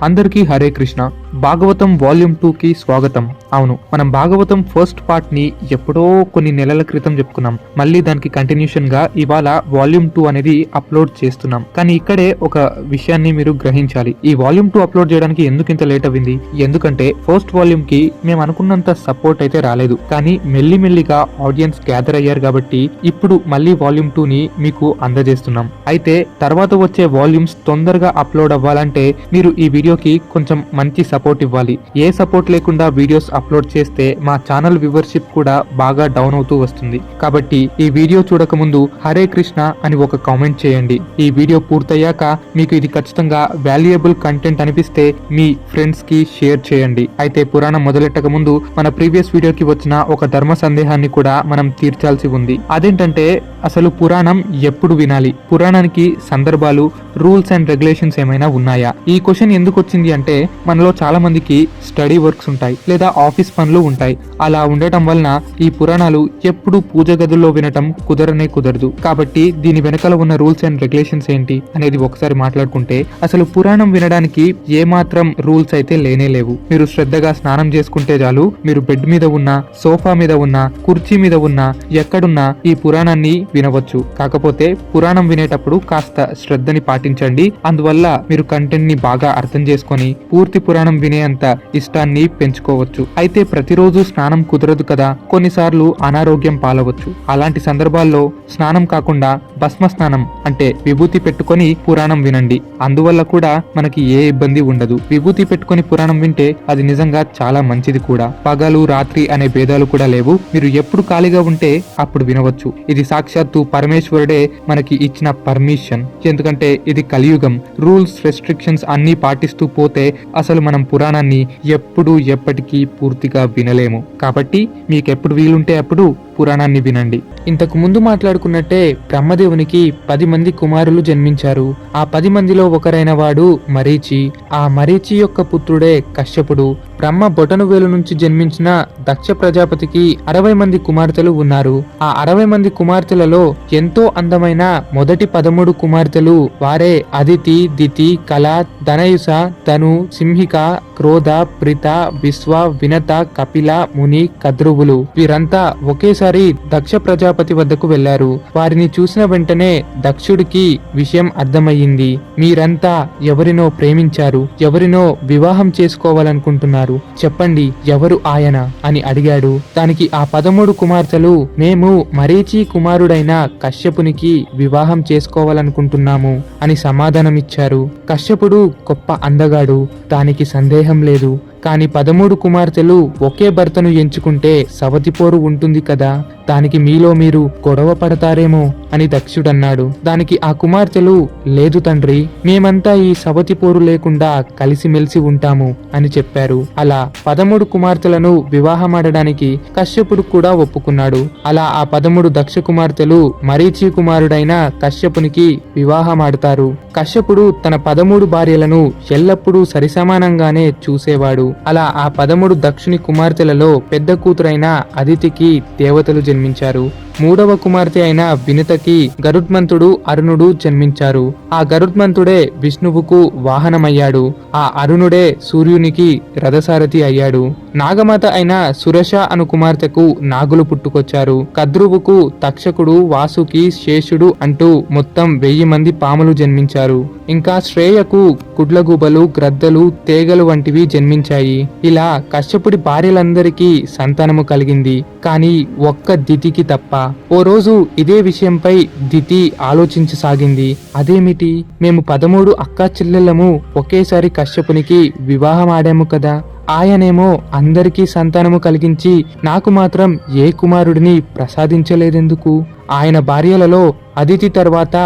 అందరికీ హరే కృష్ణ. భాగవతం వాల్యూమ్ 2కి స్వాగతం. అవును, మనం భాగవతం ఫస్ట్ పార్ట్ ని ఎప్పుడో కొన్ని నెలల క్రితం చెప్పుకున్నాం. మళ్ళీ దానికి కంటిన్యూషన్ గా ఇవాళ వాల్యూమ్ 2 అనేది అప్లోడ్ చేస్తున్నాం. కానీ ఇక్కడే ఒక విషయాన్ని మీరు గ్రహించాలి. ఈ వాల్యూమ్ 2 అప్లోడ్ చేయడానికి ఎందుకు ఇంత లేట్ అయింది? ఎందుకంటే ఫస్ట్ వాల్యూమ్ కి మేము అనుకున్నంత సపోర్ట్ అయితే రాలేదు. కానీ మెల్లిమెల్లిగా ఆడియన్స్ గ్యాదర్ అయ్యారు కాబట్టి ఇప్పుడు మళ్ళీ వాల్యూమ్ 2 ని మీకు అందజేస్తున్నాం. అయితే తర్వాత వచ్చే వాల్యూమ్స్ తొందరగా అప్లోడ్ అవ్వాలంటే మీరు ఈ వీడియోకి కొంచెం మంచి సపోర్ట్ ఇవ్వాలి. ఏ సపోర్ట్ లేకుండా వీడియోస్ అప్లోడ్ చేస్తే మా ఛానల్ వ్యూవర్షిప్ కూడా బాగా డౌన్ అవుతూ వస్తుంది. కాబట్టి ఈ వీడియో చూడక ముందు హరే కృష్ణ అని ఒక కామెంట్ చేయండి. ఈ వీడియో పూర్తయ్యాక మీకు ఇది ఖచ్చితంగా వాల్యుయబుల్ కంటెంట్ అనిపిస్తే మీ ఫ్రెండ్స్ కి షేర్ చేయండి. అయితే పురాణం మొదలెట్టక ముందు మన ప్రీవియస్ వీడియోకి వచ్చిన ఒక ధర్మ సందేహాన్ని కూడా మనం తీర్చాల్సి ఉంది. అదేంటంటే అసలు పురాణం ఎప్పుడు వినాలి? పురాణానికి సందర్భాలు, రూల్స్ అండ్ రెగ్యులేషన్స్ ఏమైనా ఉన్నాయా? ఈ క్వశ్చన్ ఎందుకు వచ్చింది అంటే మనలో చాలా మందికి స్టడీ వర్క్స్ ఉంటాయి లేదా ఆఫీస్ పనులు ఉంటాయి. అలా ఉండటం వలన ఈ పురాణాలు ఎప్పుడు పూజ గదుల్లో వినటం కుదరదు. కాబట్టి దీని వెనకాల ఉన్న రూల్స్ అండ్ రెగ్యులేషన్స్ ఏంటి అనేది ఒకసారి మాట్లాడుకుంటే, అసలు పురాణం వినడానికి ఏ మాత్రం రూల్స్ అయితే లేనే లేవు. మీరు శ్రద్ధగా స్నానం చేసుకుంటే చాలు. మీరు బెడ్ మీద ఉన్నా, సోఫా మీద ఉన్నా, కుర్చీ మీద ఉన్నా, ఎక్కడున్నా ఈ పురాణాన్ని వినవచ్చు. కాకపోతే పురాణం వినేటప్పుడు కాస్త శ్రద్ధని పాటించండి. అందువల్ల మీరు కంటెంట్ ని బాగా అర్థం చేసుకొని పూర్తి పురాణం వినేంత ఇష్టాన్ని పెంచుకోవచ్చు. అయితే ప్రతిరోజు స్నానం కుదరదు కదా, కొన్నిసార్లు అనారోగ్యం పాలవచ్చు. అలాంటి సందర్భాల్లో స్నానం కాకుండా భస్మ స్నానం అంటే విభూతి పెట్టుకొని పురాణం వినండి. అందువల్ల కూడా మనకి ఏ ఇబ్బంది ఉండదు. విభూతి పెట్టుకొని పురాణం వింటే అది నిజంగా చాలా మంచిది కూడా. పగలు రాత్రి అనే భేదాలు కూడా లేవు. మీరు ఎప్పుడు ఖాళీగా ఉంటే అప్పుడు వినవచ్చు. ఇది సాక్షాత్తు పరమేశ్వరుడే మనకి ఇచ్చిన పర్మిషన్. ఎందుకంటే ఇది కలియుగం. రూల్స్, రెస్ట్రిక్షన్స్ అన్ని పాటిస్తూ పోతే అసలు మనం పురాణాన్ని ఎప్పుడు ఎప్పటికీ పూర్తిగా వినలేము. కాబట్టి మీకెప్పుడు వీలుంటే అప్పుడు పురాణాన్ని వినండి. ఇంతకు ముందు మాట్లాడుకున్నట్టే బ్రహ్మదేవునికి 10 మంది కుమారులు జన్మించారు. ఆ 10 మందిలో ఒకరైన వాడు మరీచి. ఆ మరీచి యొక్క పుత్రుడే కశ్యపుడు. బ్రహ్మ బొటనువేలు నుంచి జన్మించిన దక్ష ప్రజాపతికి 60 మంది కుమార్తెలు ఉన్నారు. ఆ 60 మంది కుమార్తెలలో ఎంతో అందమైన మొదటి 13 కుమార్తెలు వారే అదితి, దితి, కళ, ధనయుస, ధను, సింహిక, క్రోధ, ప్రిత, విశ్వ, వినత, కపిల, ముని, కద్రువులు. వీరంతా ఒకేసారి దక్ష ప్రజాపతి వద్దకు వెళ్లారు. వారిని చూసిన వెంటనే దక్షుడికి విషయం అర్థమయ్యింది. మీరంతా ఎవరినో ప్రేమించారు, ఎవరినో వివాహం చేసుకోవాలనుకుంటున్నారు. చెప్పండి, ఎవరు ఆయన అని అడిగాడు. దానికి ఆ 13 కుమార్తెలు, మేము మరీచి కుమారుడైన కశ్యపునికి వివాహం చేసుకోవాలనుకుంటున్నాము అని సమాధానమిచ్చారు. కశ్యపుడు గొప్ప అందగాడు, దానికి సందేహం లేదు. కాని 13 కుమార్తెలు ఒకే భర్తను ఎంచుకుంటే సవతిపోరు ఉంటుంది కదా, దానికి మీలో మీరు గొడవ పడతారేమో అని దక్షుడన్నాడు. దానికి ఆ కుమార్తెలు, లేదు తండ్రి, మేమంతా ఈ సవతిపోరు లేకుండా కలిసిమెలిసి ఉంటాము అని చెప్పారు. అలా 13 కుమార్తెలను వివాహమాడడానికి కశ్యపుడు కూడా ఒప్పుకున్నాడు. అలా ఆ 13 దక్ష కుమార్తెలు మరీచి కుమారుడైన కశ్యపునికి వివాహమాడతారు. కశ్యపుడు తన 13 భార్యలను ఎల్లప్పుడూ సరిసమానంగానే చూసేవాడు. అలా ఆ 13 దక్షుని కుమార్తెలలో పెద్ద కూతురైన అదితికి దేవతలు జన్మించారు. మూడవ కుమార్తె అయిన వినతకి గరుత్మంతుడు, అరుణుడు జన్మించారు. ఆ గరుత్మంతుడే విష్ణువుకు వాహనమయ్యాడు. ఆ అరుణుడే సూర్యునికి రథసారథి అయ్యాడు. నాగమాత అయిన సురష అను కుమార్తెకు నాగులు పుట్టుకొచ్చారు. కద్రువుకు తక్షకుడు, వాసుకి శేషుడు అంటూ మొత్తం 1000 మంది పాములు జన్మించారు. ఇంకా శ్రేయకు గుడ్లగూబలు, గ్రద్దలు, తేగలు వంటివి జన్మించాయి. ఇలా కశ్యపుడి భార్యలందరికీ సంతానము కలిగింది. కానీ ఒక్క దితికి తప్ప. ఓ రోజు ఇదే విషయంపై దితి ఆలోచించసాగింది. అదేమిటి, మేము 13 అక్కా చెల్లెళ్ళము ఒకేసారి కశ్యపునికి వివాహం ఆడాము కదా, ఆయనేమో అందరికీ సంతానము కలిగించి నాకు మాత్రం ఏ కుమారుడిని ప్రసాదించలేదెందుకు? ఆయన భార్యలలో అదితి తర్వాత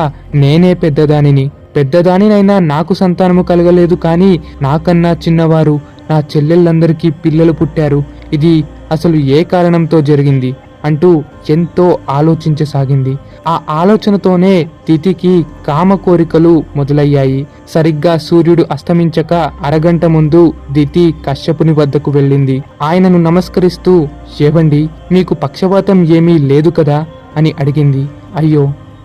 నేనే పెద్దదానినైనా నాకు సంతానము కలగలేదు. కానీ నాకన్నా చిన్నవారు నా చెల్లెళ్ళందరికీ పిల్లలు పుట్టారు. ఇది అసలు ఏ కారణంతో జరిగింది అంటూ ఎంతో ఆలోచించసాగింది. ఆ ఆలోచనతోనే దితికి కామ కోరికలు మొదలయ్యాయి. సరిగ్గా సూర్యుడు అస్తమించక అరగంట ముందు దితి కశ్యపుని వద్దకు వెళ్ళింది. ఆయనను నమస్కరిస్తూ, ఏవండి, మీకు పక్షవాతం ఏమీ లేదు కదా అని అడిగింది. అయ్యో,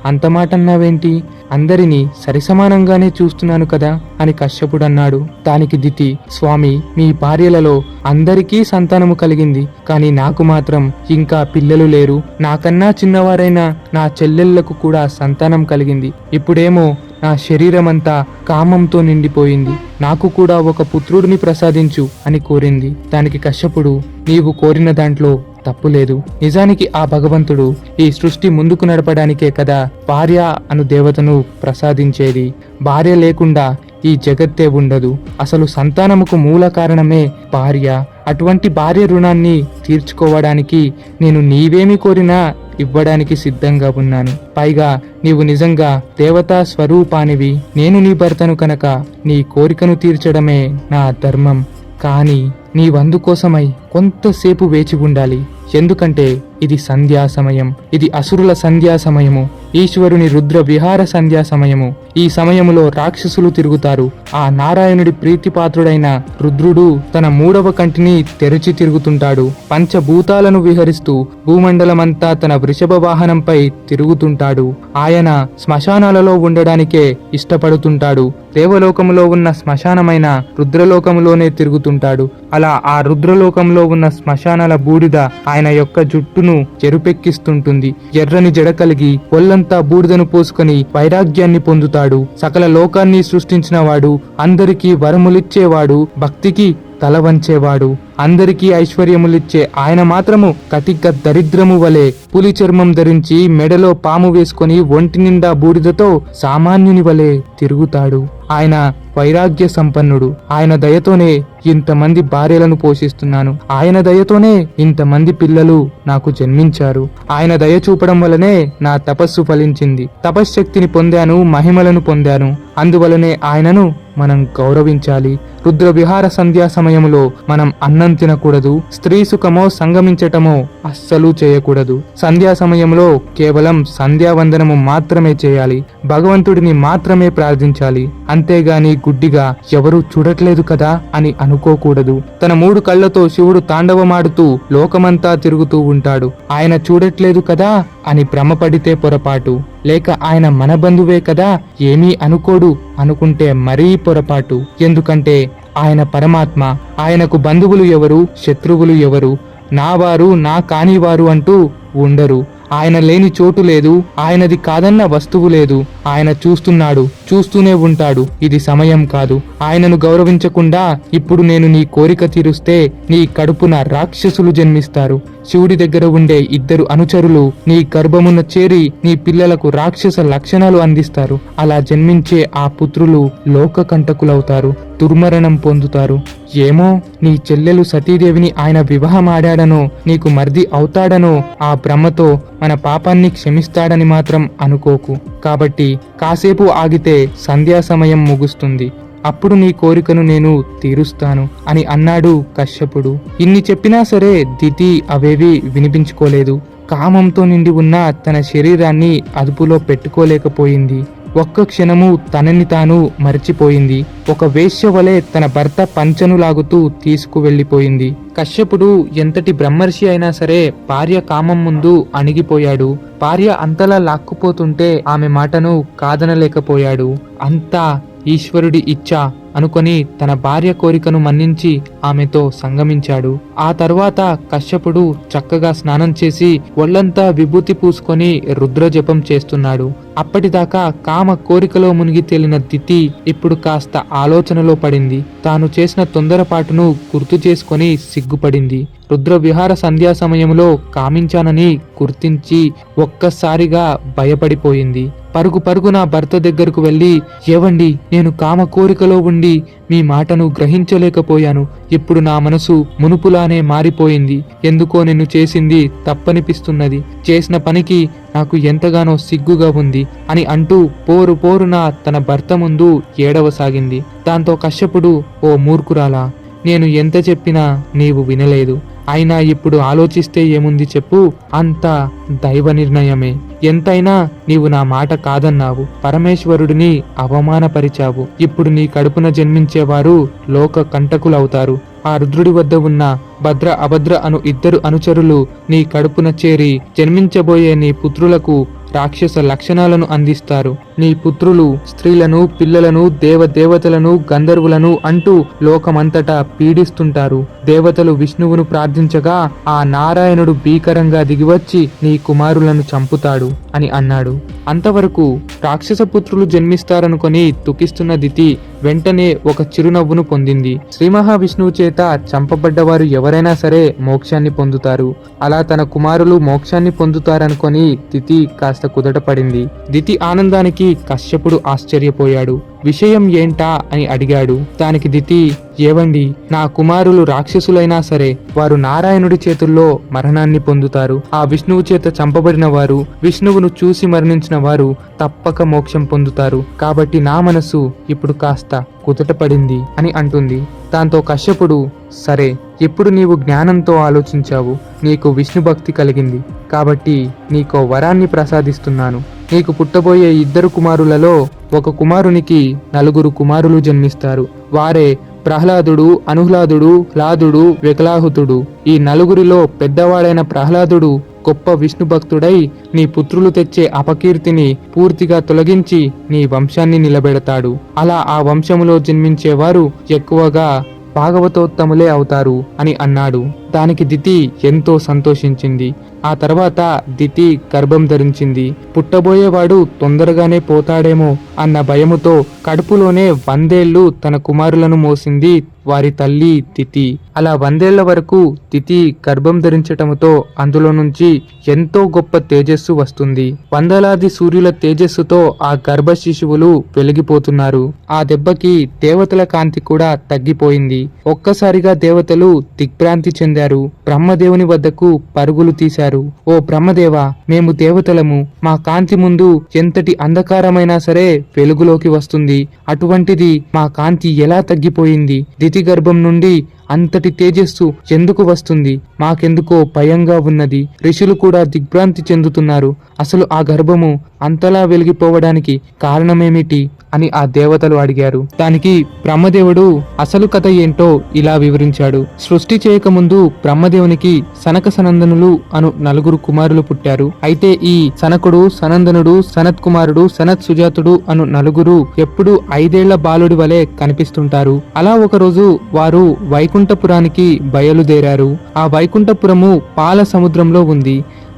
అంత మాట అన్నావేంటి? అందరినీ సరిసమానంగానే చూస్తున్నాను కదా అని కశ్యపుడు అన్నాడు. దానికి దితి, స్వామి, మీ భార్యలలో అందరికీ సంతానము కలిగింది, కానీ నాకు మాత్రం ఇంకా పిల్లలు లేరు. నాకన్నా చిన్నవారైన నా చెల్లెళ్లకు కూడా సంతానం కలిగింది. ఇప్పుడేమో నా శరీరమంతా కామంతో నిండిపోయింది. నాకు కూడా ఒక పుత్రుడిని ప్రసాదించు అని కోరింది. దానికి కశ్యపుడు, నీవు కోరిన దాంట్లో తప్పులేదు. నిజానికి ఆ భగవంతుడు ఈ సృష్టి ముందుకు నడపడానికే కదా భార్య అను దేవతను ప్రసాదించేది. భార్య లేకుండా ఈ జగత్తే ఉండదు. అసలు సంతానముకు మూల కారణమే భార్య. అటువంటి భార్య రుణాన్ని తీర్చుకోవడానికి నేను నీవేమి కోరినా ఇవ్వడానికి సిద్ధంగా ఉన్నాను. పైగా నీవు నిజంగా దేవతా స్వరూపానివి. నేను నీ భర్తను కనుక నీ కోరికను తీర్చడమే నా ధర్మం. కానీ నీవందుకోసమై కొంతసేపు వేచి ఉండాలి. ఎందుకంటే ఇది సంధ్యా సమయం. ఇది అసురుల సంధ్యా సమయము, ఈశ్వరుని రుద్ర విహార సంధ్యా సమయము. ఈ సమయములో రాక్షసులు తిరుగుతారు. ఆ నారాయణుడి ప్రీతిపాత్రుడైన రుద్రుడు తన 3వ కంటిని తెరచి తిరుగుతుంటాడు. పంచభూతాలను విహరిస్తూ భూమండలమంతా తన వృషభ వాహనంపై తిరుగుతుంటాడు. ఆయన శ్మశానాలలో ఉండడానికే ఇష్టపడుతుంటాడు. దేవలోకములో ఉన్న శ్మశానమైన రుద్రలోకములోనే తిరుగుతుంటాడు. అలా ఆ రుద్రలోకంలో ఉన్న శ్మశానాల బూడిద ఆయన యొక్క జుట్టును చెరుపెక్కిస్తుంటుంది. ఎర్రని జడ కలిగి ఒళ్ళంతా బూడిదను పోసుకొని వైరాగ్యాన్ని పొందుతాడు. సకల లోకాన్ని సృష్టించిన వాడు, అందరికీ వరములిచ్చేవాడు, భక్తికి తల వంచేవాడు, అందరికీ ఐశ్వర్యములిచ్చే ఆయన మాత్రము కటిక దరిద్రము వలె పులి చర్మం ధరించి మెడలో పాము వేసుకొని ఒంటి నిండా బూడిదతో సామాన్యుని వలె తిరుగుతాడు. ఆయన వైరాగ్య సంపన్నుడు. ఆయన దయతోనే ఇంతమంది భార్యలను పోషిస్తున్నాను. ఆయన దయతోనే ఇంతమంది పిల్లలు నాకు జన్మించారు. ఆయన దయ చూపడం వలనే నా తపస్సు ఫలించింది. తపశ్శక్తిని పొందాను, మహిమలను పొందాను. అందువలనే ఆయనను మనం గౌరవించాలి. రుద్ర విహార సంధ్యా సమయములో మనం అన్నం తినకూడదు. స్త్రీ సుఖమో సంగమించటమో అస్సలు చేయకూడదు. సంధ్యా సమయంలో కేవలం సంధ్యావందనము మాత్రమే చేయాలి. భగవంతుడిని మాత్రమే ప్రార్థించాలి. అంతేగాని గుడ్డిగా ఎవరూ చూడట్లేదు కదా అని అనుకోకూడదు. తన 3 కళ్లతో శివుడు తాండవమాడుతూ లోకమంతా తిరుగుతూ ఉంటాడు. ఆయన చూడట్లేదు కదా అని భ్రమపడితే పొరపాటు. లేక ఆయన మన బంధువే కదా, ఏమీ అనుకోడు అనుకుంటే మరీ పొరపాటు. ఎందుకంటే ఆయన పరమాత్మ. ఆయనకు బంధువులు ఎవరు, శత్రువులు ఎవరు, నా వారు నా కానివారు అంటూ ఉండరు. ఆయన లేని చోటు లేదు, ఆయనది కాదన్న వస్తువు లేదు. ఆయన చూస్తున్నాడు, చూస్తూనే ఉంటాడు. ఇది సమయం కాదు. ఆయనను గౌరవించకుండా ఇప్పుడు నేను నీ కోరిక తీరుస్తే నీ కడుపున రాక్షసులు జన్మిస్తారు. శివుడి దగ్గర ఉండే 2 అనుచరులు నీ గర్భమున చేరి నీ పిల్లలకు రాక్షస లక్షణాలు అందిస్తారు. అలా జన్మించే ఆ పుత్రులు లోక కంటకులవుతారు, దుర్మరణం పొందుతారు. ఏమో, నీ చెల్లెలు సతీదేవిని ఆయన వివాహమాడాడనో, నీకు మర్ది అవుతాడనో ఆ భ్రమతో మన పాపాన్ని క్షమిస్తాడని మాత్రం అనుకోకు. కాబట్టి కాసేపు ఆగితే సంధ్యా సమయం ముగుస్తుంది. అప్పుడు నీ కోరికను నేను తీరుస్తాను అని అన్నాడు కశ్యపుడు. ఇన్ని చెప్పినా సరే దితి అవేవి వినిపించుకోలేదు. కామంతో నిండి ఉన్న తన శరీరాన్ని అదుపులో పెట్టుకోలేకపోయింది. ఒక్క క్షణము తనని తాను మరిచిపోయింది. ఒక వేశ్య వలె తన భర్త పంచను లాగుతూ తీసుకువెళ్లిపోయింది. కశ్యపుడు ఎంతటి బ్రహ్మర్షి అయినా సరే భార్య కామం ముందు అణిగిపోయాడు. భార్య అంతలా లాక్కుపోతుంటే ఆమె మాటను కాదనలేకపోయాడు. అంతా ఈశ్వరుడి ఇచ్చ అనుకొని తన భార్య కోరికను మన్నించి ఆమెతో సంగమించాడు. ఆ తర్వాత కశ్యపుడు చక్కగా స్నానం చేసి ఒళ్ళంతా విభూతి పూసుకొని రుద్రజపం చేస్తున్నాడు. అప్పటిదాకా కామ కోరికలో మునిగి తేలిన దితి ఇప్పుడు కాస్త ఆలోచనలో పడింది. తాను చేసిన తొందరపాటును గుర్తు చేసుకొని సిగ్గుపడింది. రుద్ర విహార సంధ్యా సమయంలో కామించానని గుర్తించి ఒక్కసారిగా భయపడిపోయింది. పరుగున భర్త దగ్గరకు వెళ్ళి, ఏవండి, నేను కామ కోరికలో ఉండి మీ మాటను గ్రహించలేకపోయాను. ఇప్పుడు నా మనసు మునుపులానే మారిపోయింది. ఎందుకో నేను చేసింది తప్పనిపిస్తున్నది. చేసిన పనికి నాకు ఎంతగానో సిగ్గుగా ఉంది అని అంటూ పోరున తన భర్త ముందు ఏడవసాగింది. దాంతో కశ్యపుడు, ఓ మూర్ఖురాలా, నేను ఎంత చెప్పినా నీవు వినలేదు. అయినా ఇప్పుడు ఆలోచిస్తే ఏముంది చెప్పు, అంతా దైవ నిర్ణయమే. ఎంతైనా నీవు నా మాట కాదన్నావు, పరమేశ్వరుడిని అవమానపరిచావు. ఇప్పుడు నీ కడుపున జన్మించేవారు లోక కంటకులవుతారు. ఆ రుద్రుడి వద్ద ఉన్న భద్ర అభద్ర అను 2 అనుచరులు నీ కడుపున చేరి జన్మించబోయే నీ పుత్రులకు రాక్షస లక్షణాలను అందిస్తారు. నీ పుత్రులు స్త్రీలను, పిల్లలను, దేవతలను, గంధర్వులను అంటూ లోకమంతటా పీడిస్తుంటారు. దేవతలు విష్ణువును ప్రార్థించగా ఆ నారాయణుడు భీకరంగా దిగివచ్చి నీ కుమారులను చంపుతాడు అని అన్నాడు. అంతవరకు రాక్షస పుత్రులు జన్మిస్తారనుకొని దుఃఖిస్తున్న దితి వెంటనే ఒక చిరునవ్వును పొందింది. శ్రీ మహావిష్ణువు చేత చంపబడ్డవారు ఎవరైనా సరే మోక్షాన్ని పొందుతారు. అలా తన కుమారులు మోక్షాన్ని పొందుతారనుకొని దితి కాస్త కుదటపడింది. దితి ఆనందానికి కశ్యపుడు ఆశ్చర్యపోయాడు. విషయం ఏంటా అని అడిగాడు. దానికి దితి, ఏవండి, నా కుమారులు రాక్షసులైనా సరే వారు నారాయణుడి చేతుల్లో మరణాన్ని పొందుతారు. ఆ విష్ణువు చేత చంపబడిన వారు, విష్ణువును చూసి మరణించిన వారు తప్పక మోక్షం పొందుతారు. కాబట్టి నా మనసు ఇప్పుడు కాస్త కుదుటపడింది అని అంటుంది. దాంతో కశ్యపుడు, సరే, ఇప్పుడు నీవు జ్ఞానంతో ఆలోచించావు, నీకు విష్ణు భక్తి కలిగింది, కాబట్టి నీకో వరాన్ని ప్రసాదిస్తున్నాను. నీకు పుట్టబోయే 2 కుమారులలో ఒక కుమారునికి 4 కుమారులు జన్మిస్తారు. వారే ప్రహ్లాదుడు, అనుహ్లాదుడు, హ్లాదుడు, వికలాహుతుడు. ఈ 4 పెద్దవాడైన ప్రహ్లాదుడు గొప్ప విష్ణు భక్తుడై నీ పుత్రులు తెచ్చే అపకీర్తిని పూర్తిగా తొలగించి నీ వంశాన్ని నిలబెడతాడు. అలా ఆ వంశములో జన్మించేవారు ఎక్కువగా భాగవతోత్తములే అవుతారు అని అన్నాడు. దానికి దితి ఎంతో సంతోషించింది. ఆ తర్వాత దితి గర్భం ధరించింది. పుట్టబోయేవాడు తొందరగానే పోతాడేమో అన్న భయముతో కడుపులోనే 100 ఏళ్లు తన కుమారులను మోసింది వారి తల్లి దితి. అలా 100 ఏళ్ల వరకు దితి గర్భం ధరించటముతో అందులో నుంచి ఎంతో గొప్ప తేజస్సు వస్తుంది. వందలాది సూర్యుల తేజస్సుతో ఆ గర్భ శిశువులు వెలిగిపోతున్నారు. ఆ దెబ్బకి దేవతల కాంతి కూడా తగ్గిపోయింది. ఒక్కసారిగా దేవతలు దిగ్భ్రాంతి చెందారు. బ్రహ్మదేవుని వద్దకు పరుగులు తీశారు. ఓ బ్రహ్మదేవ, మేము దేవతలము, మా కాంతి ముందు ఎంతటి అంధకారమైనా సరే వెలుగులోకి వస్తుంది. అటువంటిది మా కాంతి ఎలా తగ్గిపోయింది? దితి గర్భం నుండి అంతటి తేజస్సు ఎందుకు వస్తుంది? మాకెందుకో భయంగా ఉన్నది. ఋషులు కూడా దిగ్భ్రాంతి చెందుతున్నారు. అసలు ఆ గర్భము అంతలా వెలిగిపోవడానికి కారణమేమిటి అని ఆ దేవతలు అడిగారు. దానికి బ్రహ్మదేవుడు అసలు కథ ఏంటో ఇలా వివరించాడు. సృష్టి చేయకముందు బ్రహ్మదేవునికి సనక సనందనులు అను 4 కుమారులు పుట్టారు. అయితే ఈ సనకుడు, సనందనుడు, సనత్ కుమారుడు, సనత్ సుజాతుడు అను 4 ఎప్పుడు 5 ఏళ్ల బాలుడి వలె కనిపిస్తుంటారు. అలా ఒకరోజు వారు వైకుంఠపురానికి బయలుదేరారు. ఆ వైకుంఠపురము పాల సముద్రంలో ఉంది.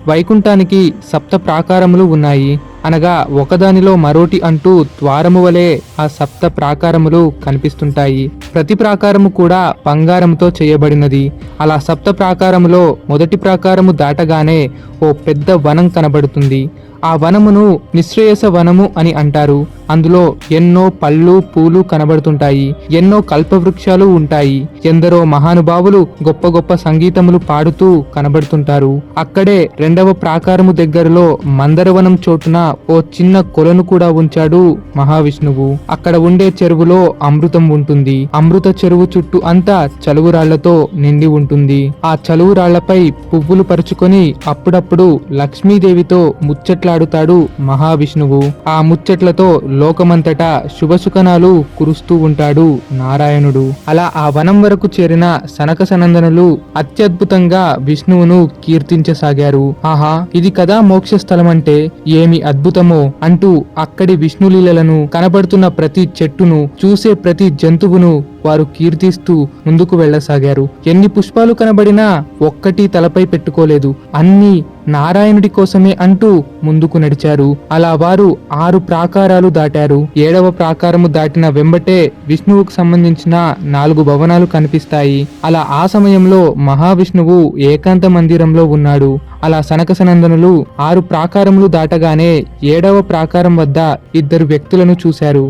వైకుంఠానికి 7 ప్రాకారములు ఉన్నాయి. అనగా ఒకదానిలో మరోటి అంటూ ద్వారము వలె ఆ 7 ప్రాకారములు కనిపిస్తుంటాయి. ప్రతి ప్రాకారము కూడా బంగారంతో చేయబడినది. అలా 7 ప్రాకారములో మొదటి ప్రాకారము దాటగానే ఓ పెద్ద వనం కనబడుతుంది. ఆ వనమును నిశ్రేయస వనము అని అంటారు. అందులో ఎన్నో పళ్ళు, పూలు కనబడుతుంటాయి. ఎన్నో కల్పవృక్షాలు ఉంటాయి. ఎందరో మహానుభావులు గొప్ప గొప్ప సంగీతములు పాడుతూ కనబడుతుంటారు. అక్కడే 2వ ప్రాకారము దగ్గరలో మందరవనం చోటున ఓ చిన్న కొలను కూడా ఉంచాడు మహావిష్ణువు. అక్కడ ఉండే చెరువులో అమృతం ఉంటుంది. అమృత చెరువు చుట్టూ అంతా చలువురాళ్లతో నిండి ఉంటుంది. ఆ చలువురాళ్లపై పువ్వులు పరుచుకొని అప్పుడప్పుడు లక్ష్మీదేవితో ముచ్చట్లాడుతాడు మహావిష్ణువు. ఆ ముచ్చట్లతో లోకమంతటా శుభసుఖనాలు కురుస్తూ ఉంటాడు నారాయణుడు. అలా ఆ వనం వరకు చేరిన సనక సనందనులు అత్యద్భుతంగా విష్ణువును కీర్తించసాగారు. ఆహా, ఇది కదా మోక్ష స్థలం అంటే, ఏమి అద్భుతమో అంటూ అక్కడి విష్ణులీలలను, కనబడుతున్న ప్రతి చెట్టును, చూసే ప్రతి జంతువును వారు కీర్తిస్తూ ముందుకు వెళ్లసాగారు. ఎన్ని పుష్పాలు కనబడినా ఒక్కటి తలపై పెట్టుకోలేదు. అన్ని నారాయణుడి కోసమే అంటూ ముందుకు నడిచారు. అలా వారు 6 ప్రాకారాలు దాటారు. 7వ ప్రాకారము దాటిన వెంబటే విష్ణువుకు సంబంధించిన 4 భవనాలు కనిపిస్తాయి. అలా ఆ సమయంలో మహావిష్ణువు ఏకాంత మందిరంలో ఉన్నాడు. అలా సనక సనందనులు 6 ప్రాకారములు దాటగానే 7వ ప్రాకారం వద్ద 2 వ్యక్తులను చూశారు.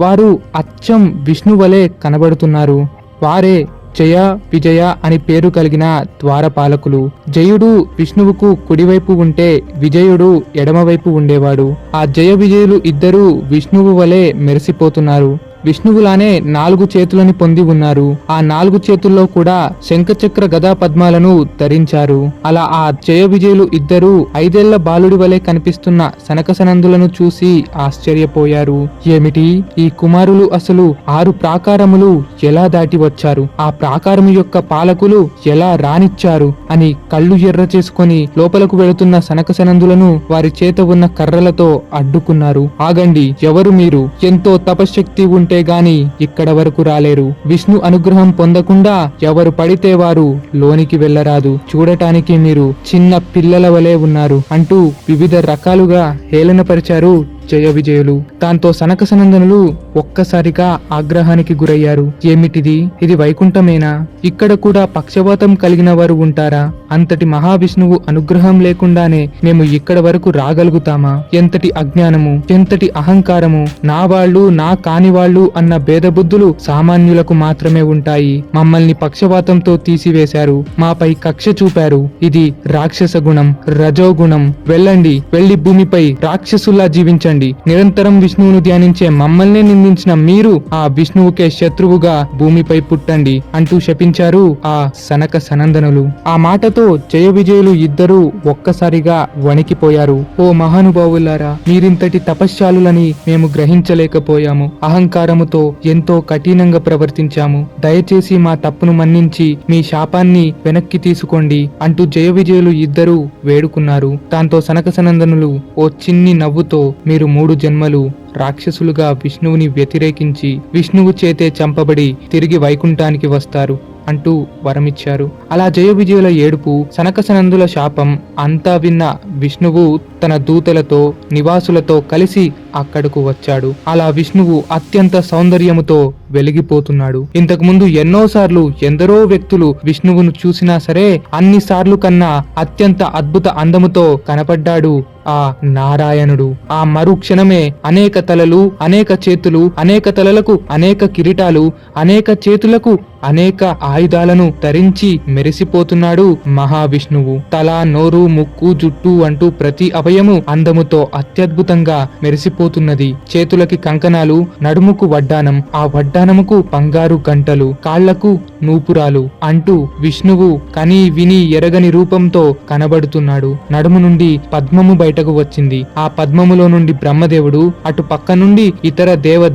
వారు అచ్చం విష్ణు వలె కనబడుతున్నారు. వారే జయ, విజయ అని పేరు కలిగిన ద్వారపాలకులు. జయుడు విష్ణువుకు కుడివైపు ఉంటే విజయుడు ఎడమవైపు ఉండేవాడు. ఆ జయ విజయులు ఇద్దరూ విష్ణువు వలె మెరిసిపోతున్నారు. విష్ణువులానే 4 చేతులని పొంది ఉన్నారు. ఆ 4 చేతుల్లో కూడా శంఖచక్ర గదా పద్మాలను ధరించారు. అలా ఆ జయ విజయులు ఇద్దరూ 5 ఏళ్ల బాలుడి వలె కనిపిస్తున్న సనకసనందులను చూసి ఆశ్చర్యపోయారు. ఏమిటి, ఈ కుమారులు అసలు 6 ప్రాకారములు ఎలా దాటి వచ్చారు? ఆ ప్రాకారము యొక్క పాలకులు ఎలా రానిచ్చారు అని కళ్ళు ఎర్ర చేసుకొని లోపలకు వెళుతున్న సనకసనందులను వారి చేత ఉన్న కర్రలతో అడ్డుకున్నారు. ఆగండి, ఎవరు మీరు? ఎంతో తపశ్శక్తి ఉంటే గాని ఇక్కడ వరకు రాలేరు. విష్ణు అనుగ్రహం పొందకుండా ఎవరు పడితే వారు లోనికి వెళ్ళరాదు. చూడటానికి మీరు చిన్న పిల్లల వలె ఉన్నారు అంటూ వివిధ రకాలుగా హేళనపరిచారు జయ విజయులు. దాంతో సనకసనందనులు ఒక్కసారిగా ఆగ్రహానికి గురయ్యారు. ఏమిటిది? ఇది వైకుంఠమేనా? ఇక్కడ కూడా పక్షవాతం కలిగిన వారు ఉంటారా? అంతటి మహావిష్ణువు అనుగ్రహం లేకుండానే మేము ఇక్కడ వరకు రాగలుగుతామా? ఎంతటి అజ్ఞానము, ఎంతటి అహంకారము! నా వాళ్ళు, నా కాని వాళ్ళు అన్న భేదబుద్ధులు సామాన్యులకు మాత్రమే ఉంటాయి. మమ్మల్ని పక్షవాతంతో తీసివేశారు, మాపై కక్ష చూపారు. ఇది రాక్షస గుణం, రజోగుణం. వెళ్ళండి, వెళ్లి భూమిపై రాక్షసుల్లా జీవించండి. నిరంతరం విష్ణువును ధ్యానించే మమ్మల్నే నిందించిన మీరు ఆ విష్ణువుకే శత్రువుగా భూమిపై పుట్టండి అంటూ శపించారు ఆ సనక సనందనులు. ఆ మాటతో జయ విజయులు ఇద్దరూ ఒక్కసారిగా వణికిపోయారు. ఓ మహానుభావులారా, మీరింతటి తపశ్శాలులని మేము గ్రహించలేకపోయాము. అహంకారముతో ఎంతో కఠినంగా ప్రవర్తించాము. దయచేసి మా తప్పును మన్నించి మీ శాపాన్ని వెనక్కి తీసుకోండి అంటూ జయ విజయులు ఇద్దరూ వేడుకున్నారు. దాంతో సనకసనందనులు ఓ చిన్ని నవ్వుతో, మీరు 3 జన్మలు రాక్షసులుగా విష్ణువుని వ్యతిరేకించి విష్ణువు చేతే చంపబడి తిరిగి వైకుంఠానికి వస్తారు అంటూ వరమిచ్చారు. అలా జయ విజయుల ఏడుపు, సనకసనందుల శాపం అంతా విన్న విష్ణువు తన దూతలతో నివాసులతో కలిసి అక్కడకు వచ్చాడు. అలా విష్ణువు అత్యంత సౌందర్యముతో వెలిగిపోతున్నాడు. ఇంతకు ముందు ఎన్నోసార్లు ఎందరో వ్యక్తులు విష్ణువును చూసినా సరే అన్నిసార్లు కన్నా అత్యంత అద్భుత అందముతో కనపడ్డాడు ఆ నారాయణుడు. ఆ మరు క్షణమే అనేక తలలు, అనేక చేతులు, అనేక తలలకు అనేక కిరీటాలు, అనేక చేతులకు అనేక ఆయుధాలను ధరించి మెరిసిపోతున్నాడు మహావిష్ణువు. తల, నోరు, ముక్కు, జుట్టు అంటూ ప్రతి అవయము అందముతో అత్యద్భుతంగా మెరిసిపోతున్నది. చేతులకి కంకణాలు, నడుముకు వడ్డానం, ఆ వడ్డానముకు బంగారు గంటలు, కాళ్లకు నూపురాలు అంటూ విష్ణువు కని విని ఎరగని రూపంతో కనబడుతున్నాడు. నడుము నుండి పద్మము బయటకు వచ్చింది. ఆ పద్మములో నుండి బ్రహ్మదేవుడు, అటు పక్క నుండి ఇతర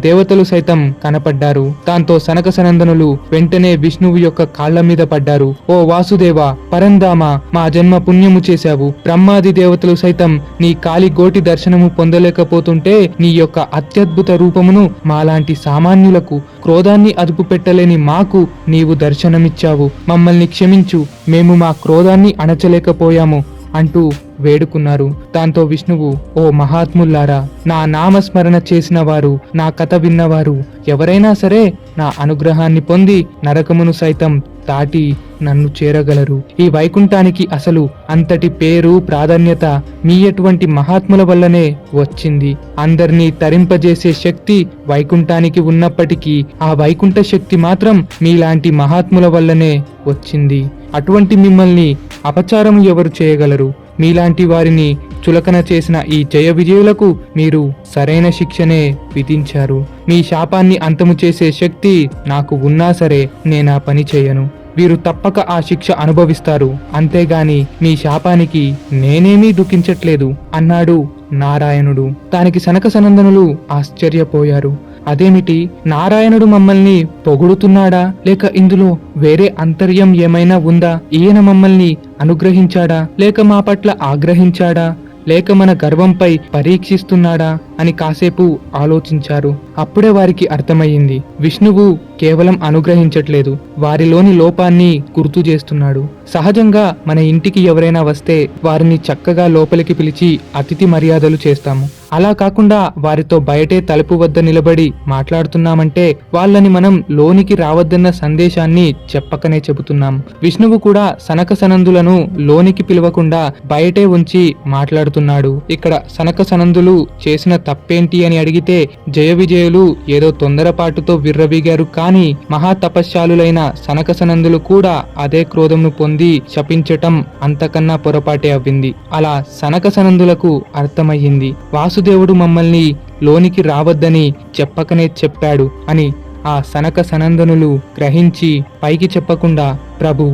దేవతలు సైతం కనపడ్డారు. దాంతో సనకసనందనులు వెంటనే విష్ణువు యొక్క కాళ్ల మీద పడ్డారు. ఓ వాసుదేవ, పరంధామ, మా జన్మ పుణ్యము చేశావు. బ్రహ్మాది దేవతలు సైతం నీ కాలి గోటి దర్శనము పొందలేకపోతుంటే నీ యొక్క అత్యద్భుత రూపమును మాలాంటి సామాన్యులకు, క్రోధాన్ని అదుపు పెట్టలేని మాకు నీవు దర్శనమిచ్చావు. మమ్మల్ని క్షమించు, మేము మా క్రోధాన్ని అణచలేకపోయాము అంటూ వేడుకున్నారు. దాంతో విష్ణువు, ఓ మహాత్ముల్లారా, నా నామస్మరణ చేసిన వారు, నా కథ విన్నవారు ఎవరైనా సరే నా అనుగ్రహాన్ని పొంది నరకమును సైతం దాటి నన్ను చేరగలరు. ఈ వైకుంఠానికి అసలు అంతటి పేరు, ప్రాధాన్యత మీ అటువంటి మహాత్ముల వల్లనే వచ్చింది. అందరినీ తరింపజేసే శక్తి వైకుంఠానికి ఉన్నప్పటికీ ఆ వైకుంఠ శక్తి మాత్రం మీలాంటి మహాత్ముల వల్లనే వచ్చింది. అటువంటి మిమ్మల్ని అపచారం ఎవరు చేయగలరు? మీలాంటి వారిని చులకన చేసిన ఈ జయ విజయులకు మీరు సరైన శిక్షనే విధించారు. మీ శాపాన్ని అంతము చేసే శక్తి నాకు ఉన్నా సరే నేనా పని చేయను. వీరు తప్పక ఆ శిక్ష అనుభవిస్తారు. అంతేగాని మీ శాపానికి నేనేమీ దుఃఖించట్లేదు అన్నాడు నారాయణుడు. దానికి సనకసనందనులు ఆశ్చర్యపోయారు. అదేమిటి, నారాయణుడు మమ్మల్ని పొగుడుతున్నాడా, లేక ఇందులో వేరే అంతర్యం ఏమైనా ఉందా? ఈయన మమ్మల్ని అనుగ్రహించాడా, లేక మా పట్ల ఆగ్రహించాడా, లేక మన గర్వంపై పరీక్షిస్తున్నాడా అని కాసేపు ఆలోచించారు. అప్పుడే వారికి అర్థమయ్యింది, విష్ణువు కేవలం అనుగ్రహించట్లేదు, వారిలోని లోపాన్ని గుర్తు చేస్తున్నాడు. సహజంగా మన ఇంటికి ఎవరైనా వస్తే వారిని చక్కగా లోపలికి పిలిచి అతిథి మర్యాదలు చేస్తాము. అలా కాకుండా వారితో బయటే తలుపు వద్ద నిలబడి మాట్లాడుతున్నామంటే వాళ్ళని మనం లోనికి రావద్దన్న సందేశాన్ని చెప్పకనే చెబుతున్నాం. విష్ణువు కూడా సనకసనందులను లోనికి పిలవకుండా బయటే ఉంచి మాట్లాడుతున్నాడు. ఇక్కడ సనకసనందులు చేసిన తప్పేంటి అని అడిగితే జయ విజయులు ఏదో తొందరపాటుతో విర్రవీగారు. కానీ మహాతపశ్శాలులైన సనకసనందులు కూడా అదే క్రోధంను పొంది శపించటం అంతకన్నా పొరపాటే అవ్వింది. అలా సనకసనందులకు అర్థమయ్యింది, వాసు వాసుదేవుడు మమ్మల్ని లోనికి రావద్దని చెప్పకనే చెప్పాడు అని ఆ సనక సనందనులు గ్రహించి పైకి చెప్పకుండా, ప్రభు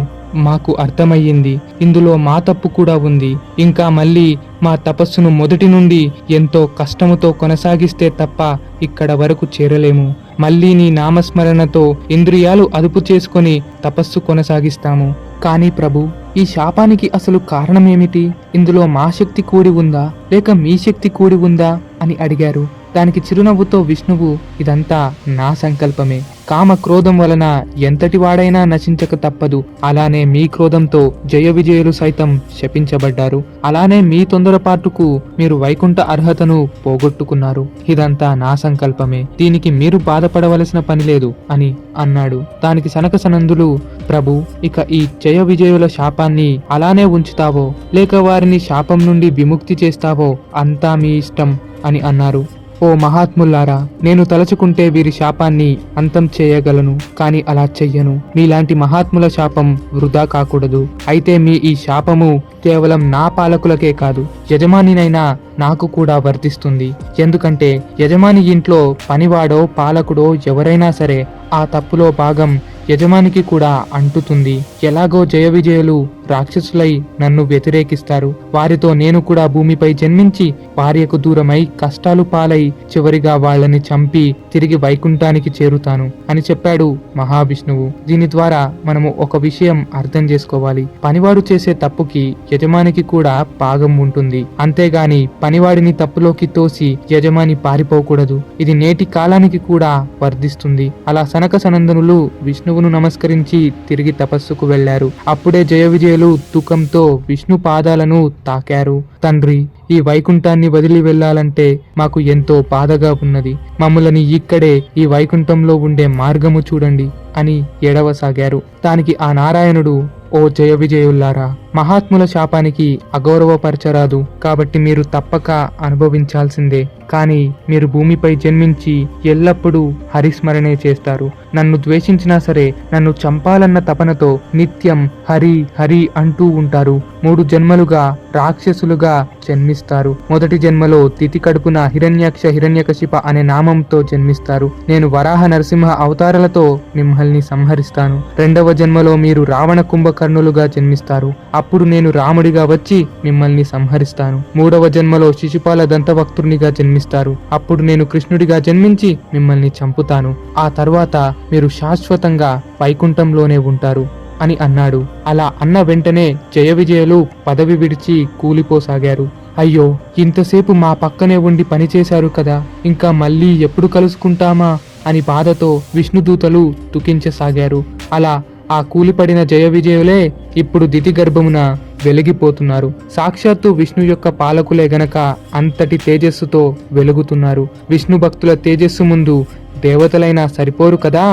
మాకు అర్థమయ్యింది, ఇందులో మా తప్పు కూడా ఉంది. ఇంకా మళ్ళీ మా తపస్సును మొదటి నుండి ఎంతో కష్టముతో కొనసాగిస్తే తప్ప ఇక్కడ వరకు చేరలేము. మళ్ళీ నీ నామస్మరణతో ఇంద్రియాలు అదుపు చేసుకొని తపస్సు కొనసాగిస్తాము. కానీ ప్రభు, ఈ శాపానికి అసలు కారణమేమిటి? ఇందులో మా శక్తి కూడి ఉందా లేక మీ శక్తి కూడి ఉందా అని అడిగారు. దానికి చిరునవ్వుతో విష్ణువు, ఇదంతా నా సంకల్పమే. కామ క్రోధం వలన ఎంతటి వాడైనా నశించక తప్పదు. అలానే మీ క్రోధంతో జయ విజయులు సైతం శపించబడ్డారు. అలానే మీ తొందరపాటుకు మీరు వైకుంఠ అర్హతను పోగొట్టుకున్నారు. ఇదంతా నా సంకల్పమే, దీనికి మీరు బాధపడవలసిన పని లేదు అని అన్నాడు. దానికి సనక సనందులు, ప్రభు, ఇక ఈ జయ విజయుల శాపాన్ని అలానే ఉంచుతావో లేక వారిని శాపం నుండి విముక్తి చేస్తావో అంతా మీ ఇష్టం అని అన్నారు. ఓ మహాత్ములారా, నేను తలచుకుంటే వీరి శాపాన్ని అంతం చేయగలను, కానీ అలా చెయ్యను. మీలాంటి మహాత్ముల శాపం వృధా కాకూడదు. అయితే మీ ఈ శాపము కేవలం నా పాలకులకే కాదు, యజమానినైనా నాకు కూడా వర్తిస్తుంది. ఎందుకంటే యజమాని ఇంట్లో పనివాడో పాలకుడో ఎవరైనా సరే ఆ తప్పులో భాగం యజమానికి కూడా అంటుతుంది. ఎలాగో జయ విజయులు రాక్షసులై నన్ను వ్యతిరేకిస్తారు, వారితో నేను కూడా భూమిపై జన్మించి భార్యకు దూరమై కష్టాలు పాలై చివరిగా వాళ్ళని చంపి తిరిగి వైకుంఠానికి చేరుతాను అని చెప్పాడు మహావిష్ణువు. దీని ద్వారా మనము ఒక విషయం అర్థం చేసుకోవాలి. పనివాడు చేసే తప్పుకి యజమానికి కూడా భాగం ఉంటుంది. అంతేగాని పనివాడిని తప్పులోకి తోసి యజమాని పారిపోకూడదు. ఇది నేటి కాలానికి కూడా వర్ధిస్తుంది. అలా సనక సనందనులు విష్ణువును నమస్కరించి తిరిగి తపస్సుకు వెళ్లారు. అప్పుడే జయ విజయులు దుఃఖంతో విష్ణు పాదాలను తాకారు. తండ్రి, ఈ వైకుంఠాన్ని వదిలి వెళ్లాలంటే మాకు ఎంతో బాధగా ఉన్నది. మమ్ములని ఇక్కడే ఈ వైకుంఠంలో ఉండే మార్గము చూడండి అని ఏడవసాగారు. దానికి ఆ నారాయణుడు, ఓ జయ విజయుల్లారా, మహాత్ముల శాపానికి అగౌరవపరచరాదు, కాబట్టి మీరు తప్పక అనుభవించాల్సిందే. కానీ మీరు భూమిపై జన్మించి ఎల్లప్పుడూ హరిస్మరణే చేస్తారు. నన్ను ద్వేషించినా సరే నన్ను చంపాలన్న తపనతో నిత్యం హరి హరి అంటూ ఉంటారు. 3 జన్మలుగా రాక్షసులుగా జన్మిస్తారు. మొదటి జన్మలో తిథి కడుపున హిరణ్యాక్ష హిరణ్యకశిప అనే నామంతో జన్మిస్తారు. నేను వరాహ నరసింహ అవతారాలతో మిమ్మల్ని సంహరిస్తాను. 2వ జన్మలో మీరు రావణ కుంభకర్ణులుగా జన్మిస్తారు. అప్పుడు నేను రాముడిగా వచ్చి మిమ్మల్ని సంహరిస్తాను. 3వ జన్మలో శిశుపాల దంతవక్తునిగా జన్మిస్తారు. అప్పుడు నేను కృష్ణుడిగా జన్మించి మిమ్మల్ని చంపుతాను. ఆ తర్వాత మీరు శాశ్వతంగా వైకుంఠంలోనే ఉంటారు అని అన్నాడు. అలా అన్న వెంటనే జయ విజయులు పదవి విడిచి కూలిపోసాగారు. అయ్యో, ఇంతసేపు మా పక్కనే ఉండి పనిచేశారు కదా, ఇంకా మళ్ళీ ఎప్పుడు కలుసుకుంటామా అని బాధతో విష్ణుదూతలు దుఃఖించసాగారు. అలా ఆ కూలిపడిన జయ విజయులే ఇప్పుడు దితి గర్భమున వెలిగిపోతున్నారు. సాక్షాత్తు విష్ణు యొక్క పాలకులే గనక అంతటి తేజస్సుతో వెలుగుతున్నారు. విష్ణు భక్తుల తేజస్సు ముందు దేవతలైనా సరిపోరు కదా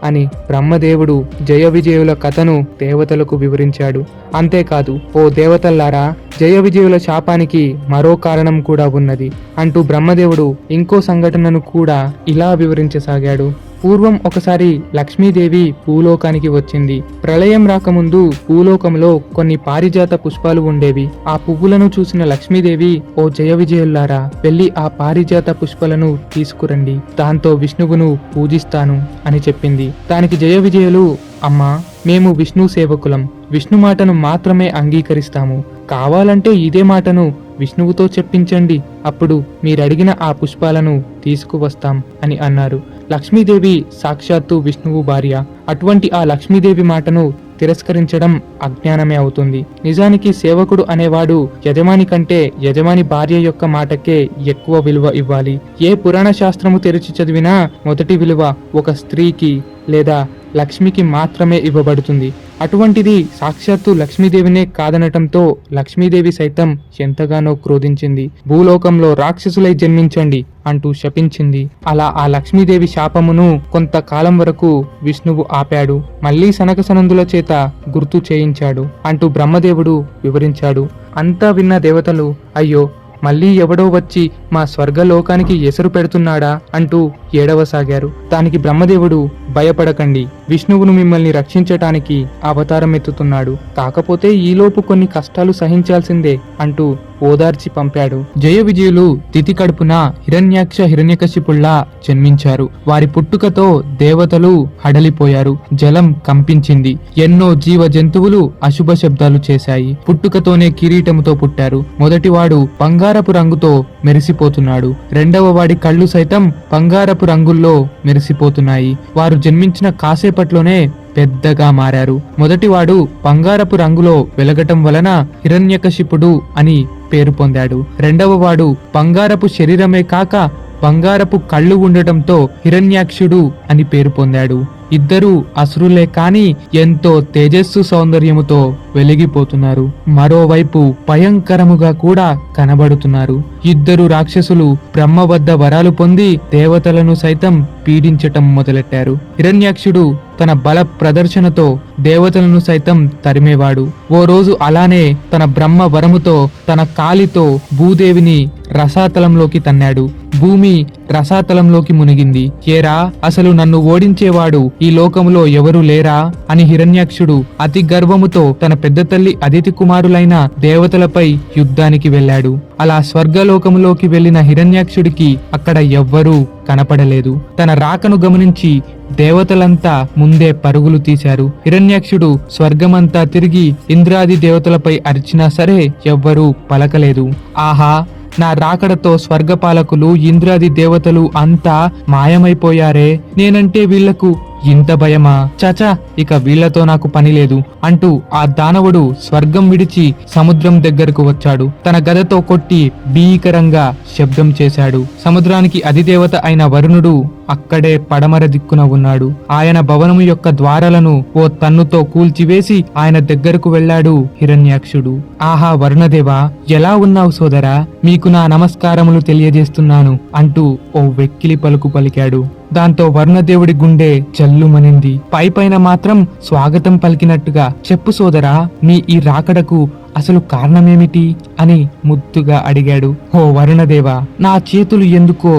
అని బ్రహ్మదేవుడు జయ విజయుల కథను దేవతలకు వివరించాడు. అంతేకాదు, ఓ దేవతల్లారా, జయ విజయుల శాపానికి మరో కారణం కూడా ఉన్నది అంటూ బ్రహ్మదేవుడు ఇంకో సంఘటనను కూడా ఇలా వివరించసాగాడు. పూర్వం ఒకసారి లక్ష్మీదేవి భూలోకానికి వచ్చింది. ప్రళయం రాకముందు భూలోకంలో కొన్ని పారిజాత పుష్పాలు ఉండేవి. ఆ పువ్వులను చూసిన లక్ష్మీదేవి, ఓ జయ విజయుల్లారా, వెళ్ళి ఆ పారిజాత పుష్పాలను తీసుకురండి, దాంతో విష్ణువును పూజిస్తాను అని చెప్పింది. దానికి జయ విజయులు, అమ్మా, మేము విష్ణు సేవకులం, విష్ణు మాటను మాత్రమే అంగీకరిస్తాము. కావాలంటే ఇదే మాటను విష్ణువుతో చెప్పించండి, అప్పుడు మీరడిగిన ఆ పుష్పాలను తీసుకువస్తాం అని అన్నారు. లక్ష్మీదేవి సాక్షాత్తు విష్ణువు భార్య. అటువంటి ఆ లక్ష్మీదేవి మాటను తిరస్కరించడం అజ్ఞానమే అవుతుంది. నిజానికి సేవకుడు అనేవాడు యజమాని కంటే యజమాని భార్య యొక్క మాటకే ఎక్కువ విలువ ఇవ్వాలి. ఏ పురాణ శాస్త్రము తెరిచి చదివినా మొదటి విలువ ఒక స్త్రీకి లేదా లక్ష్మికి మాత్రమే ఇవ్వబడుతుంది. అటువంటిది సాక్షాత్తు లక్ష్మీదేవినే కాదనటంతో లక్ష్మీదేవి సైతం ఎంతగానో క్రోధించింది. భూలోకంలో రాక్షసులై జన్మించండి అంటూ శపించింది. అలా ఆ లక్ష్మీదేవి శాపమును కొంతకాలం వరకు విష్ణువు ఆపాడు. మళ్లీ సనక సనందుల చేత గుర్తు చేయించాడు అంటూ బ్రహ్మదేవుడు వివరించాడు. అంతా విన్న దేవతలు, అయ్యో, మళ్ళీ ఎవడో వచ్చి మా స్వర్గలోకానికి ఎసరు పెడుతున్నాడా అంటూ ఏడవసాగారు. దానికి బ్రహ్మదేవుడు, భయపడకండి, విష్ణువును మిమ్మల్ని రక్షించటానికి అవతారం ఎత్తుతున్నాడు, కాకపోతే ఈలోపు కొన్ని కష్టాలు సహించాల్సిందే అంటూ ఓదార్చి పంపాడు. జయ విజయులు తిథి కడుపున హిరణ్యాక్ష హిరణ్యకశిపుల్లా జన్మించారు. వారి పుట్టుకతో దేవతలు హడలిపోయారు. జలం కంపించింది. ఎన్నో జీవ జంతువులు అశుభ శబ్దాలు చేశాయి. పుట్టుకతోనే కిరీటముతో పుట్టారు. మొదటివాడు బంగారపు రంగుతో మెరిసిపోతున్నాడు. రెండవ వాడి కళ్ళు సైతం బంగారపు రంగుల్లో మెరిసిపోతున్నాయి. వారు జన్మించిన కాసేపట్లోనే పెద్దగా మారారు. మొదటివాడు బంగారపు రంగులో వెలగటం వలన హిరణ్యకశిపుడు అని పేరు పొందాడు. రెండవ వాడు బంగారపు శరీరమే కాక బంగారపు కళ్ళు ఉండటంతో హిరణ్యాక్షుడు అని పేరు పొందాడు. ఇద్దరూ అసురులే కాని ఎంతో తేజస్సు సౌందర్యముతో వెలిగిపోతున్నారు. మరోవైపు భయంకరముగా కూడా కనబడుతున్నారు. ఇద్దరు రాక్షసులు బ్రహ్మ వద్ద వరాలు పొంది దేవతలను సైతం పీడించటం మొదలెట్టారు. హిరణ్యాక్షుడు తన బల ప్రదర్శనతో దేవతలను సైతం తరిమేవాడు. ఓ రోజు అలానే తన బ్రహ్మ వరముతో తన కాలితో భూదేవిని రసాతలంలోకి తన్నాడు. భూమి రసాతలంలోకి మునిగింది. ఏరా, అసలు నన్ను ఓడించేవాడు ఈ లోకములో ఎవరు లేరా అని హిరణ్యాక్షుడు అతి గర్వముతో తన పెద్ద తల్లి అదితి కుమారులైన దేవతలపై యుద్ధానికి వెళ్ళాడు. అలా స్వర్గలోకములోకి వెళ్లిన హిరణ్యాక్షుడికి అక్కడ ఎవ్వరూ కనపడలేదు. తన రాకను గమనించి దేవతలంతా ముందే పరుగులు తీశారు. హిరణ్యాక్షుడు స్వర్గమంతా తిరిగి ఇంద్రాది దేవతలపై అరిచినా సరే ఎవ్వరూ పలకలేదు. ఆహా, నా రాకడతో స్వర్గపాలకులు ఇంద్రాది దేవతలు అంతా మాయమైపోయారే, నేనంటే వీళ్లకు ఇంత భయమా? చచా, ఇక వీళ్లతో నాకు పని లేదు అంటూ ఆ దానవుడు స్వర్గం విడిచి సముద్రం దగ్గరకు వచ్చాడు. తన గదతో కొట్టి భీకరంగా శబ్దం చేశాడు. సముద్రానికి అధిదేవత అయిన వరుణుడు అక్కడే పడమర దిక్కున ఉన్నాడు. ఆయన భవనము యొక్క ద్వారాలను ఓ తన్నుతో కూల్చివేసి ఆయన దగ్గరకు వెళ్ళాడు హిరణ్యాక్షుడు. ఆహా వరుణదేవా, ఎలా ఉన్నావు సోదరా? మీకు నా నమస్కారములు తెలియజేస్తున్నాను అంటూ ఓ వెక్కిలి పలుకు పలికాడు. దాంతో వరుణదేవుడి గుండె జల్లుమనింది. పైపైన మాత్రం స్వాగతం పలికినట్టుగా, చెప్పు సోదరా, మీ ఈ రాకడకు అసలు కారణమేమిటి అని ముద్దుగా అడిగాడు. ఓ వరుణదేవా, నా చేతులు ఎందుకో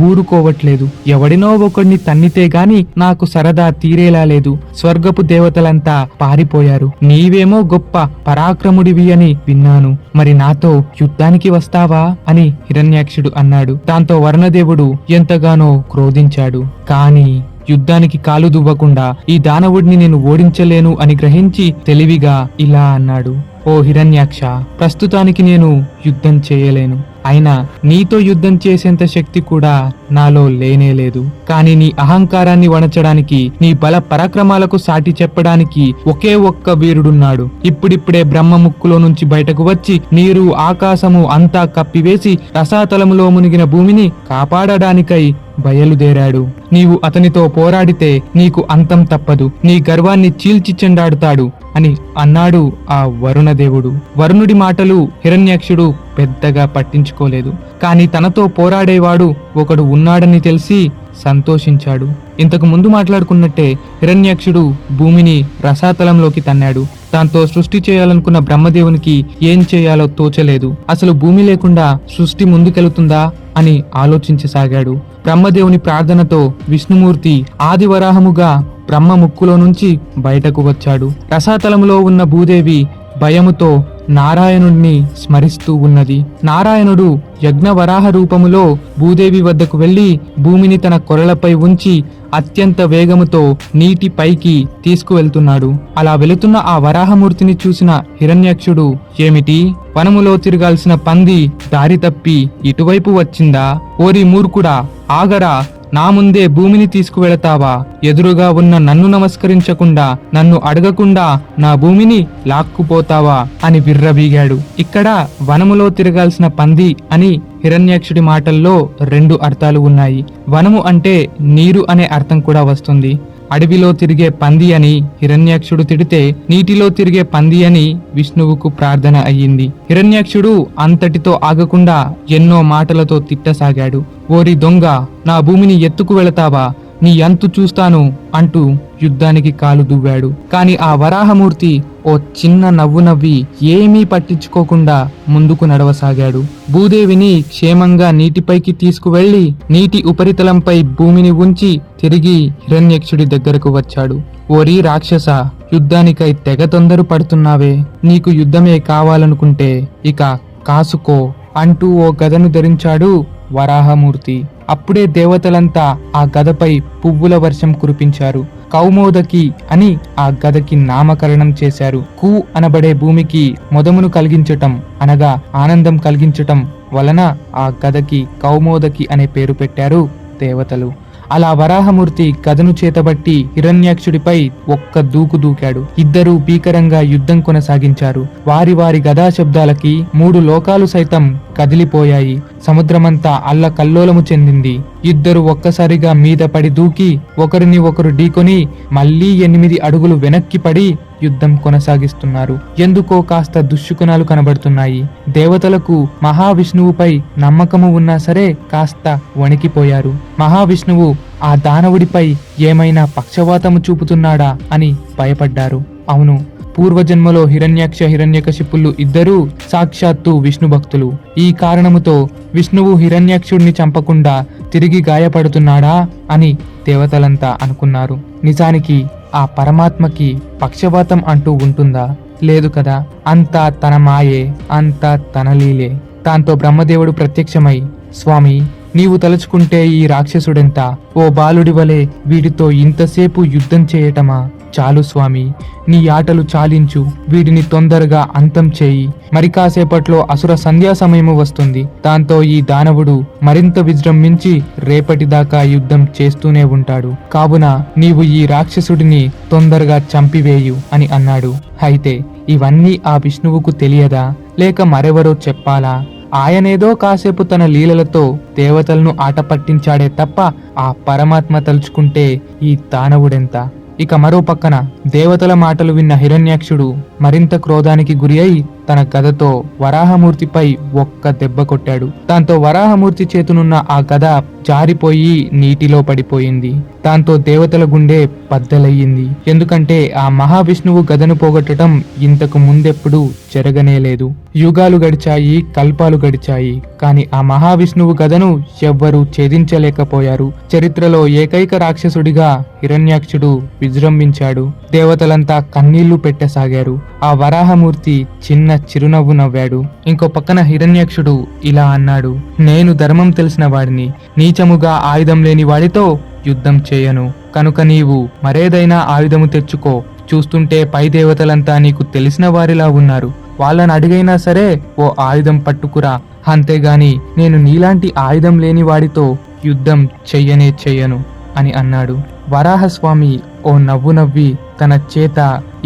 ఊరుకోవట్లేదు. ఎవడినో ఒకడిని తన్నితే గాని నాకు సరదా తీరేలా లేదు. స్వర్గపు దేవతలంతా పారిపోయారు. నీవేమో గొప్ప పరాక్రముడివి అని విన్నాను. మరి నాతో యుద్ధానికి వస్తావా అని హిరణ్యాక్షుడు అన్నాడు. దాంతో వరుణదేవుడు ఎంతగానో క్రోధించాడు. కాని యుద్ధానికి కాలు దువ్వకుండా ఈ దానవుడిని నేను ఓడించలేను అని గ్రహించి తెలివిగా ఇలా అన్నాడు. ఓ హిరణ్యాక్ష, ప్రస్తుతానికి నేను యుద్ధం చేయలేను. అయినా నీతో యుద్ధం చేసేంత శక్తి కూడా నాలో లేనేలేదు. కానీ నీ అహంకారాన్ని వణచడానికి, నీ బల పరాక్రమాలకు సాటి చెప్పడానికి ఒకే ఒక్క వీరుడున్నాడు. ఇప్పుడిప్పుడే బ్రహ్మ ముక్కులో నుంచి బయటకు వచ్చి నీరు ఆకాశము అంతా కప్పివేసి రసాతలములో మునిగిన భూమిని కాపాడడానికై బయలుదేరాడు. నీవు అతనితో పోరాడితే నీకు అంతం తప్పదు. నీ గర్వాన్ని చీల్చి చెండాడుతాడు అని అన్నాడు ఆ వరుణదేవుడు. వరుణుడి మాటలు హిరణ్యాక్షుడు పెద్దగా పట్టించుకోలేదు. కాని తనతో పోరాడేవాడు ఒకడు ఉన్నాడని తెలిసి సంతోషించాడు. ఇంతకు ముందు మాట్లాడుకున్నట్టే హిరణ్యాక్షుడు భూమిని రసాతలంలోకి తన్నాడు. దాంతో సృష్టి చేయాలనుకున్న బ్రహ్మదేవునికి ఏం చేయాలో తోచలేదు. అసలు భూమి లేకుండా సృష్టి ముందుకెళ్తుందా అని ఆలోచించసాగాడు. బ్రహ్మదేవుని ప్రార్థనతో విష్ణుమూర్తి ఆదివరాహముగా బ్రహ్మ ముక్కులో నుంచి బయటకు వచ్చాడు. రసాతలములో ఉన్న భూదేవి భయముతో నారాయణుడిని స్మరిస్తూ ఉన్నది. నారాయణుడు యజ్ఞవరాహ రూపములో భూదేవి వద్దకు వెళ్లి భూమిని తన కొరలపై ఉంచి అత్యంత వేగముతో నీటి పైకి తీసుకువెళ్తున్నాడు. అలా వెళుతున్న ఆ వరాహమూర్తిని చూసిన హిరణ్యాక్షుడు, ఏమిటి, వనములో తిరగాల్సిన పంది దారి తప్పి ఇటువైపు వచ్చిందా? ఓరి మూర్ఖుడా, ఆగరా, నా ముందే భూమిని తీసుకువెళతావా? ఎదురుగా ఉన్న నన్ను నమస్కరించకుండా, నన్ను అడగకుండా నా భూమిని లాక్కుపోతావా అని విర్రబీగాడు. ఇక్కడ వనములో తిరగాల్సిన పంది అని హిరణ్యాక్షుడి మాటల్లో రెండు అర్థాలు ఉన్నాయి. వనము అంటే నీరు అనే అర్థం కూడా వస్తుంది. అడవిలో తిరిగే పంది అని హిరణ్యాక్షుడు తిడితే, నీటిలో తిరిగే పంది అని విష్ణువుకు ప్రార్థన అయ్యింది. హిరణ్యాక్షుడు అంతటితో ఆగకుండా ఎన్నో మాటలతో తిట్టసాగాడు. ఓరి దొంగ, నా భూమిని ఎత్తుకు వెళతావా? నీ అంతు చూస్తాను అంటూ యుద్ధానికి కాలు దువ్వాడు. కాని ఆ వరాహమూర్తి ఓ చిన్న నవ్వు నవ్వి ఏమీ పట్టించుకోకుండా ముందుకు నడవసాగాడు. భూదేవిని క్షేమంగా నీటిపైకి తీసుకువెళ్లి నీటి ఉపరితలంపై భూమిని ఉంచి తిరిగి హిరణ్యక్షుడి దగ్గరకు వచ్చాడు. ఓరి రాక్షస, యుద్ధానికై తెగ తొందర పడుతున్నావే. నీకు యుద్ధమే కావాలనుకుంటే ఇక కాసుకో అంటూ ఓ గదను ధరించాడు వరాహమూర్తి. అప్పుడే దేవతలంతా ఆ గదపై పువ్వుల వర్షం కురిపించారు. కౌమోదకి అని ఆ గదకి నామకరణం చేశారు. కు అనబడే భూమికి మొదమును కలిగించటం అనగా ఆనందం కలిగించటం వలన ఆ గదకి కౌమోదకి అనే పేరు పెట్టారు దేవతలు. అలా వరాహమూర్తి గదను చేతబట్టి హిరణ్యాక్షుడిపై ఒక్క దూకు దూకాడు. ఇద్దరూ భీకరంగా యుద్ధం కొనసాగించారు. వారి వారి గదా శబ్దాలకి 3 లోకాలు సైతం కదిలిపోయాయి. సముద్రమంతా అల్లకల్లోలము చెందింది. ఇద్దరు ఒక్కసారిగా మీద పడి దూకి ఒకరిని ఒకరు ఢీకొని మళ్లీ 8 అడుగులు వెనక్కి పడి యుద్ధం కొనసాగిస్తున్నారు. ఎందుకో కాస్త దుశ్శకునాలు కనబడుతున్నాయి. దేవతలకు మహావిష్ణువుపై నమ్మకము ఉన్నా సరే కాస్త వణికిపోయారు. మహావిష్ణువు ఆ దానవుడిపై ఏమైనా పక్షవాతము చూపుతున్నాడా అని భయపడ్డారు. అవును, పూర్వజన్మలో హిరణ్యాక్ష హిరణ్యకశిపులు ఇద్దరూ సాక్షాత్తు విష్ణు భక్తులు. ఈ కారణముతో విష్ణువు హిరణ్యాక్షుడిని చంపకుండా తిరిగి గాయపడుతున్నాడా అని దేవతలంతా అనుకున్నారు. నిజానికి ఆ పరమాత్మకి పక్షవాతం అంటూ ఉంటుందా? లేదు కదా. అంతా తన మాయే, అంతా తన లీలే. దాంతో బ్రహ్మదేవుడు ప్రత్యక్షమై, స్వామి, నీవు తలుచుకుంటే ఈ రాక్షసుడెంత? ఓ బాలుడి వలె వీడితో ఇంతసేపు యుద్ధం చేయటమా? చాలు స్వామి, నీ ఆటలు చాలించు. వీడిని తొందరగా అంతం చేయి. మరి కాసేపట్లో అసుర సంధ్యా సమయము వస్తుంది. దాంతో ఈ దానవుడు మరింత విజృంభించి రేపటిదాకా యుద్ధం చేస్తూనే ఉంటాడు. కావున నీవు ఈ రాక్షసుడిని తొందరగా చంపివేయు అని అన్నాడు. అయితే ఇవన్నీ ఆ విష్ణువుకు తెలియదా, లేక మరెవరో చెప్పాలా? ఆయనేదో కాసేపు తన లీలలతో దేవతలను ఆట పట్టించాడే తప్ప ఆ పరమాత్మ తలుచుకుంటే ఈ దానవుడెంత? ఇక మరో పక్కన దేవతల మాటలు విన్న హిరణ్యాక్షుడు మరింత క్రోధానికి గురి అయి తన గదతో వరాహమూర్తిపై ఒక్క దెబ్బ కొట్టాడు. దాంతో వరాహమూర్తి చేతునున్న ఆ గద జారిపోయి నీటిలో పడిపోయింది. దాంతో దేవతల గుండె బద్దలయ్యింది. ఎందుకంటే ఆ మహావిష్ణువు గదను పోగొట్టడం ఇంతకు ముందెప్పుడు జరగనేలేదు. యుగాలు గడిచాయి, కల్పాలు గడిచాయి, కాని ఆ మహావిష్ణువు గదను ఎవ్వరూ ఛేదించలేకపోయారు. చరిత్రలో ఏకైక రాక్షసుడిగా హిరణ్యాక్షుడు విజృంభించాడు. దేవతలంతా కన్నీళ్లు పెట్టసాగారు. ఆ వరాహమూర్తి చిన్న చిరునవ్వు నవ్వాడు. ఇంకో పక్కన హిరణ్యాక్షుడు ఇలా అన్నాడు, నేను ధర్మం తెలిసిన వాడిని, నీచముగా ఆయుధం లేని వాడితో యుద్ధం చేయను. కనుక నీవు మరేదైనా ఆయుధము తెచ్చుకో. చూస్తుంటే పై దేవతలంతా నీకు తెలిసిన వారిలా ఉన్నారు. వాళ్ళని అడిగైనా సరే ఓ ఆయుధం పట్టుకురా. అంతేగాని నేను నీలాంటి ఆయుధం లేని వాడితో యుద్ధం చెయ్యను అని అన్నాడు. వరాహస్వామి ఓ నవ్వు నవ్వి తన చేత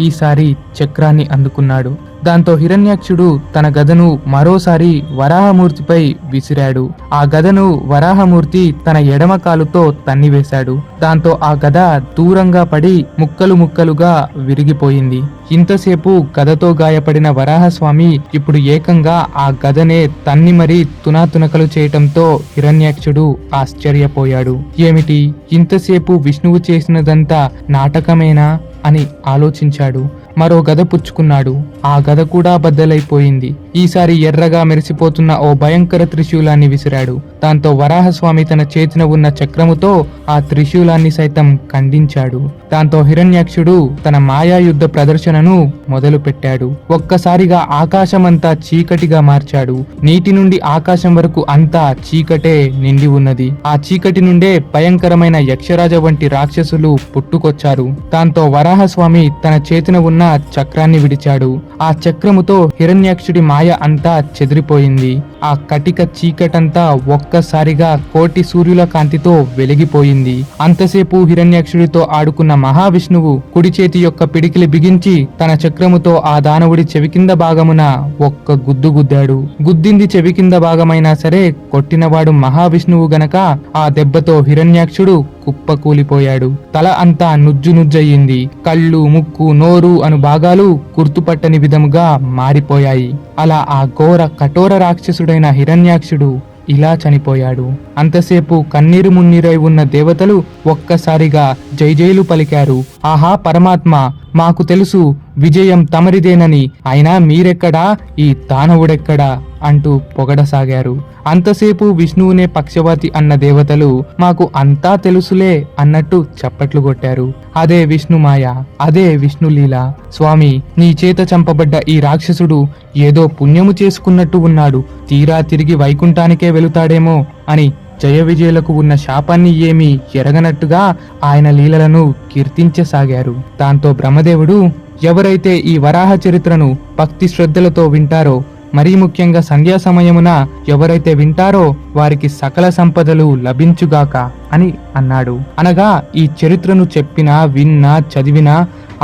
ఈసారి చక్రాన్ని అందుకున్నాడు. దాంతో హిరణ్యాక్షుడు తన గదను మరోసారి వరాహమూర్తిపై విసిరాడు. ఆ గదను వరాహమూర్తి తన ఎడమ కాలుతో తన్నివేశాడు. దాంతో ఆ గద దూరంగా పడి ముక్కలు ముక్కలుగా విరిగిపోయింది. ఇంతసేపు గదతో గాయపడిన వరాహస్వామి ఇప్పుడు ఏకంగా ఆ గదనే తన్ని మరీ తునాతునకలు చేయటంతో హిరణ్యాక్షుడు ఆశ్చర్యపోయాడు. ఏమిటి, ఇంతసేపు విష్ణువు చేసినదంతా నాటకమేనా అని ఆలోచించాడు. మరో గద పుచ్చుకున్నాడు. ఆ గద కూడా బద్దలైపోయింది. ఈసారి ఎర్రగా మెరిసిపోతున్న ఓ భయంకర త్రిశూలాన్ని విసిరాడు. దాంతో వరాహస్వామి తన చేతిన ఉన్న చక్రముతో ఆ త్రిశూలాన్ని సైతం ఖండించాడు. దాంతో హిరణ్యాక్షుడు తన మాయాయుద్ధ ప్రదర్శనను మొదలు పెట్టాడు. ఒక్కసారిగా ఆకాశమంతా చీకటిగా మార్చాడు. నీటి నుండి ఆకాశం వరకు అంతా చీకటే నిండి ఉన్నది. ఆ చీకటి నుండే భయంకరమైన యక్షరాజ వంటి రాక్షసులు పుట్టుకొచ్చారు. దాంతో వరాహస్వామి తన చేతిన ఉన్న చక్రాన్ని విడిచాడు. ఆ చక్రముతో హిరణ్యాక్షుడి మాయ అంతా చెదిరిపోయింది. ఆ కటిక చీకటంతా ఒక్కసారిగా కోటి సూర్యుల కాంతితో వెలిగిపోయింది. అంతసేపు హిరణ్యాక్షుడితో ఆడుకున్న మహావిష్ణువు కుడి చేతి యొక్క పిడికిలి బిగించి తన చక్రముతో ఆ దానవుడి చెవి కింద భాగమున ఒక్క గుద్దు గుద్దాడు. గుద్దింది చెవి కింద భాగమైనా సరే కొట్టినవాడు మహావిష్ణువు గనక ఆ దెబ్బతో హిరణ్యాక్షుడు కుప్పకూలిపోయాడు. తల అంతా నుజ్జు నుజ్జయింది. కళ్ళు, ముక్కు, నోరు అను భాగాలు గుర్తుపట్టని విధముగా మారిపోయాయి. అలా ఆ ఘోర కఠోర రాక్షసుడైన హిరణ్యాక్షుడు ఇలా చనిపోయాడు. అంతసేపు కన్నీరు మున్నీరై ఉన్న దేవతలు ఒక్కసారిగా జైజైలు పలికారు. ఆహా పరమాత్మ, మాకు తెలుసు విజయం తమరిదేనని, అయినా మీరెక్కడా, ఈ దానవుడెక్కడా అంటూ పొగడసాగారు. అంతసేపు విష్ణువునే పక్షవాతి అన్న దేవతలు మాకు అంతా తెలుసులే అన్నట్టు చప్పట్లు కొట్టారు. అదే విష్ణుమాయ, అదే విష్ణులీల. స్వామి, నీ చేత చంపబడ్డ ఈ రాక్షసుడు ఏదో పుణ్యము చేసుకున్నట్టు ఉన్నాడు, తీరా తిరిగి వైకుంఠానికే వెళుతాడేమో అని జయ విజయులకు ఉన్న శాపాన్ని ఏమీ ఎరగనట్టుగా ఆయన లీలలను కీర్తించసాగారు. దాంతో బ్రహ్మదేవుడు, ఎవరైతే ఈ వరాహ చరిత్రను భక్తి శ్రద్ధలతో వింటారో, మరీ ముఖ్యంగా సంధ్యా సమయమున ఎవరైతే వింటారో వారికి సకల సంపదలు లభించుగాక అని అన్నాడు. అనగా ఈ చరిత్రను చెప్పినా విన్నా చదివినా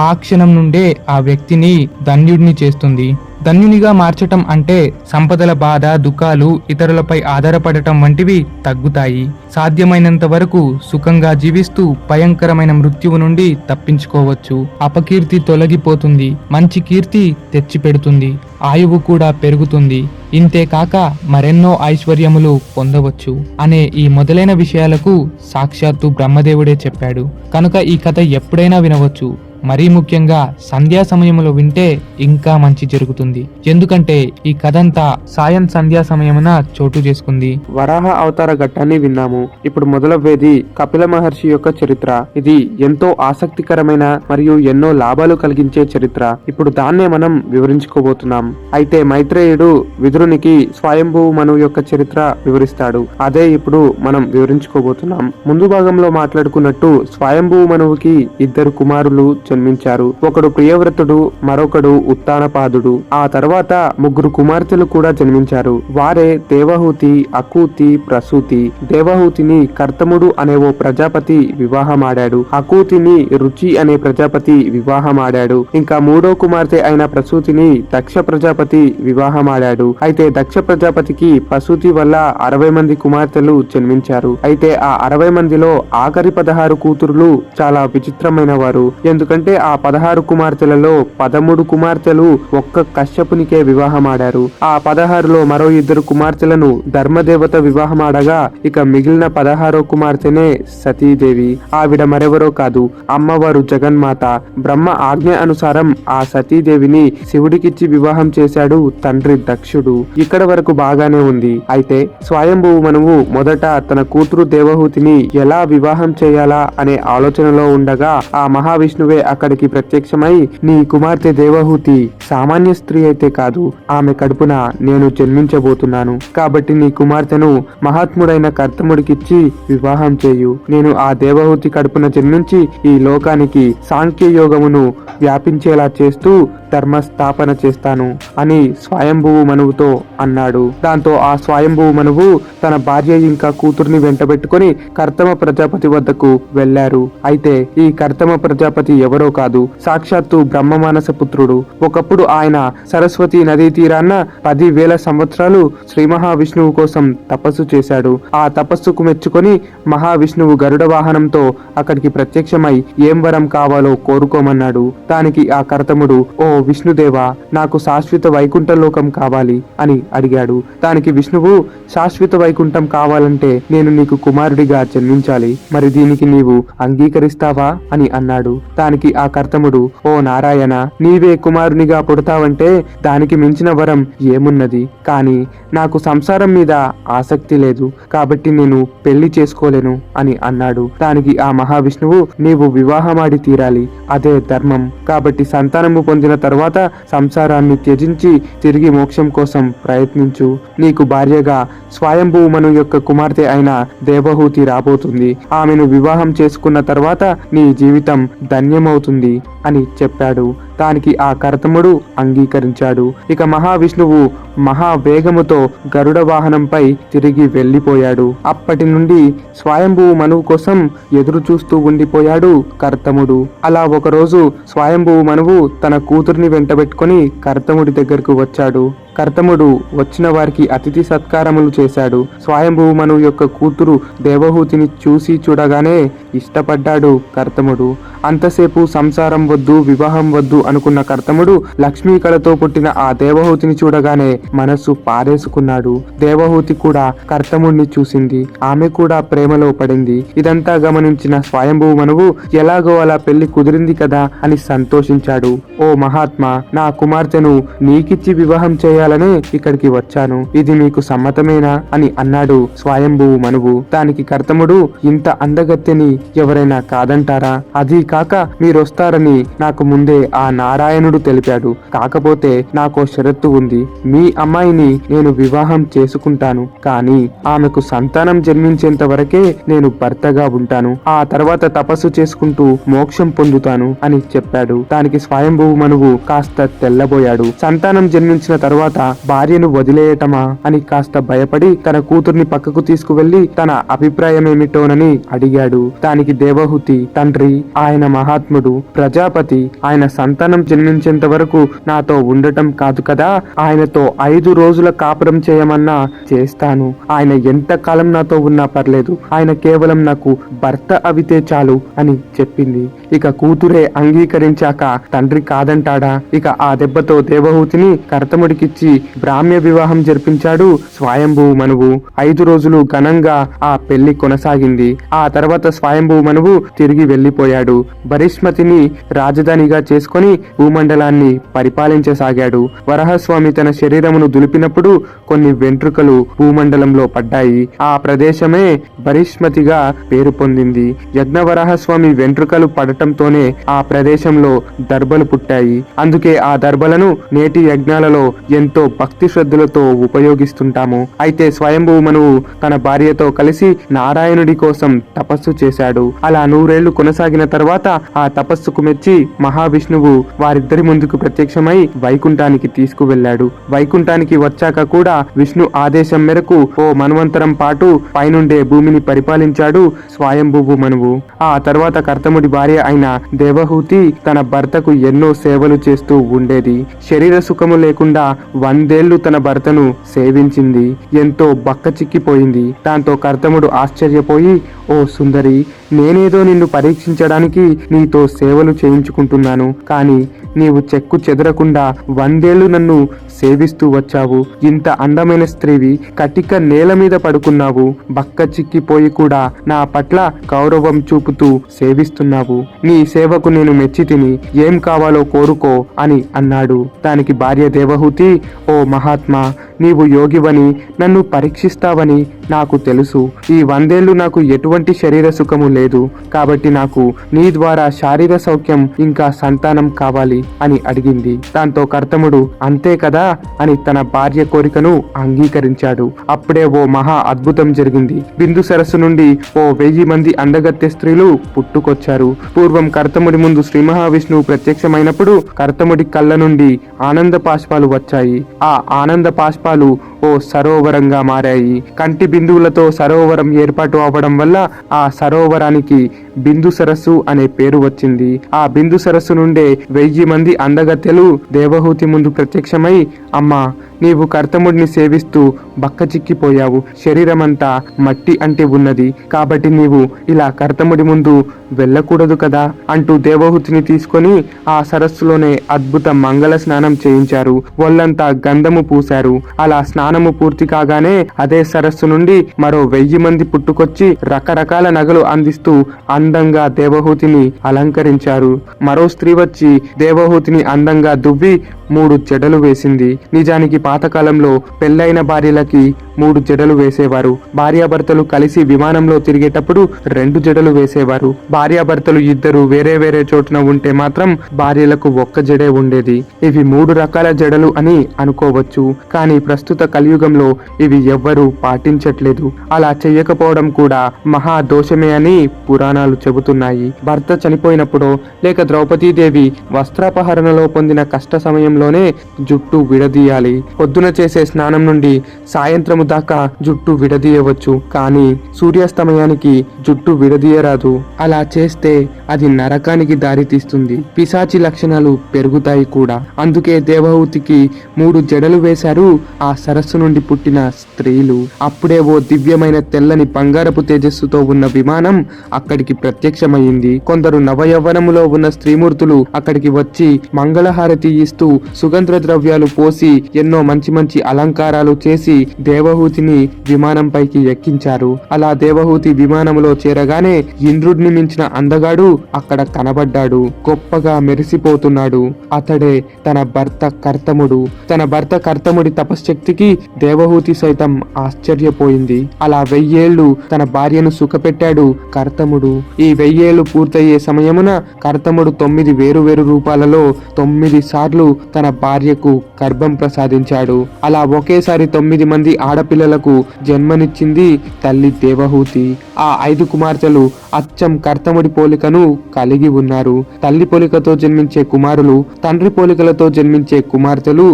ఆ క్షణం నుండే ఆ వ్యక్తిని ధన్యుడిని చేస్తుంది. ధన్యునిగా మార్చటం అంటే సంపదల బాధ, దుఃఖాలు, ఇతరులపై ఆధారపడటం వంటివి తగ్గుతాయి. సాధ్యమైనంత వరకు సుఖంగా జీవిస్తూ భయంకరమైన మృత్యువు నుండి తప్పించుకోవచ్చు. అపకీర్తి తొలగిపోతుంది, మంచి కీర్తి తెచ్చిపెడుతుంది, ఆయువు కూడా పెరుగుతుంది. ఇంతేకాక మరెన్నో ఐశ్వర్యములు పొందవచ్చు అనే ఈ మొదలైన విషయాలకు సాక్షాత్తు బ్రహ్మదేవుడే చెప్పాడు. కనుక ఈ కథ ఎప్పుడైనా వినవచ్చు. మరీ ముఖ్యంగా సంధ్యా సమయంలో వింటే ఇంకా మంచి జరుగుతుంది. ఎందుకంటే ఈ కథంతా సాయం సంధ్యా సమయమున చోటు చేసుకుంది. వరాహ అవతార ఘట్టాన్ని విన్నాము. ఇప్పుడు మొదలవ్వేది కపిల మహర్షి యొక్క చరిత్ర. ఇది ఎంతో ఆసక్తికరమైన మరియు ఎన్నో లాభాలు కలిగించే చరిత్ర. ఇప్పుడు దాన్నే మనం వివరించుకోబోతున్నాం. అయితే మైత్రేయుడు విదురునికి స్వయంభువు మనువు యొక్క చరిత్ర వివరిస్తాడు. అదే ఇప్పుడు మనం వివరించుకోబోతున్నాం. ముందు భాగంలో మాట్లాడుకున్నట్టు స్వయంభువు మనువుకి ఇద్దరు కుమారులు జన్మించారు. ఒకడు ప్రియవ్రతుడు, మరొకడు ఉత్తానపాదుడు. ఆ తర్వాత ముగ్గురు కుమార్తెలు కూడా జన్మించారు. వారే దేవహూతి, అకూతి, ప్రసూతి. దేవహూతిని కర్తముడు అనే ఓ ప్రజాపతి వివాహమాడాడు. అకూతిని రుచి అనే ప్రజాపతి వివాహమాడాడు. ఇంకా మూడో కుమార్తె అయిన ప్రసూతిని దక్ష ప్రజాపతి వివాహమాడాడు. అయితే దక్ష ప్రజాపతికి ప్రసూతి వల్ల 60 మంది కుమార్తెలు జన్మించారు. అయితే ఆ 60 మందిలో ఆఖరి 16 కూతురులు చాలా విచిత్రమైన వారు. ఎందుకంటే ఆ 16 కుమార్తెలలో 13 కుమార్తెలు ఒక్క కశ్యపునికే వివాహమాడారు. ఆ 16లో మరో 2 కుమార్తెలను ధర్మదేవత వివాహమాడగా ఇక మిగిలిన 16వ కుమార్తెనే సతీదేవి. ఆవిడ మరెవరో కాదు, అమ్మవారు జగన్మాత. బ్రహ్మ ఆజ్ఞ అనుసారం ఆ సతీదేవిని శివుడికిచ్చి వివాహం చేశాడు తండ్రి దక్షుడు. ఇక్కడ వరకు బాగానే ఉంది. అయితే స్వయంభువు మనువు మొదట తన కూతురు దేవహూతిని ఎలా వివాహం చేయాలా అనే ఆలోచనలో ఉండగా ఆ మహావిష్ణువే అక్కడికి ప్రత్యక్షమై, నీ కుమార్తె దేవహూతి సామాన్య స్త్రీ అయితే కాదు, ఆమె కడుపున నేను జన్మించబోతున్నాను. కాబట్టి నీ కుమార్తెను మహాత్ముడైన కర్తముడికిచ్చి వివాహం చేయు. నేను ఆ దేవహూతి కడుపున జన్మించి ఈ లోకానికి సాంఖ్య యోగమును వ్యాపించేలా చేస్తూ ధర్మస్థాపన చేస్తాను అని స్వయంభువు మనువుతో అన్నాడు. దాంతో ఆ స్వయంభువు మనువు తన భార్య ఇంకా కూతుర్ని వెంటబెట్టుకుని కర్తమ ప్రజాపతి వద్దకు వెళ్లారు. అయితే ఈ కర్తమ ప్రజాపతి ఎవరో కాదు, సాక్షాత్తు బ్రహ్మమానస పుత్రుడు. ఒకప్పుడు ఆయన సరస్వతి నదీ తీరాన్న 10,000 సంవత్సరాలు శ్రీ మహావిష్ణువు కోసం తపస్సు చేశాడు. ఆ తపస్సుకు మెచ్చుకొని మహావిష్ణువు గరుడ వాహనంతో అక్కడికి ప్రత్యక్షమై ఏం వరం కావాలో కోరుకోమన్నాడు. దానికి ఆ కర్తముడు, ఓ విష్ణుదేవా, నాకు శాశ్వత వైకుంఠ లోకం కావాలి అని అడిగాడు. దానికి విష్ణువు, శాశ్వత వైకుంఠం కావాలంటే నేను నీకు కుమారుడిగా జన్మించాలి, మరి దీనికి నీవు అంగీకరిస్తావా అని అన్నాడు. దానికి ఆ కర్తముడు, ఓ నారాయణ, నీవే కుమారునిగా పుడతావంటే దానికి మించిన వరం ఏమున్నది? కానీ నాకు సంసారం మీద ఆసక్తి లేదు, కాబట్టి నేను పెళ్లి చేసుకోలేను అని అన్నాడు. దానికి ఆ మహావిష్ణువు, నీవు వివాహమాడి తీరాలి, అదే ధర్మం. కాబట్టి సంతానము పొందిన తర్వాత సంసారాన్ని త్యజించి తిరిగి మోక్షం కోసం ప్రయత్నించు. నీకు భార్యగా స్వయంభువు మను యొక్క కుమార్తె అయిన దేవహూతి రాబోతుంది. ఆమెను వివాహం చేసుకున్న తర్వాత నీ జీవితం ధన్యమవుతుంది అని చెప్పాడు. దానికి ఆ కర్తముడు అంగీకరించాడు. ఇక మహావిష్ణువు మహావేగముతో గరుడ వాహనంపై తిరిగి వెళ్లిపోయాడు. అప్పటి నుండి స్వయంభువు మనువు కోసం ఎదురు చూస్తూ ఉండిపోయాడు కర్తముడు. అలా ఒకరోజు స్వయంభువు మనువు తన కూతుర్ని వెంటబెట్టుకుని కర్తముడి దగ్గరకు వచ్చాడు. కర్తముడు వచ్చిన వారికి అతిథి సత్కారములు చేశాడు. స్వయంభువు మనువు యొక్క కూతురు దేవహూతిని చూసి చూడగానే ఇష్టపడ్డాడు కర్తముడు. అంతసేపు సంసారం వద్దు, వివాహం వద్దు అనుకున్న కర్తముడు లక్ష్మీ కళతో పుట్టిన ఆ దేవహూతిని చూడగానే మనస్సు పారేసుకున్నాడు. దేవహూతి కూడా కర్తముడిని చూసింది. ఆమె కూడా ప్రేమలో పడింది. ఇదంతా గమనించిన స్వయంభువ మనువు ఎలాగో అలా పెళ్లి కుదిరింది కదా అని సంతోషించాడు. ఓ మహాత్మా, నా కుమార్తెను నీకిచ్చి వివాహం చేయాలనే ఇక్కడికి వచ్చాను. ఇది మీకు సమ్మతమేనా అని అన్నాడు స్వయంభువ మనువు. దానికి కర్తముడు, ఇంత అందగత్తెని ఎవరైనా కాదంటారా? అదీ కాక మీరొస్తారని నాకు ముందే ఆ నారాయణుడు తెలిపాడు. కాకపోతే నాకో షరత్తు ఉంది. మీ అమ్మాయిని నేను వివాహం చేసుకుంటాను, కానీ ఆమెకు సంతానం జన్మించేంత వరకే నేను భర్తగా ఉంటాను. ఆ తర్వాత తపస్సు చేసుకుంటూ మోక్షం పొందుతాను అని చెప్పాడు. దానికి స్వయంభువ మనువు కాస్త తెల్లబోయాడు. సంతానం జన్మించిన తర్వాత భార్యను వదిలేయటమా అని కాస్త భయపడి తన కూతుర్ని పక్కకు తీసుకువెళ్లి తన అభిప్రాయమేమిటోనని అడిగాడు. దానికి దేవహూతి, తండ్రి, ఆయన మహాత్ముడు, ప్రజాపతి. ఆయన సంతానం జన్మించేంత వరకు నాతో ఉండటం కాదు కదా, ఆయనతో 5 రోజుల కాపురం చేయమన్నా చేస్తాను. ఆయన ఎంత కాలం నాతో ఉన్నా పర్లేదు, ఆయన కేవలం నాకు భర్త అవితే చాలు అని చెప్పింది. ఇక కూతురే అంగీకరించాక తండ్రి కాదంటాడా? ఇక ఆ దెబ్బతో దేవహూతిని కర్తముడికిచ్చి బ్రాహ్మ్య వివాహం జరిపించాడు స్వయంభువ మనువు. 5 రోజులు ఘనంగా ఆ పెళ్లి కొనసాగింది. ఆ తర్వాత స్వయంభువ మనువు తిరిగి వెళ్లిపోయాడు. భరిష్మతిని రాజధానిగా చేసుకొని భూమండలాన్ని పరిపాలించసాగాడు. వరహస్వామి తన శరీరమును దులిపినప్పుడు కొన్ని వెంట్రుకలు భూమండలంలో పడ్డాయి. ఆ ప్రదేశమే భరిష్మతిగా పేరు పొందింది. యజ్ఞవరాహస్వామి వెంట్రుకలు పడటంతోనే ఆ ప్రదేశంలో దర్భలు పుట్టాయి. అందుకే ఆ దర్భలను నేటి యజ్ఞాలలో ఎంతో భక్తి శ్రద్ధలతో ఉపయోగిస్తుంటాము. అయితే స్వయంభువ మనువు తన భార్యతో కలిసి నారాయణుడి కోసం తపస్సు చేశాడు. అలా 100 ఏళ్లు కొనసాగిన తర్వాత ఆ తపస్సుకు మెచ్చి మహావిష్ణువు వారిద్దరి ముందుకు ప్రత్యక్షమై వైకుంఠానికి తీసుకువెళ్లాడు. వైకుంఠానికి వచ్చాక కూడా విష్ణు ఆదేశం మేరకు ఓ మన్వంతరం పాటు పైనుండే భూమిని పరిపాలించాడు స్వయంభువ మనువు. ఆ తర్వాత కర్తముడి భార్య అయిన దేవహూతి తన భర్తకు ఎన్నో సేవలు చేస్తూ ఉండేది. శరీర సుఖము లేకుండా 100 ఏళ్లు తన భర్తను సేవించింది. ఎంతో బక్కచిక్కిపోయింది. దాంతో కర్తముడు ఆశ్చర్యపోయి, ఓ సుందరి, నేనేదో నిన్ను పరీక్షించడానికి నీతో సేవలు చేయించుకుంటున్నాను, కానీ నీవు చెక్కు చెదరకుండా 100 ఏళ్లు నన్ను సేవిస్తూ వచ్చావు. ఇంత అందమైన స్త్రీవి, కటిక నేల మీద పడుకున్నావు. బక్క చిక్కిపోయి కూడా నా పట్ల గౌరవం చూపుతూ సేవిస్తున్నావు. నీ సేవకు నేను మెచ్చి తిని ఏం కావాలో కోరుకో అని అన్నాడు. దానికి భార్య దేవహూతి, ఓ మహాత్మా, నీవు యోగివని నన్ను పరీక్షిస్తావని నాకు తెలుసు. ఈ 100 ఏళ్లు నాకు ఎటువంటి శరీర సుఖము లేదు, కాబట్టి నాకు నీ ద్వారా శారీర సౌఖ్యం ఇంకా సంతానం కావాలి అని అడిగింది. దాంతో కర్తముడు అంతే కదా అని తన భార్య కోరికను అంగీకరించాడు. అప్పుడే ఓ మహా అద్భుతం జరిగింది. బిందు సరస్సు నుండి ఓ 1000 మంది అందగత్తె స్త్రీలు పుట్టుకొచ్చారు. పూర్వం కర్తముడి ముందు శ్రీ మహావిష్ణువు ప్రత్యక్షమైనప్పుడు కర్తముడి కళ్ళ నుండి ఆనంద పాష్పాలు వచ్చాయి. ఆ ఆనంద పాష్పాలు ఓ సరోవరంగా మారాయి. కంటి బిందువులతో సరోవరం ఏర్పాటు అవ్వడం వల్ల ఆ సరోవరానికి బిందు సరస్సు అనే పేరు వచ్చింది. ఆ బిందు సరస్సు నుండే 1000 మంది అందగత్తెలు దేవహూతి ముందు ప్రత్యక్షమై, అమ్మా, నీవు కర్తముడిని సేవిస్తూ బక్కచిక్కిపోయావు. శరీరమంతా మట్టి అంటి ఉన్నది, కాబట్టి నీవు ఇలా కర్తముడి ముందు వెళ్ళకూడదు కదా అంటూ దేవహూతిని తీసుకొని ఆ సరస్సులోనే అద్భుత మంగళ స్నానం చేయించారు. ఒళ్ళంతా గంధము పూశారు. అలా స్నానము పూర్తి కాగానే అదే సరస్సు నుండి మరో 1000 మంది పుట్టుకొచ్చి రకరకాల నగలు అందిస్తూ అందంగా దేవహూతిని అలంకరించారు. మరో స్త్రీ వచ్చి దేవహూతిని అందంగా దువ్వి 3 జడలు వేసింది. నిజానికి పాతకాలంలో పెళ్లైన భార్యలకి 3 జడలు వేసేవారు. భార్యాభర్తలు కలిసి విమానంలో తిరిగేటప్పుడు 2 జడలు వేసేవారు. భార్యాభర్తలు ఇద్దరు వేరే వేరే చోటున ఉంటే మాత్రం భార్యలకు 1 జడే ఉండేది. ఇవి 3 రకాల జడలు అని అనుకోవచ్చు, కానీ ప్రస్తుత కలియుగంలో ఇవి ఎవ్వరూ పాటించట్లేదు. అలా చెయ్యకపోవడం కూడా మహా దోషమే అని పురాణాలు చెబుతున్నాయి. భర్త చనిపోయినప్పుడో లేక ద్రౌపదీదేవి వస్త్రాపహరణలో పొందిన కష్ట సమయంలో సమయంలోనే జుట్టు విడదీయాలి. పొద్దున చేసే స్నానం నుండి సాయంత్రము దాకా జుట్టు విడదీయవచ్చు, కానీ సూర్యాస్తమయానికి జుట్టు విడదీయరాదు. అలా చేస్తే అది నరకానికి దారితీస్తుంది. పిశాచి లక్షణాలు పెరుగుతాయి కూడా. అందుకే దేవహూతికి 3 జడలు వేశారు ఆ సరస్సు నుండి పుట్టిన స్త్రీలు. అప్పుడే ఓ దివ్యమైన తెల్లని బంగారపు తేజస్సుతో ఉన్న విమానం అక్కడికి ప్రత్యక్షమైంది. కొందరు నవయవ్వనములో ఉన్న స్త్రీమూర్తులు అక్కడికి వచ్చి మంగళహారతి ఇస్తూ సుగంధ ద్రవ్యాలు పోసి ఎన్నో మంచి మంచి అలంకారాలు చేసి దేవహూతిని విమానంపైకి ఎక్కించారు. అలా దేవహూతి విమానములో చేరగానే ఇంద్రుడిని మించిన అందగాడు అక్కడ కనబడ్డాడు. గొప్పగా మెరిసిపోతున్నాడు. అతడే తన భర్త కర్తముడు. తన భర్త కర్తముడి తపశ్శక్తికి దేవహూతి సైతం ఆశ్చర్యపోయింది. అలా 1000 ఏళ్లు తన భార్యను సుఖపెట్టాడు కర్తముడు. ఈ 1000 ఏళ్లు పూర్తయ్యే సమయమున కర్తముడు 9 వేరు రూపాలలో 9 సార్లు తన భార్యకు గర్భం ప్రసాదించాడు. అలా ఒకేసారి 9 మంది ఆడపిల్లలకు జన్మనిచ్చింది తల్లి దేవహూతి. ఆ 5 కుమార్తెలు అచ్చం కర్తముడి పోలికను కలిగి ఉన్నారు. తల్లి పోలికతో జన్మించే కుమారులు, తండ్రి పోలికలతో జన్మించే కుమార్తెలు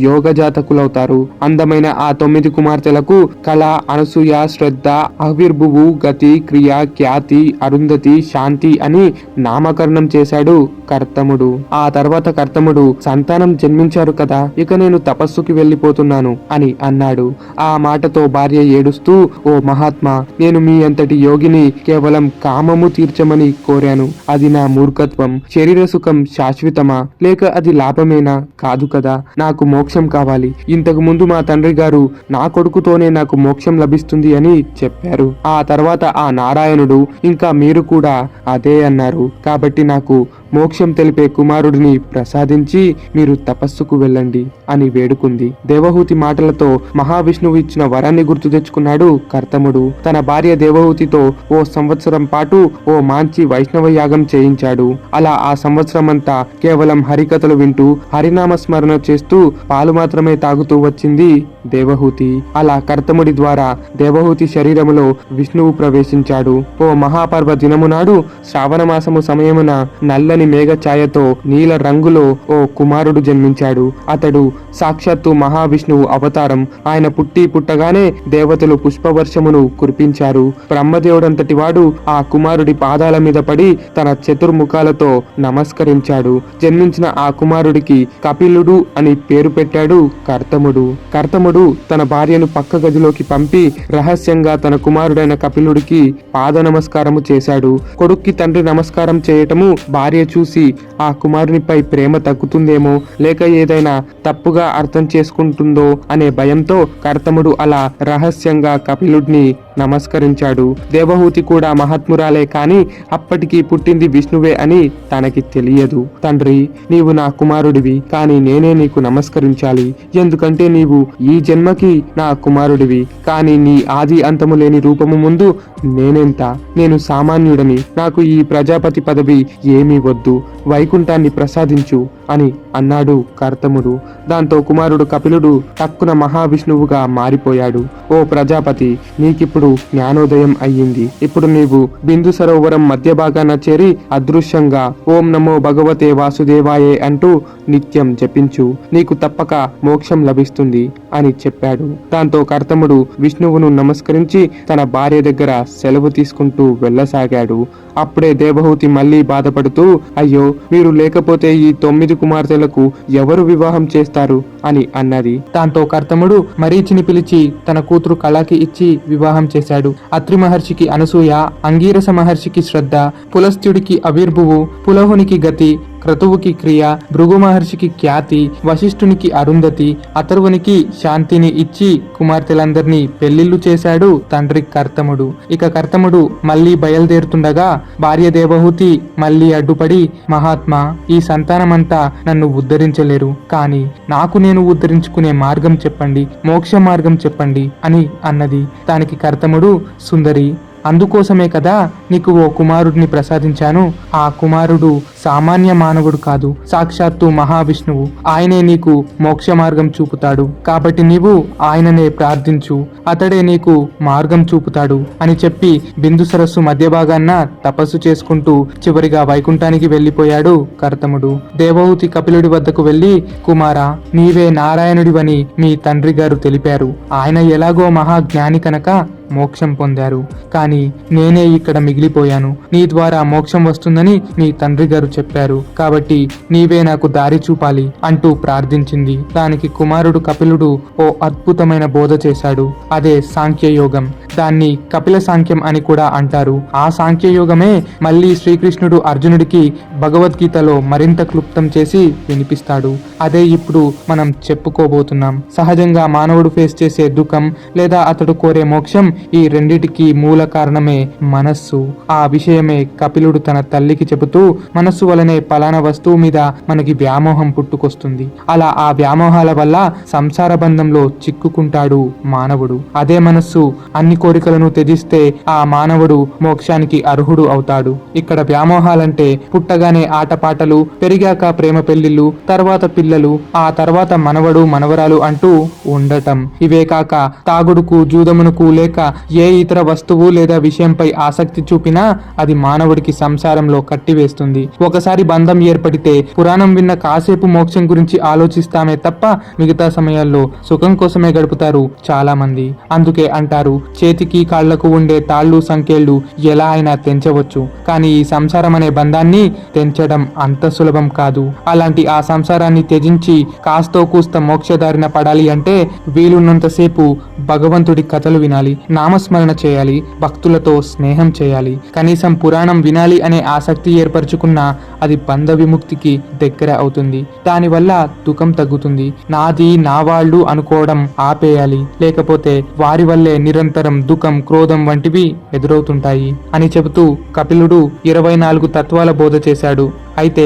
యోగ జాతకులవుతారు. అందమైన ఆ 9 కుమార్తెలకు కళ, అనసూయ, శ్రద్ధ, అవిర్భువు, గతి, క్రియ, ఖ్యాతి, అరుంధతి, శాంతి అని నామకరణం చేశాడు కర్తముడు. ఆ తర్వాత కర్తముడు సంతానం జన్మించారు కదా, ఇక నేను తపస్సుకి వెళ్ళిపోతున్నాను అని అన్నాడు. ఆ మాటతో భార్య ఏడుస్తూ, ఓ మహాత్మా, నేను మీ అంతటి యోగిని కేవలం కామము తీర్చమని కోరాను. అది నా మూర్ఖత్వం. శరీర సుఖం శాశ్వతమా లేక అది లాభమేనా? కాదు కదా. నాకు మోక్షం కావాలి. ఇంతకు ముందు మా తండ్రి గారు నా కొడుకుతోనే నాకు మోక్షం లభిస్తుంది అని చెప్పారు. ఆ తర్వాత ఆ నారాయణుడు ఇంకా మీరు కూడా అదే అన్నారు. కాబట్టి నాకు మోక్షం తెలిపే కుమారుడిని ప్రసాదించి మీరు తపస్సుకు వెళ్ళండి అని వేడుకుంది. దేవహూతి మాటలతో మహావిష్ణువు ఇచ్చిన వరాన్ని గుర్తు తెచ్చుకున్నాడు కర్తముడు. తన భార్య దేవహూతితో ఓ సంవత్సరం పాటు ఓ మంచి వైష్ణవ యాగం చేయించాడు. అలా ఆ సంవత్సరం అంతా కేవలం హరికథలు వింటూ హరినామ స్మరణ చేస్తూ పాలు మాత్రమే తాగుతూ వచ్చింది దేవహూతి. అలా కర్తముడి ద్వారా దేవహూతి శరీరములో విష్ణువు ప్రవేశించాడు. ఓ మహాపర్వ దినము నాడు శ్రావణ మాసము సమయమున నల్లని మేఘ ఛాయతో నీల రంగులో ఓ కుమారుడు జన్మించాడు. అతడు సాక్షాత్తు మహావిష్ణువు అవతారం. ఆయన పుట్టగానే దేవతలు పుష్పవర్షమును కురిపించారు. బ్రహ్మదేవుడంతటి వాడు ఆ కుమారుడి పాదాల మీద పడి తన చతుర్ముఖాలతో నమస్కరించాడు. జన్మించిన ఆ కుమారుడికి కపిలుడు అని పేరు పెట్టాడు కర్తముడు. కర్తముడు తన భార్యను పక్క గదిలోకి పంపి రహస్యంగా తన కుమారుడైన కపిలుడికి పాద నమస్కారము చేశాడు. కొడుక్కి తండ్రి నమస్కారం చేయటము భార్య చూసి ఆ కుమారునిపై ప్రేమ తగ్గుతుందేమో లేక ఏదైనా తప్పుగా అర్థం చేసుకుంటుందో అనే భయంతో కర్తముడు అలా రహస్యంగా కపిలుడిని నమస్కరించాడు. దేవహూతి కూడా మహాత్మురాలే కాని అప్పటికి పుట్టింది విష్ణువే అని తనకి తెలియదు. తండ్రి, నీవు నా కుమారుడివి, కానీ నేనే నీకు నమస్కరించాలి. ఎందుకంటే నీవు ఈ జన్మకి నా కుమారుడివి, కానీ నీ ఆది అంతము లేని రూపము ముందు నేనెంత? నేను సామాన్యుడని. నాకు ఈ ప్రజాపతి పదవి ఏమీ వద్దు, వైకుంఠాన్ని ప్రసాదించు అని అన్నాడు కర్తముడు. దాంతో కుమారుడు కపిలుడు తక్కున మహావిష్ణువుగా మారిపోయాడు. ఓ ప్రజాపతి, నీకిప్పుడు జ్ఞానోదయం అయ్యింది. ఇప్పుడు నీవు బిందు సరోవరం మధ్య భాగాన చేరి అదృశ్యంగా ఓం నమో భగవతే వాసుదేవాయే అంటూ నిత్యం జపించు. నీకు తప్పక మోక్షం లభిస్తుంది అని చెప్పాడు. దాంతో కర్తముడు విష్ణువును నమస్కరించి తన భార్య దగ్గర సెలవు తీసుకుంటూ వెళ్ళసాగాడు. అప్పుడే దేవహూతి మళ్ళీ బాధపడుతూ, అయ్యో, మీరు లేకపోతే ఈ 9 కుమార్తెలకు ఎవరు వివాహం చేస్తారు అని అన్నది. దాంతో కర్తముడు మరీచిని పిలిచి తన కూతురు కళకి ఇచ్చి వివాహం చేశాడు. అత్రి మహర్షికి అనసూయ, అంగీరస మహర్షికి శ్రద్ధ, పులస్త్యుడికి అవిర్భువు, పులహునికి గతి, క్రతువుకి క్రియ, భృగు మహర్షికి ఖ్యాతి, వశిష్ఠునికి అరుంధతి, అథర్వునికి శాంతిని ఇచ్చి కుమార్తెలందరినీ పెళ్లిళ్లు చేశాడు తండ్రి కర్తముడు. ఇక కర్తముడు మళ్ళీ బయలుదేరుతుండగా భార్య దేవహూతి మళ్ళీ అడ్డుపడి, మహాత్మా, ఈ సంతానమంతా నన్ను ఉద్ధరించలేరు, కానీ నాకు నేను ఉద్ధరించుకునే మార్గం చెప్పండి, మోక్ష మార్గం చెప్పండి అని అన్నది. దానికి కర్తముడు, సుందరి, అందుకోసమే కదా నీకు ఓ కుమారుడిని ప్రసాదించాను. ఆ కుమారుడు సామాన్య మానవుడు కాదు, సాక్షాత్తు మహావిష్ణువు. ఆయనే నీకు మోక్ష మార్గం చూపుతాడు. కాబట్టి నీవు ఆయననే ప్రార్థించు, అతడే నీకు మార్గం చూపుతాడు అని చెప్పి బిందు సరస్సు మధ్య భాగాన్న తపస్సు చేసుకుంటూ చివరిగా వైకుంఠానికి వెళ్లిపోయాడు కర్తముడు. దేవహూతి కపిలుడి వద్దకు వెళ్లి, కుమారా, నీవే నారాయణుడివని మీ తండ్రి గారు తెలిపారు. ఆయన ఎలాగో మహాజ్ఞాని కనుక మోక్షం పొందారు. కానీ నేనే ఇక్కడ మిగిలిపోయాను. నీ ద్వారా మోక్షం వస్తుందని నీ తండ్రి గారు చెప్పారు. కాబట్టి నీవే నాకు దారి చూపాలి అంటూ ప్రార్థించింది. దానికి కుమారుడు కపిలుడు ఓ అద్భుతమైన బోధ చేశాడు. అదే సాంఖ్యయోగం. దాన్ని కపిల సాంఖ్యం అని కూడా అంటారు. ఆ సాంఖ్యయోగమే మళ్ళీ శ్రీకృష్ణుడు అర్జునుడికి భగవద్గీతలో మరింత క్లుప్తం చేసి వినిపిస్తాడు. అదే ఇప్పుడు మనం చెప్పుకోబోతున్నాం. సహజంగా మానవుడు ఫేస్ చేసే దుఃఖం లేదా అతడు కోరే మోక్షం, ఈ రెండిటికి మూల కారణమే మనస్సు. ఆ విషయమే కపిలుడు తన తల్లికి చెబుతూ, మనస్సు వలనే పలానా వస్తువు మీద మనకి వ్యామోహం పుట్టుకొస్తుంది. అలా ఆ వ్యామోహాల వల్ల సంసార బంధంలో చిక్కుకుంటాడు మానవుడు. అదే మనస్సు అన్ని కోరికలను త్యజిస్తే ఆ మానవుడు మోక్షానికి అర్హుడు అవుతాడు. ఇక్కడ వ్యామోహాలంటే పుట్టగానే ఆటపాటలు, పెరిగాక ప్రేమ పెళ్లిళ్ళు, తర్వాత పిల్లలు, ఆ తర్వాత మనవడు మనవరాలు అంటూ ఉండటం. ఇవే కాక తాగుడుకు, జూదమునకు లేక ఏ ఇతర వస్తువు లేదా విషయంపై ఆసక్తి చూపినా అది మానవుడికి సంసారంలో కట్టివేస్తుంది. ఒకసారి బంధం ఏర్పడితే పురాణం విన్న కాసేపు మోక్షం గురించి ఆలోచిస్తామే తప్ప మిగతా సమయాల్లో సుఖం కోసమే గడుపుతారు చాలా మంది. అందుకే అంటారు, చేతికి కాళ్లకు ఉండే తాళ్ళు సంఖ్యలు ఎలా అయినా తెంచవచ్చు, కానీ ఈ సంసారం అనే బంధాన్ని తెంచడం అంత సులభం కాదు. అలాంటి ఆ సంసారాన్ని త్యజించి కాస్తో కూస్త మోక్షదారిన పడాలి అంటే వీలున్నంతసేపు భగవంతుడి కథలు వినాలి, నామస్మరణ చేయాలి, భక్తులతో స్నేహం చేయాలి. కనీసం పురాణం వినాలి అనే ఆసక్తి ఏర్పరచుకున్నా అది బంధ విముక్తికి దగ్గర అవుతుంది. దానివల్ల దుఃఖం తగ్గుతుంది. నాది నా వాళ్ళు అనుకోవడం ఆపేయాలి, లేకపోతే వారి వల్లే నిరంతరం దుఃఖం, క్రోధం వంటివి ఎదురవుతుంటాయి అని చెబుతూ కపిలుడు 24 తత్వాల బోధ చేశాడు. అయితే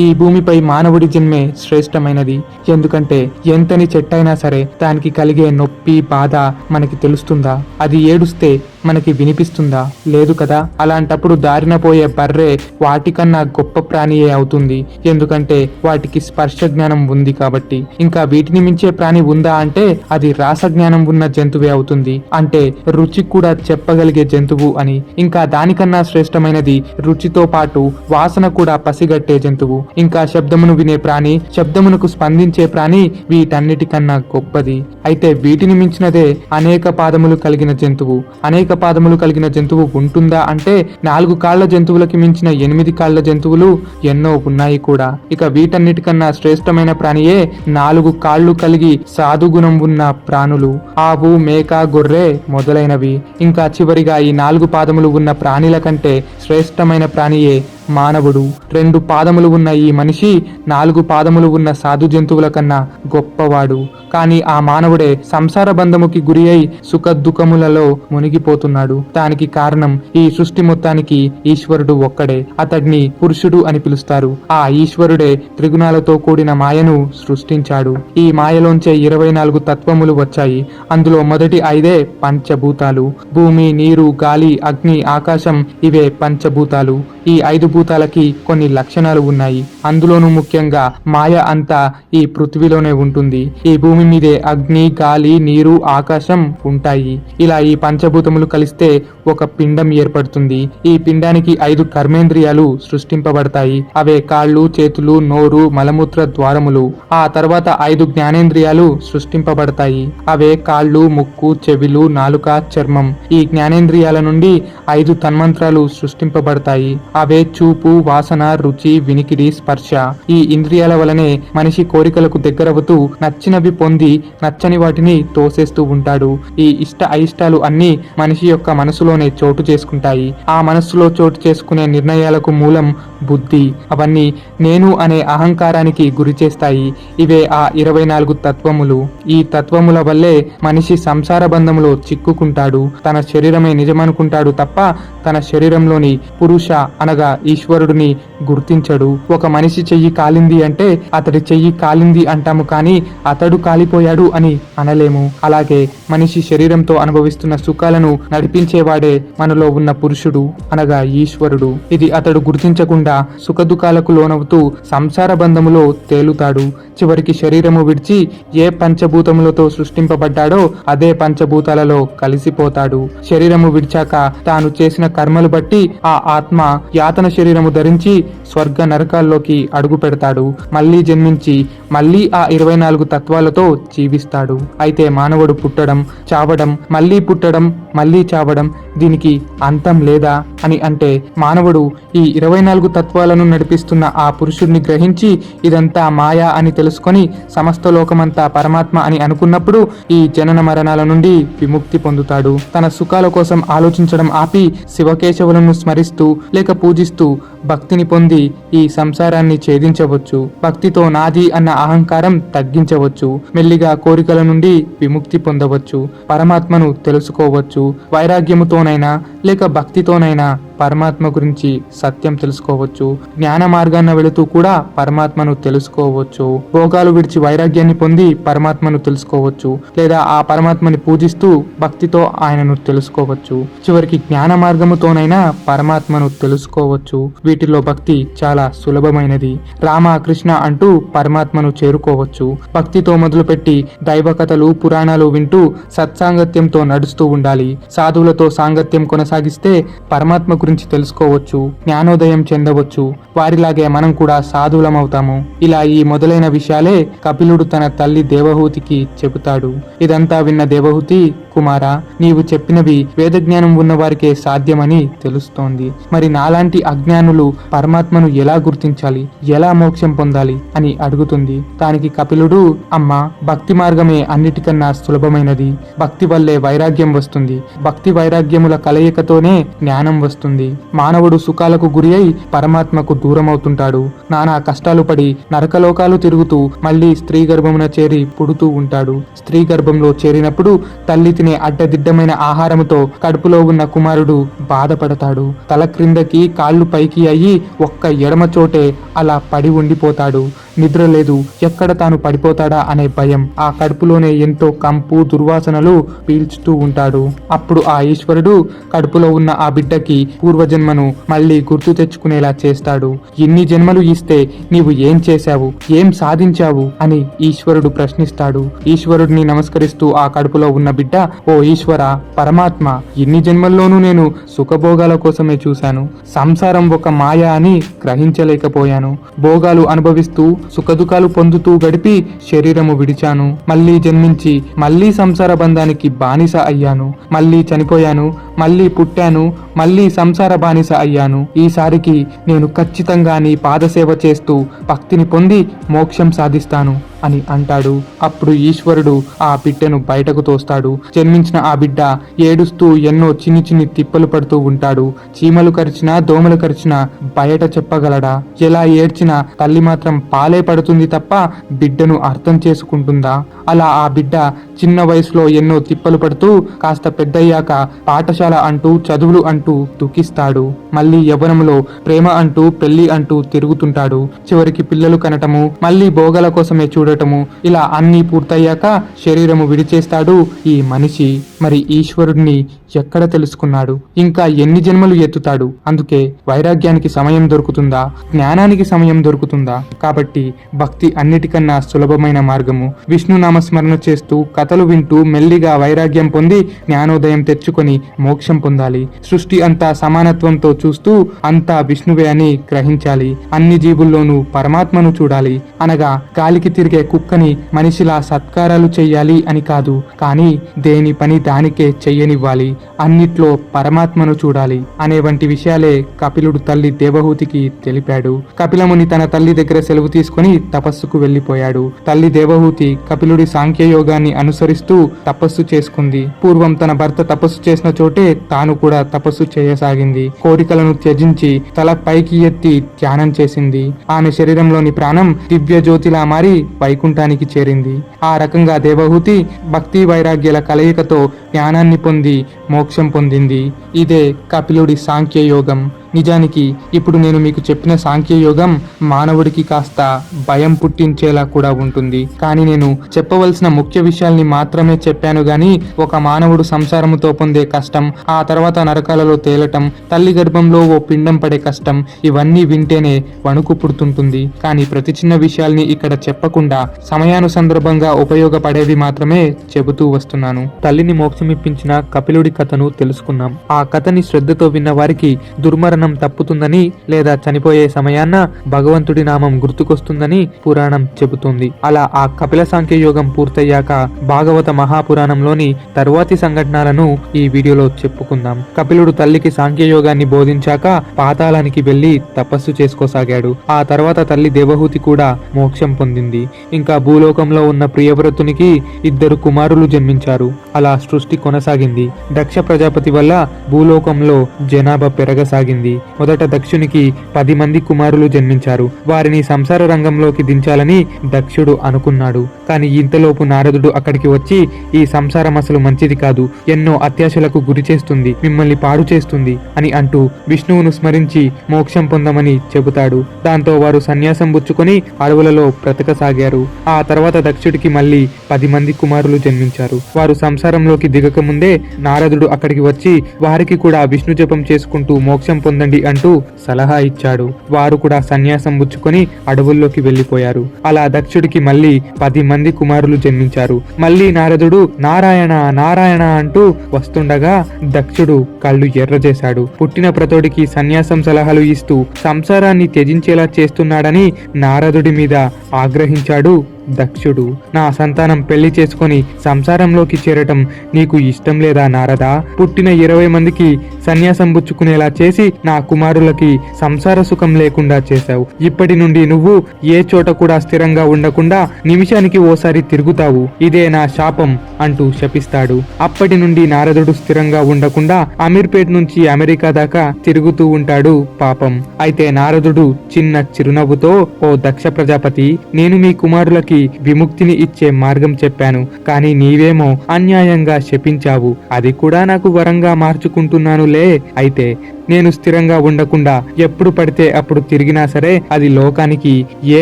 ఈ భూమిపై మానవుడి జన్మే శ్రేష్టమైనది. ఎందుకంటే ఎంతని చెట్టైనా సరే దానికి కలిగే నొప్పి, బాధ మనకి తెలుస్తుందా? అది ఏడుస్తే మనకి వినిపిస్తుందా? లేదు కదా. అలాంటప్పుడు దారిన పోయే బర్రె వాటికన్నా గొప్ప ప్రాణియే అవుతుంది. ఎందుకంటే వాటికి స్పర్శ జ్ఞానం ఉంది కాబట్టి. ఇంకా వీటిని మించే ప్రాణి ఉందా అంటే అది రాస జ్ఞానం ఉన్న జంతువే అవుతుంది. అంటే రుచి కూడా చెప్పగలిగే జంతువు అని. ఇంకా దానికన్నా శ్రేష్టమైనది రుచితో పాటు వాసన కూడా పసిగట్టే జంతువు. ఇంకా శబ్దమును వినే ప్రాణి, శబ్దమునకు స్పందించే ప్రాణి వీటన్నిటికన్నా గొప్పది. అయితే వీటిని మించినదే అనేక పాదములు కలిగిన జంతువు. అనేక పాదములు కలిగిన జంతువు ఉంటుందా అంటే 4 కాళ్ల జంతువులకి మించిన 8 కాళ్ల జంతువులు ఎన్నో ఉన్నాయి కూడా. ఇక వీటన్నిటికన్నా శ్రేష్టమైన ప్రాణియే 4 కాళ్లు కలిగి సాధుగుణం ఉన్న ప్రాణులు, ఆవు, మేక, గొర్రె మొదలైనవి. ఇంకా చివరిగా ఈ 4 పాదములు ఉన్న ప్రాణుల కంటే శ్రేష్టమైన ప్రాణియే మానవుడు. 2 పాదములు ఉన్న ఈ మనిషి 4 పాదములు ఉన్న సాధు జంతువుల కన్నా గొప్పవాడు. కానీ ఆ మానవుడే సంసార బంధముకి గురి అయి సుఖ దుఃఖములలో మునిగిపోతున్నాడు. దానికి కారణం ఈ సృష్టి మొత్తానికి ఈశ్వరుడు ఒక్కడే. అతడిని పురుషుడు అని పిలుస్తారు. ఆ ఈశ్వరుడే త్రిగుణాలతో కూడిన మాయను సృష్టించాడు. ఈ మాయలోంచే 24 తత్వములు వచ్చాయి. అందులో మొదటి 5 పంచభూతాలు. భూమి, నీరు, గాలి, అగ్ని, ఆకాశం ఇవే పంచభూతాలు. ఈ 5 భూతాలకి కొన్ని లక్షణాలు ఉన్నాయి. అందులోనూ ముఖ్యంగా మాయ అంతా ఈ పృథ్వీలోనే ఉంటుంది. ఈ భూమి మీదే అగ్ని, గాలి, నీరు, ఆకాశం ఉంటాయి. ఇలా ఈ పంచభూతములు కలిస్తే ఒక పిండం ఏర్పడుతుంది. ఈ పిండానికి 5 కర్మేంద్రియాలు సృష్టింపబడతాయి. అవే కాళ్ళు, చేతులు, నోరు, మలమూత్ర ద్వారములు. ఆ తర్వాత 5 జ్ఞానేంద్రియాలు సృష్టింపబడతాయి. అవే కాళ్ళు, ముక్కు, చెవిలు, నాలుక, చర్మం. ఈ జ్ఞానేంద్రియాల నుండి 5 తన్మంత్రాలు సృష్టింపబడతాయి. అవే చూపు, వాసన, రుచి, వినికిడి, స్పర్శ. ఈ ఇంద్రియాల వలనే మనిషి కోరికలకు దగ్గరవుతూ నచ్చినవి పొంది నచ్చని వాటిని తోసేస్తూ ఉంటాడు. ఈ ఇష్ట అయిష్టాలు అన్నీ మనిషి యొక్క మనసులోనే చోటు చేసుకుంటాయి. ఆ మనస్సులో చోటు చేసుకునే నిర్ణయాలకు మూలం బుద్ధి. అవన్నీ నేను అనే అహంకారానికి గురి చేస్తాయి. ఇవే ఆ 24 తత్వములు. ఈ తత్వముల వల్లే మనిషి సంసార బంధములో చిక్కుకుంటాడు. తన శరీరమే నిజమనుకుంటాడు తప్ప తన శరీరంలోని పురుష అనగా ఈశ్వరుడిని గుర్తించడు. ఒక మనిషి చెయ్యి కాలింది అంటే అతడి చెయ్యి కాలింది అంటాము, కానీ అతడు కాలిపోయాడు అని అనలేము. అలాగే మనిషి శరీరంతో అనుభవిస్తున్న సుఖాలను నడిపించేవాడే మనలో ఉన్న పురుషుడు అనగా ఈశ్వరుడు. ఇది అతడు గుర్తించకుండా సుఖదుఖాలకు లోనవుతూ సంసార బంధములో తేలుతాడు. చివరికి శరీరము విడిచి ఏ పంచభూతములతో సృష్టింపబడ్డాడో అదే పంచభూతాలలో కలిసిపోతాడు. శరీరము విడిచాక తాను చేసిన కర్మలు బట్టి ఆ ఆత్మ యాతన శరీరము ధరించి స్వర్గ నరకాల్లోకి అడుగు పెడతాడు. మళ్ళీ జన్మించి మళ్ళీ ఆ 24 తత్వాలతో జీవిస్తాడు. అయితే మానవుడు పుట్టడం, చావడం, మళ్ళీ పుట్టడం, మళ్ళీ చావడం, దీనికి అంతం లేదా అని అంటే మానవుడు ఈ 24 తత్వాలను నడిపిస్తున్న ఆ పురుషుడిని గ్రహించి ఇదంతా మాయా అని తెలుసుకొని సమస్త లోకమంతా పరమాత్మ అని అనుకున్నప్పుడు ఈ జనన మరణాల నుండి విముక్తి పొందుతాడు. తన సుఖాల కోసం ఆలోచించడం ఆపి శివకేశవులను స్మరిస్తూ లేక పూజిస్తూ భక్తిని పొంది ఈ సంసారాన్ని ఛేదించవచ్చు. భక్తితో నాది అన్న అహంకారం తగ్గించవచ్చు. మెల్లిగా కోరికల నుండి విముక్తి పొందవచ్చు. పరమాత్మను తెలుసుకోవచ్చు. వైరాగ్యముతోనైనా లేక భక్తితోనైనా పరమాత్మ గురించి సత్యం తెలుసుకోవచ్చు. జ్ఞాన మార్గాన్న వెళుతూ కూడా పరమాత్మను తెలుసుకోవచ్చు. భోగాలు విడిచి వైరాగ్యాన్ని పొంది పరమాత్మను తెలుసుకోవచ్చు. లేదా ఆ పరమాత్మని పూజిస్తూ భక్తితో ఆయనను తెలుసుకోవచ్చు. చివరికి జ్ఞాన మార్గముతోనైనా పరమాత్మను తెలుసుకోవచ్చు. వీటిలో భక్తి చాలా సులభమైనది. రామ కృష్ణ అంటూ పరమాత్మను చేరుకోవచ్చు. భక్తితో మొదలుపెట్టి దైవ కథలు పురాణాలు వింటూ సత్సాంగత్యంతో నడుస్తూ ఉండాలి. సాధువులతో సాంగత్యం కొనసాగిస్తే పరమాత్మ గురించి తెలుసుకోవచ్చు. జ్ఞానోదయం చెందవచ్చు. వారిలాగే మనం కూడా సాధువులమవుతాము. ఇలా ఈ మొదలైన విషయాలే కపిలుడు తన తల్లి దేవహూతికి చెబుతాడు. ఇదంతా విన్న దేవహూతి, కుమారా, నీవు చెప్పినవి వేదజ్ఞానం ఉన్న వారికే సాధ్యమని తెలుస్తోంది. మరి నాలాంటి అజ్ఞానులు పరమాత్మను ఎలా గుర్తించాలి, ఎలా మోక్షం పొందాలి అని అడుగుతుంది. దానికి కపిలుడు, అమ్మా, భక్తి మార్గమే అన్నిటికన్నా సులభమైనది. భక్తి వల్లే వైరాగ్యం వస్తుంది. భక్తి వైరాగ్యముల కలయికతోనే జ్ఞానం వస్తుంది. మానవుడు సుఖాలకు గురి అయి పరమాత్మకు దూరమవుతుంటాడు. నానా కష్టాలు పడి నరకలోకాలు తిరుగుతూ మళ్ళీ స్త్రీ గర్భమున చేరి పుడుతూ ఉంటాడు. స్త్రీ గర్భంలో చేరినప్పుడు తల్లి తినే అడ్డదిడ్డమైన ఆహారముతో కడుపులో ఉన్న కుమారుడు బాధపడతాడు. తల క్రిందకి కాళ్ళు పైకి అయ్యి ఒక్క ఎడమ చోటే అలా పడి ఉండిపోతాడు. నిద్ర లేదు. ఎక్కడ తాను పడిపోతాడా అనే భయం. ఆ కడుపులోనే ఎంతో కంపు దుర్వాసనలు పీల్చుతూ ఉంటాడు. అప్పుడు ఆ ఈశ్వరుడు కడుపులో ఉన్న ఆ బిడ్డకి పూర్వజన్మను మళ్ళీ గుర్తు తెచ్చుకునేలా చేస్తాడు. ఎన్ని జన్మలు ఇస్తే నీవు ఏం చేశావు, ఏం సాధించావు అని ఈశ్వరుడు ప్రశ్నిస్తాడు. ఈశ్వరుడిని నమస్కరిస్తూ ఆ కడుపులో ఉన్న బిడ్డ, ఓ ఈశ్వర, పరమాత్మ, ఎన్ని జన్మల్లోనూ నేను సుఖభోగాల కోసమే చూశాను. సంసారం ఒక మాయ అని గ్రహించలేకపోయాను. భోగాలు అనుభవిస్తూ సుఖదుఖాలు పొందుతూ గడిపి శరీరము విడిచాను. మళ్ళీ జన్మించి మళ్ళీ సంసార బంధానికి బానిస అయ్యాను. మళ్ళీ చనిపోయాను. మళ్ళీ పుట్టాను. మళ్ళీ సంసార బానిస అయ్యాను. ఈసారికి నేను ఖచ్చితంగా నీ పాదసేవ చేస్తూ భక్తిని పొంది మోక్షం సాధిస్తాను అని అంటాడు. అప్పుడు ఈశ్వరుడు ఆ బిడ్డను బయటకు తోస్తాడు. జన్మించిన ఆ బిడ్డ ఏడుస్తూ ఎన్నో చిన్ని చిన్ని తిప్పలు పడుతూ ఉంటాడు. చీమలు కరిచినా దోమలు కరిచినా బయట చెప్పగలడా? ఎలా ఏడ్చినా తల్లి మాత్రం పాలే పడుతుంది తప్ప బిడ్డను అర్థం చేసుకుంటుందా? అలా ఆ బిడ్డ చిన్న వయసులో ఎన్నో తిప్పలు పడుతూ కాస్త పెద్దయ్యాక పాఠశాల అంటూ చదువులు అంటూ దుఃఖిస్తాడు. మళ్ళీ యవ్వనంలో ప్రేమ అంటూ పెళ్లి అంటూ తిరుగుతుంటాడు. చివరికి పిల్లలు కనటము, మళ్ళీ భోగాల కోసమే చూడటము, ఇలా అన్నీ పూర్తయ్యాక శరీరము విడిచేస్తాడు ఈ మనిషి. మరి ఈశ్వరుడిని ఎక్కడ తెలుసుకున్నాడు? ఇంకా ఎన్ని జన్మలు ఎత్తుతాడు? అందుకే వైరాగ్యానికి సమయం దొరుకుతుందా, జ్ఞానానికి సమయం దొరుకుతుందా? కాబట్టి భక్తి అన్నిటికన్నా సులభమైన మార్గము. విష్ణు నామస్మరణ చేస్తూ కథలు వింటూ మెల్లిగా వైరాగ్యం పొంది జ్ఞానోదయం తెచ్చుకొని మోక్షం పొందాలి. సృష్టి అంతా సమానత్వంతో చూస్తూ అంతా విష్ణువే అని గ్రహించాలి. అన్ని జీవుల్లోనూ పరమాత్మను చూడాలి. అనగా గాలికి తిరిగే కుక్కని మనిషిలా సత్కారాలు చెయ్యాలి అని కాదు, కానీ దేని పని దానికే చెయ్యనివ్వాలి. అన్నిట్లో పరమాత్మను చూడాలి అనే వంటి విషయాలే కపిలుడు తల్లి దేవహూతికి తెలిపాడు. కపిలముని తన తల్లి దగ్గర సెలవు తీసుకుని తపస్సుకు వెళ్లిపోయాడు. తల్లి దేవహూతి కపిలుడి సాంఖ్యయోగాన్ని అనుసరిస్తూ తపస్సు చేసుకుంది. పూర్వం తన భర్త తపస్సు చేసిన చోటే తాను కూడా తపస్సు చేయసాగింది. కోరికలను త్యజించి తల పైకి ఎత్తి ధ్యానం చేసింది. ఆమె శరీరంలోని ప్రాణం దివ్య జ్యోతిలా మారి వైకుంఠానికి చేరింది. ఆ రకంగా దేవహూతి భక్తి వైరాగ్యాల కలయికతో జ్ఞానాన్ని పొంది మోక్షం పొందింది. ఇదే కపిలుడి సాంఖ్యయోగం. నిజానికి ఇప్పుడు నేను మీకు చెప్పిన సాంఖ్యయోగం మానవుడికి కాస్త భయం పుట్టించేలా కూడా ఉంటుంది. కానీ నేను చెప్పవలసిన ముఖ్య విషయాల్ని మాత్రమే చెప్పాను గాని ఒక మానవుడు సంసారముతో పొందే కష్టం, ఆ తర్వాత నరకాలలో తేలటం, తల్లి గర్భంలో ఓ పిండం పడే కష్టం, ఇవన్నీ వింటేనే వణుకు పుడుతుంటుంది. కానీ ప్రతి చిన్న విషయాల్ని ఇక్కడ చెప్పకుండా సమయానుసందర్భంగా ఉపయోగపడేవి మాత్రమే చెబుతూ వస్తున్నాను. తల్లిని మోక్షమిప్పించిన కపిలుడి కథను తెలుసుకున్నాం. ఆ కథని శ్రద్ధతో విన్న వారికి దుర్మరణం తప్పుతుందని లేదా చనిపోయే సమయాన్న భగవంతుడి నామం గుర్తుకొస్తుందని పురాణం చెబుతుంది. అలా ఆ కపిల సాంఖ్యయోగం పూర్తయ్యాక భాగవత మహాపురాణంలోని తరువాతి సంఘటనలను ఈ వీడియోలో చెప్పుకుందాం. కపిలుడు తల్లికి సాంఖ్యయోగాన్ని బోధించాక పాతాళానికి వెళ్లి తపస్సు చేసుకోసాగాడు. ఆ తర్వాత తల్లి దేవహూతి కూడా మోక్షం పొందింది. ఇంకా భూలోకంలో ఉన్న ప్రియవ్రతునికి 2 కుమారులు జన్మించారు. అలా సృష్టి కొనసాగింది. దక్ష ప్రజాపతి వల్ల భూలోకంలో జనాభా పెరగసాగింది. మొదట దక్షునికి 10 మంది కుమారులు జన్మించారు. వారిని సంసార రంగంలోకి దించాలని దక్షుడు అనుకున్నాడు. కానీ ఇంతలోపు నారదుడు అక్కడికి వచ్చి, ఈ సంసారం అసలు మంచిది కాదు, ఎన్నో అత్యాశలకు గురి చేస్తుంది, మిమ్మల్ని పాడు చేస్తుంది అని అంటూ విష్ణువును స్మరించి మోక్షం పొందమని చెబుతాడు. దాంతో వారు సన్యాసం పుచ్చుకొని అడవులలో బ్రతకసాగారు. ఆ తర్వాత దక్షుడికి మళ్ళీ 10 మంది కుమారులు జన్మించారు. వారు సంసారంలోకి దిగక ముందే నారదుడు అక్కడికి వచ్చి వారికి కూడా విష్ణు జపం చేసుకుంటూ మోక్షం పొందండి అంటూ సలహా ఇచ్చాడు. వారు కూడా సన్యాసం పుచ్చుకొని అడవుల్లోకి వెళ్లిపోయారు. అలా దక్షుడికి మళ్ళీ 10 మంది కుమారులు జన్మించారు. మళ్ళీ నారదుడు నారాయణ నారాయణ అంటూ వస్తుండగా దక్షుడు కళ్ళు ఎర్రజేశాడు. పుట్టిన ప్రతోడికి సన్యాసం సలహాలు ఇస్తూ సంసారాన్ని త్యజించేలా చేస్తున్నాడని నారదుడి మీద ఆగ్రహించాడు దక్షుడు. నా సంతానం పెళ్లి చేసుకొని సంసారంలోకి చేరటం నీకు ఇష్టం లేదా నారదా? పుట్టిన 20 మందికి సన్యాసం పుచ్చుకునేలా చేసి నా కుమారులకి సంసార సుఖం లేకుండా చేశావు. ఇప్పటి నుండి నువ్వు ఏ చోట కూడా స్థిరంగా ఉండకుండా నిమిషానికి ఓసారి తిరుగుతావు. ఇదే నా శాపం అంటూ శపిస్తాడు. అప్పటి నుండి నారదుడు స్థిరంగా ఉండకుండా అమీర్పేట్ నుంచి అమెరికా దాకా తిరుగుతూ ఉంటాడు పాపం. అయితే నారదుడు చిన్న చిరునవ్వుతో, ఓ దక్ష ప్రజాపతి, నేను మీ కుమారులకి విముక్తిని ఇచ్చే మార్గం చెప్పాను, కానీ నీవేమో అన్యాయంగా శపించావు. అది కూడా నాకు వరంగా మార్చుకుంటున్నానులే. అయితే నేను స్థిరంగా ఉండకుండా ఎప్పుడు పడితే అప్పుడు తిరిగినా సరే అది లోకానికి ఏ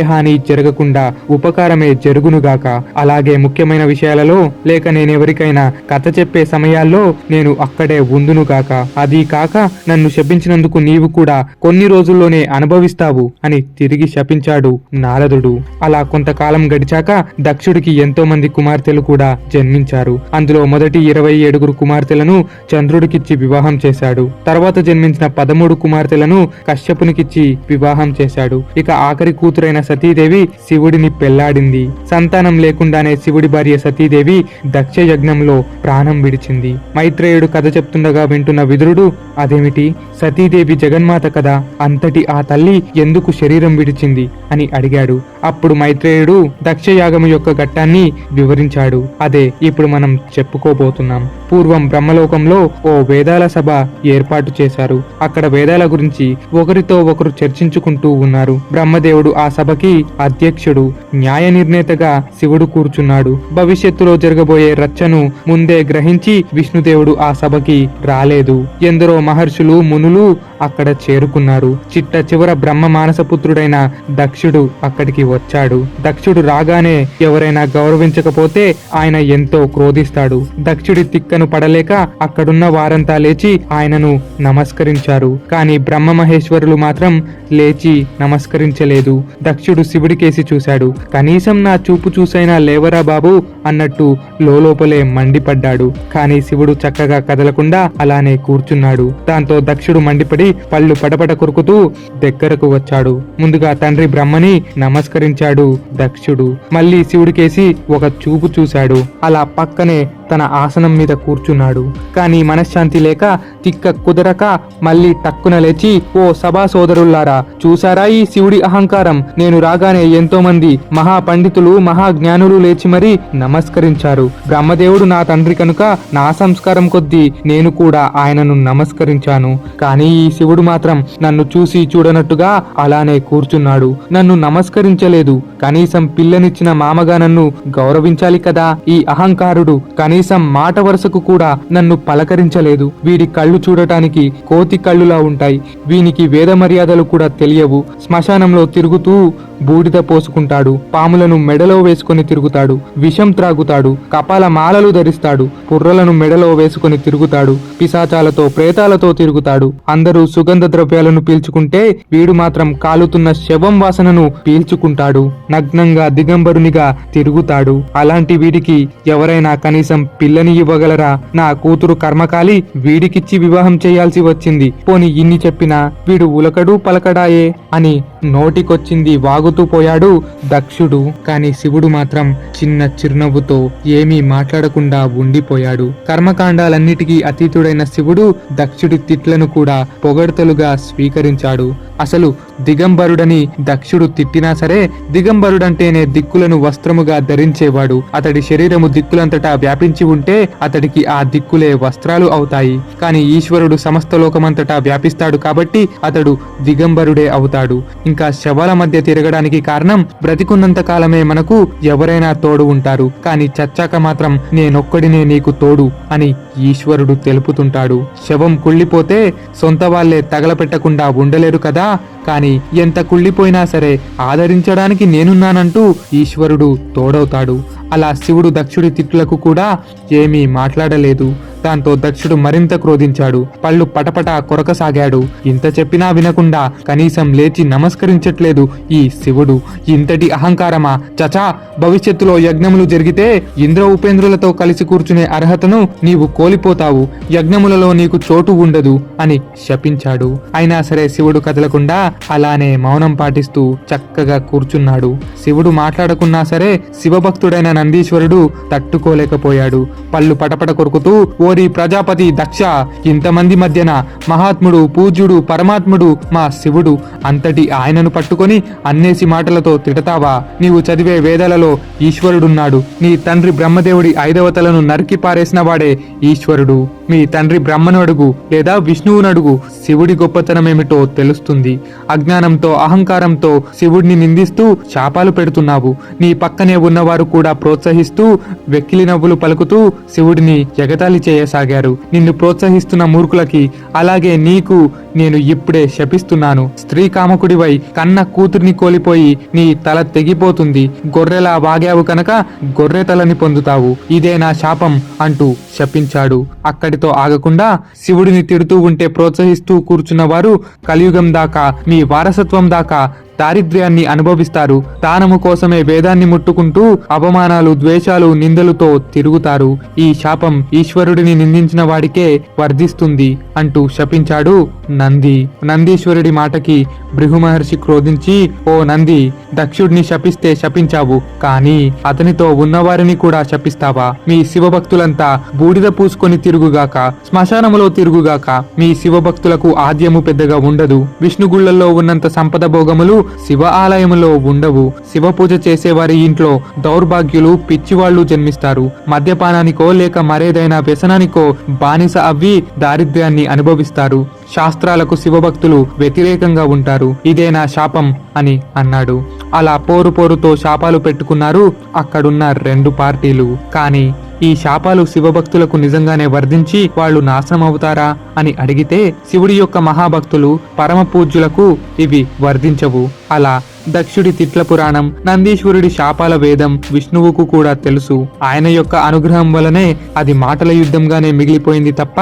హాని జరగకుండా ఉపకారమే జరుగునుగాక. అలాగే ముఖ్యమైన విషయాలలో లేక నేనెవరికైనా కథ చెప్పే సమయాల్లో నేను అక్కడే ఉందునుగాక. అది కాక నన్ను శపించినందుకు నీవు కూడా కొన్ని రోజుల్లోనే అనుభవిస్తావు అని తిరిగి శపించాడు నారదుడు. అలా కొంతకాలం గడిచాక దక్షుడికి ఎంతో మంది కుమార్తెలు కూడా జన్మించారు. అందులో మొదటి 27 కుమార్తెలను చంద్రుడికిచ్చి వివాహం చేశాడు. తర్వాత జన్మించిన 13 కుమార్తెలను కశ్యపునికిచ్చి వివాహం చేశాడు. ఇక ఆఖరి కూతురైన సతీదేవి శివుడిని పెళ్లాడింది. సంతానం లేకుండానే శివుడి భార్య సతీదేవి దక్ష యజ్ఞంలో ప్రాణం విడిచింది. మైత్రేయుడు కథ చెప్తుండగా వింటున్న విదురుడు, అదేమిటి, సతీదేవి జగన్మాత కదా, అంతటి ఆ తల్లి ఎందుకు శరీరం విడిచింది అని అడిగాడు. అప్పుడు మైత్రేయుడు దక్షయాగము యొక్క ఘట్టాన్ని వివరించాడు. అదే ఇప్పుడు మనం చెప్పుకోబోతున్నాం. పూర్వం బ్రహ్మలోకంలో ఓ వేదాల సభ ఏర్పాటు చేశారు. అక్కడ వేదాల గురించి ఒకరితో ఒకరు చర్చించుకుంటూ ఉన్నారు. బ్రహ్మదేవుడు ఆ సభకి అధ్యక్షుడు, న్యాయ నిర్ణేతగా శివుడు కూర్చున్నాడు. భవిష్యత్తులో జరగబోయే రచ్చను ముందే గ్రహించి విష్ణుదేవుడు ఆ సభకి రాలేదు. ఎందరో మహర్షులు మునులు అక్కడ చేరుకున్నారు. చిట్ట చివర బ్రహ్మ మానసపుత్రుడైన దక్షుడు అక్కడికి వచ్చాడు. దక్షుడు రాగానే ఎవరైనా గౌరవించకపోతే ఆయన ఎంతో క్రోధిస్తాడు. దక్షుడి తిక్కను పడలేక అక్కడున్న వారంతా లేచి ఆయనను నమస్కరించారు. కానీ బ్రహ్మ మహేశ్వరులు మాత్రం లేచి నమస్కరించలేదు. దక్షుడు శివుడికేసి చూశాడు. కనీసం నా చూపు చూసైనా లేవరా బాబు అన్నట్టు లోపలే మండిపడ్డాడు. కానీ శివుడు చక్కగా కదలకుండా అలానే కూర్చున్నాడు. దాంతో దక్షుడు మండిపడి పళ్ళు పడపడ కొరుకుతూ దగ్గరకు వచ్చాడు. ముందుగా తండ్రి బ్రహ్మని నమస్కరించాడు దక్షుడు. మళ్ళీ శివుడికేసి ఒక చూపు చూశాడు. అలా పక్కనే తన ఆసనం మీద కూర్చున్నాడు. కానీ మనశ్శాంతి లేక తిక్క కుదరక మళ్ళీ టక్కున లేచి, ఓ సభా సోదరుల్లారా, చూసారా ఈ శివుడి అహంకారం? నేను రాగానే ఎంతో మంది మహా పండితులు మహాజ్ఞానులు లేచి మరీ నమస్కరించారు. బ్రహ్మదేవుడు నా తండ్రి కనుక నా సంస్కారం కొద్దీ నేను కూడా ఆయనను నమస్కరించాను. కానీ ఈ శివుడు మాత్రం నన్ను చూసి చూడనట్టుగా అలానే కూర్చున్నాడు. నన్ను నమస్కరించలేదు. కనీసం పిల్లనిచ్చిన మామగా నన్ను గౌరవించాలి కదా. ఈ అహంకారుడు కనీసం కనీసం మాట వరుసకు కూడా నన్ను పలకరించలేదు. వీడి కళ్ళు చూడటానికి కోతి కళ్ళులా ఉంటాయి. వీనికి వేద మర్యాదలు కూడా తెలియవు. శ్మశానంలో తిరుగుతూ బూడిద పోసుకుంటాడు, పాములను మెడలో వేసుకొని తిరుగుతాడు, విషం త్రాగుతాడు, కపాల మాలలు ధరిస్తాడు, పుర్రలను మెడలో వేసుకొని తిరుగుతాడు, పిశాచాలతో ప్రేతాలతో తిరుగుతాడు. అందరూ సుగంధ ద్రవ్యాలను పీల్చుకుంటే వీడు మాత్రం కాలుతున్న శవం వాసనను పీల్చుకుంటాడు. నగ్నంగా దిగంబరునిగా తిరుగుతాడు. అలాంటి వీడికి ఎవరైనా కనీసం పిల్లని ఇవ్వగలరా? నా కూతురు కర్మకాలి వీడికిచ్చి వివాహం చేయాల్సి వచ్చింది. పోని ఇన్ని చెప్పినా వీడు ఉలకడు పలకడాయే అని నోటికొచ్చింది వాగుతూ పోయాడు దక్షుడు. కాని శివుడు మాత్రం చిన్న చిరునవ్వుతో ఏమీ మాట్లాడకుండా ఉండిపోయాడు. కర్మకాండాలన్నిటికీ అతీతుడైన శివుడు దక్షుడి తిట్లను కూడా పొగడ్తలుగా స్వీకరించాడు. అసలు దిగంబరుడని దక్షుడు తిట్టినా సరే, దిగంబరుడంటేనే దిక్కులను వస్త్రముగా ధరించేవాడు. అతడి శరీరము దిక్కులంతటా వ్యాపించి ఉంటే అతడికి ఆ దిక్కులే వస్త్రాలు అవుతాయి. కాని ఈశ్వరుడు సమస్త లోకమంతటా వ్యాపిస్తాడు కాబట్టి అతడు దిగంబరుడే అవుతాడు. ఇంకా శవాల మధ్య తిరగడానికి కారణం, బ్రతికున్నంత కాలమే మనకు ఎవరైనా తోడు ఉంటారు, కానీ చచ్చాక మాత్రం నేనొక్కడినే నీకు తోడు అని ఈశ్వరుడు తెలుపుతుంటాడు. శవం కుళ్ళిపోతే సొంత వాళ్లే తగలపెట్టకుండా ఉండలేరు కదా. కానీ ఎంత కుళ్ళిపోయినా సరే ఆదరించడానికి నేనున్నానంటూ ఈశ్వరుడు తోడవుతాడు. అలా శివుడు దక్షుడి తిట్లకు కూడా ఏమీ మాట్లాడలేదు. దాంతో దక్షుడు మరింత క్రోధించాడు. పళ్ళు పటపట కొరకసాగాడు. ఇంత చెప్పినా వినకుండా కనీసం లేచి నమస్కరించట్లేదు ఈ శివుడు. ఇంతటి అహంకారమా? చచా, భవిష్యత్తులో యజ్ఞములు జరిగితే ఇంద్ర ఉపేంద్రులతో కలిసి కూర్చునే అర్హతను నీవు కోల్పోతావు. యజ్ఞములలో నీకు చోటు ఉండదు అని శపించాడు. అయినా సరే శివుడు కదలకుండా అలానే మౌనం పాటిస్తూ చక్కగా కూర్చున్నాడు. శివుడు మాట్లాడకున్నా సరే శివభక్తుడైన నందీశ్వరుడు తట్టుకోలేకపోయాడు. పళ్ళు పటపట కొరుకుతూ, ఓరి ప్రజాపతి దక్ష, ఇంతమంది మధ్యన మహాత్ముడు, పూజ్యుడు, పరమాత్ముడు మా శివుడు, అంతటి ఆయనను పట్టుకొని అన్నేసి మాటలతో తిడతావా? నీవు చదివే వేదాలలో ఈశ్వరుడున్నాడు. నీ తండ్రి బ్రహ్మదేవుడి 5వ తలను నరికి పారేసిన వాడే ఈశ్వరుడు. మీ తండ్రి బ్రహ్మను అడుగు లేదా విష్ణువును అడుగు, శివుడి గొప్పతనమేమిటో తెలుస్తుంది. అజ్ఞానంతో అహంకారంతో శివుడిని నిందిస్తూ శాపాలు పెడుతున్నావు. నీ పక్కనే ఉన్నవారు కూడా ప్రోత్సహిస్తూ వెక్కిలి నవ్వులు పలుకుతూ శివుడిని ఎగతాళి చేయసాగారు. నిన్ను ప్రోత్సహిస్తున్న మూర్ఖులకి అలాగే నీకు నేను ఇప్పుడే శపిస్తున్నాను. స్త్రీ కామకుడివై కన్న కూతుర్ని కోల్పోయి నీ తల తెగిపోతుంది. గొర్రెలా వాగావు కనుక గొర్రె తలని పొందుతావు. ఇదే నా శాపం అంటూ శపించాడు. అక్కడితో ఆగకుండా శివుడిని తిడుతూ ఉంటే ప్రోత్సహిస్తూ కూర్చున్న వారు కలియుగం దాకా, మీ వారసత్వం దాకా దారిద్ర్యాన్ని అనుభవిస్తారు. దానము కోసమే వేదాన్ని ముట్టుకుంటూ అవమానాలు, ద్వేషాలు, నిందలతో తిరుగుతారు. ఈ శాపం ఈశ్వరుడిని నిందించిన వాడికే వర్ధిస్తుంది అంటూ శపించాడు నంది. నందీశ్వరుడి మాటకి భృగు మహర్షి క్రోధించి, ఓ నంది, దక్షుడిని శపిస్తే శపించావు, కానీ అతనితో ఉన్నవారిని కూడా శపిస్తావా? మీ శివభక్తులంతా బూడిద పూసుకొని తిరుగుగాక, శ్మశానములో తిరుగుగాక. మీ శివభక్తులకు ఆద్యము పెద్దగా ఉండదు. విష్ణుగుళ్లలో ఉన్నంత సంపద భోగములు శివ ఆలయములో ఉండవు. శివ పూజ చేసేవారి ఇంట్లో దౌర్భాగ్యులు, పిచ్చివాళ్లు జన్మిస్తారు. మద్యపానానికో లేక మరేదైనా వ్యసనానికో బానిస అవ్వి దారిద్ర్యాన్ని అనుభవిస్తారు. శాస్త్రాలకు శివభక్తులు వ్యతిరేకంగా ఉంటారు. ఇదే నా శాపం అని అన్నాడు. అలా పోరుతో శాపాలు పెట్టుకున్నారు అక్కడున్న 2 పార్టీలు. కానీ ఈ శాపాలు శివభక్తులకు నిజంగానే వర్ధించి వాళ్ళు నాశనం అవుతారా అని అడిగితే శివుడి యొక్క మహాభక్తులు, పరమ పూజ్యులకు ఇవి వర్ధించవు. అలా దక్షుడి తిట్ల పురాణం, నందీశ్వరుడి శాపాల వేదం విష్ణువుకు కూడా తెలుసు. ఆయన యొక్క అనుగ్రహం వలనే అది మాటల యుద్ధంగానే మిగిలిపోయింది తప్ప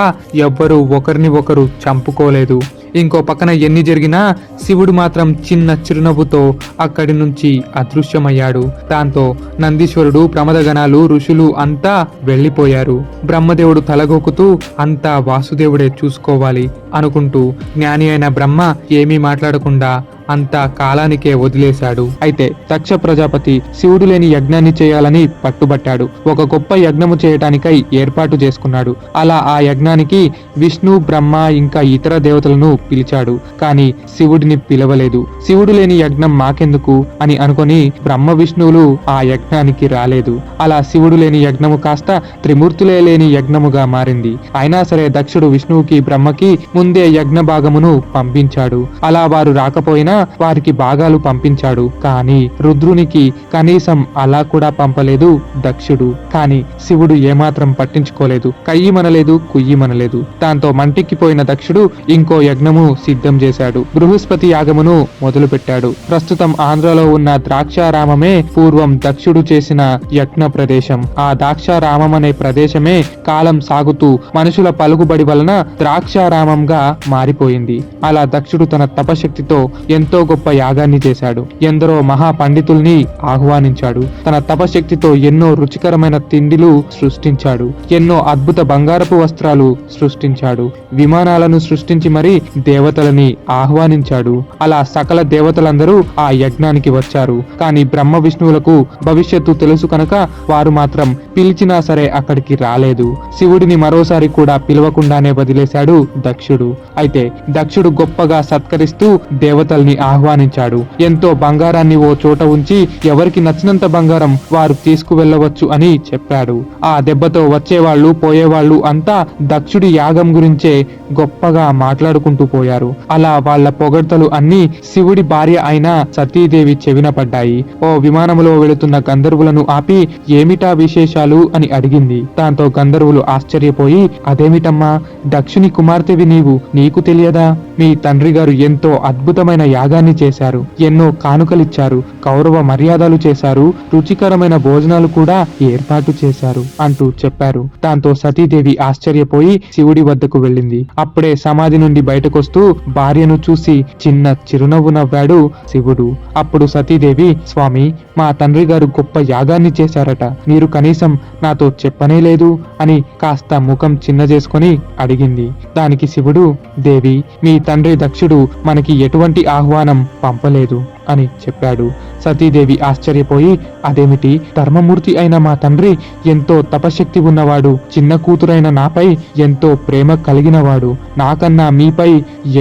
ఎవ్వరూ ఒకరిని ఒకరు చంపుకోలేదు. ఇంకో పక్కన ఎన్ని జరిగినా శివుడు మాత్రం చిన్న చిరునవ్వుతో అక్కడి నుంచి అదృశ్యమయ్యాడు. దాంతో నందీశ్వరుడు, ప్రమదగణాలు, ఋషులు అంతా వెళ్లిపోయారు. బ్రహ్మదేవుడు తలగొక్కుతూ అంతా వాసుదేవుడే చూసుకోవాలి అనుకుంటూ జ్ఞాని అయిన బ్రహ్మ ఏమీ మాట్లాడకుండా అంతా కాలానికే వదిలేశాడు. అయితే దక్ష ప్రజాపతి శివుడు లేని యజ్ఞాన్ని చేయాలని పట్టుబట్టాడు. ఒక గొప్ప యజ్ఞము చేయటానికై ఏర్పాటు చేసుకున్నాడు. అలా ఆ యజ్ఞానికి విష్ణు, బ్రహ్మ ఇంకా ఇతర దేవతలను పిలిచాడు. కానీ శివుడిని పిలవలేదు. శివుడు లేని యజ్ఞం మాకెందుకు అని అనుకొని బ్రహ్మ, విష్ణువులు ఆ యజ్ఞానికి రాలేదు. అలా శివుడు లేని యజ్ఞము కాస్త త్రిమూర్తులే లేని యజ్ఞముగా మారింది. అయినా సరే దక్షుడు విష్ణువుకి, బ్రహ్మకి ముందే యజ్ఞ భాగమును పంపించాడు. అలా వారు రాకపోయినా వారికి భాగాలు పంపించాడు. కానీ రుద్రునికి కనీసం అలా కూడా పంపలేదు దక్షుడు. కానీ శివుడు ఏమాత్రం పట్టించుకోలేదు. కయ్యిమనలేదు, కుయ్యిమనలేదు. దాంతో మంటిక్కిపోయిన దక్షుడు ఇంకో యజ్ఞము సిద్ధం చేశాడు. బృహస్పతి యాగమును మొదలు పెట్టాడు. ప్రస్తుతం ఆంధ్రలో ఉన్న ద్రాక్షారామమే పూర్వం దక్షుడు చేసిన యజ్ఞ ప్రదేశం. ఆ ద్రాక్షారామం అనే ప్రదేశమే కాలం సాగుతూ మనుషుల పలుకుబడి వలన ద్రాక్షారామంగా మారిపోయింది. అలా దక్షుడు తన తపశక్తితో ఎంతో గొప్ప యాగాన్ని చేశాడు. ఎందరో మహా పండితుల్ని ఆహ్వానించాడు. తన తపశక్తితో ఎన్నో రుచికరమైన తిండిలు సృష్టించాడు. ఎన్నో అద్భుత బంగారపు వస్త్రాలు సృష్టించాడు. విమానాలను సృష్టించి మరీ దేవతలని ఆహ్వానించాడు. అలా సకల దేవతలందరూ ఆ యజ్ఞానికి వచ్చారు. కానీ బ్రహ్మ విష్ణువులకు భవిష్యత్తు తెలుసు కనుక వారు మాత్రం పిలిచినా సరే అక్కడికి రాలేదు. శివుడిని మరోసారి కూడా పిలవకుండానే వదిలేశాడు దక్షుడు. అయితే దక్షుడు గొప్పగా సత్కరిస్తూ దేవతల్ని ఆహ్వానించాడు. ఎంతో బంగారాన్ని ఓ చోట ఉంచి ఎవరికి నచ్చినంత బంగారం వారు తీసుకువెళ్ళవచ్చు అని చెప్పాడు. ఆ దెబ్బతో వచ్చేవాళ్ళు పోయేవాళ్ళు అంతా దక్షుడి యాగం గురించే గొప్పగా మాట్లాడుకుంటూ పోయారు. అలా వాళ్ళ పొగడ్తలు అన్ని శివుడి భార్య అయిన సతీదేవి చెవిన పడ్డాయి. ఓ విమానములో వెళుతున్న గంధర్వులను ఆపి ఏమిటా విశేషాలు అని అడిగింది. దాంతో గంధర్వులు ఆశ్చర్యపోయి, అదేమిటమ్మా, దక్షుని కుమార్తెవి నీవు, నీకు తెలియదా? మీ తండ్రి గారు ఎంతో అద్భుతమైన యాగాన్ని చేశారు. ఎన్నో కానుకలిచ్చారు, కౌరవ మర్యాదలు చేశారు, రుచికరమైన భోజనాలు కూడా ఏర్పాటు చేశారు అంటూ చెప్పారు. దాంతో సతీదేవి ఆశ్చర్యపోయి శివుడి వద్దకు వెళ్ళింది. అప్పుడే సమాధి నుండి బయటకొస్తూ భార్యను చూసి చిన్న చిరునవ్వు నవ్వాడు శివుడు. అప్పుడు సతీదేవి, స్వామి, మా తండ్రి గారు గొప్ప యాగాన్ని చేశారట, మీరు కనీసం నాతో చెప్పనే లేదు అని కాస్త ముఖం చిన్న చేసుకొని అడిగింది. దానికి శివుడు, దేవి, మీ తండ్రి దక్షుడు మనకి ఎటువంటి ఆహ్వానం పంపలేదు అని చెప్పాడు. సతీదేవి ఆశ్చర్యపోయి, అదేమిటి, ధర్మమూర్తి అయిన మా తండ్రి ఎంతో తపశక్తి ఉన్నవాడు, చిన్న కూతురైన నాపై ఎంతో ప్రేమ కలిగినవాడు, నాకన్నా మీపై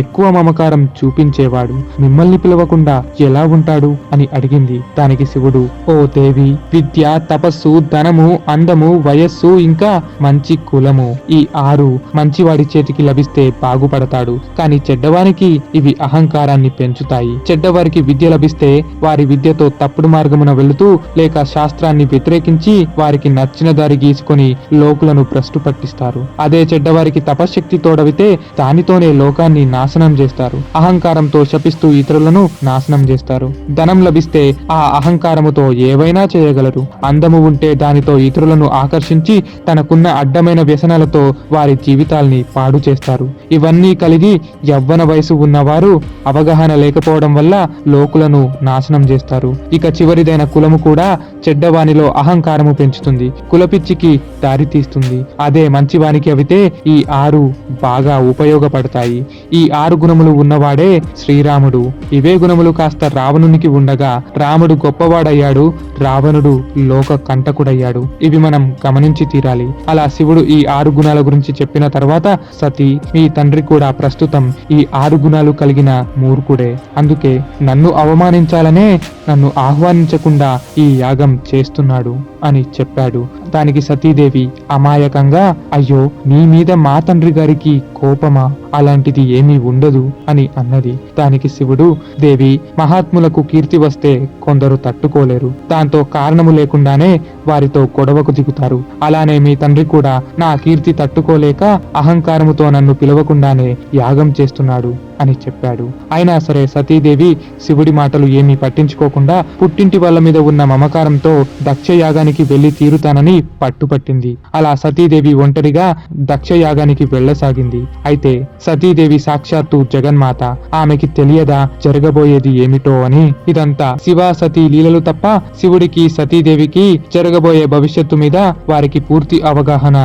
ఎక్కువ మమకారం చూపించేవాడు, మిమ్మల్ని పిలవకుండా ఎలా ఉంటాడు అని అడిగింది. దానికి శివుడు, ఓ దేవి, విద్య, తపస్సు, ధనము, అందము, వయస్సు, ఇంకా మంచి కులము, ఈ 6 మంచివాడి చేతికి లభిస్తే బాగుపడతాడు. కానీ చెడ్డవానికి ఇవి అహంకారాన్ని పెంచుతాయి. చెడ్డవారికి విద్య లభిస్తే వారి విద్యతో తప్పుడు మార్గమున వెళుతూ లేక శాస్త్రాన్ని వ్యతిరేకించి వారికి నచ్చిన దారి గీసుకొని లోకులను భ్రష్టు పట్టిస్తారు. అదే చెడ్డవారికి తపశక్తి తోడవితే దానితోనే లోకాన్ని నాశనం చేస్తారు. అహంకారంతో శపిస్తూ ఇతరులను నాశనం చేస్తారు. ధనం లభిస్తే ఆ అహంకారముతో ఏవైనా చేయగలరు. అందము ఉంటే దానితో ఇతరులను ఆకర్షించి తనకున్న అడ్డమైన వ్యసనాలతో వారి జీవితాల్ని పాడు చేస్తారు. ఇవన్నీ కలిగి యవ్వన వయసు ఉన్నవారు అవగాహన లేకపోవడం వల్ల లోకులను నాశనం చేస్తారు. ఇక చివరిదైన కులము కూడా చెడ్డవానిలో అహంకారము పెంచుతుంది, కులపిచ్చికి దారి తీస్తుంది. అదే మంచివానికి అవితే ఈ 6 బాగా ఉపయోగపడతాయి. ఈ 6 గుణములు ఉన్నవాడే శ్రీరాముడు. ఇవే గుణములు కాస్త రావణునికి ఉండగా రాముడు గొప్పవాడయ్యాడు, రావణుడు లోక కంటకుడయ్యాడు. ఇవి మనం గమనించి తీరాలి. అలా శివుడు ఈ 6 గుణాల గురించి చెప్పిన తర్వాత, సతీ, మీ తండ్రి కూడా ప్రస్తుతం ఈ 6 గుణాలు కలిగిన మూర్ఖుడే. అందుకే నన్ను అవమానించాలనే నన్ను ఆహ్వానించకుండా ఈ యాగం చేస్తున్నాడు అని చెప్పాడు. దానికి సతీదేవి అమాయకంగా, అయ్యో, నీ మీద మా తండ్రి గారికి కోపమా? అలాంటిది ఏమీ ఉండదు అని అన్నది. దానికి శివుడు, దేవి, మహాత్ములకు కీర్తి వస్తే కొందరు తట్టుకోలేరు. దాంతో కారణము లేకుండానే వారితో గొడవకు దిగుతారు. అలానే మీ తండ్రి కూడా నా కీర్తి తట్టుకోలేక అహంకారముతో నన్ను పిలవకుండానే యాగం చేస్తున్నాడు అని చెప్పాడు. అయినా సరే సతీదేవి శివుడి మాటలు ఏమీ పట్టించుకోకుండా పుట్టింటి వాళ్ళ మీద ఉన్న మమకారంతో దక్ష యాగానికి వెళ్లి తీరుతానని పట్టుపట్టింది. అలా సతీదేవి ఒంటరిగా దక్ష యాగానికి వెళ్లసాగింది. అయితే సతీదేవి సాక్షాత్తు జగన్మాత. ఆమెకి తెలియదా జరగబోయేది ఏమిటో అని? ఇదంతా శివ సతీ లీలలు తప్ప శివుడికి సతీదేవికి జరగబోయే భవిష్యత్తు మీద వారికి పూర్తి అవగాహన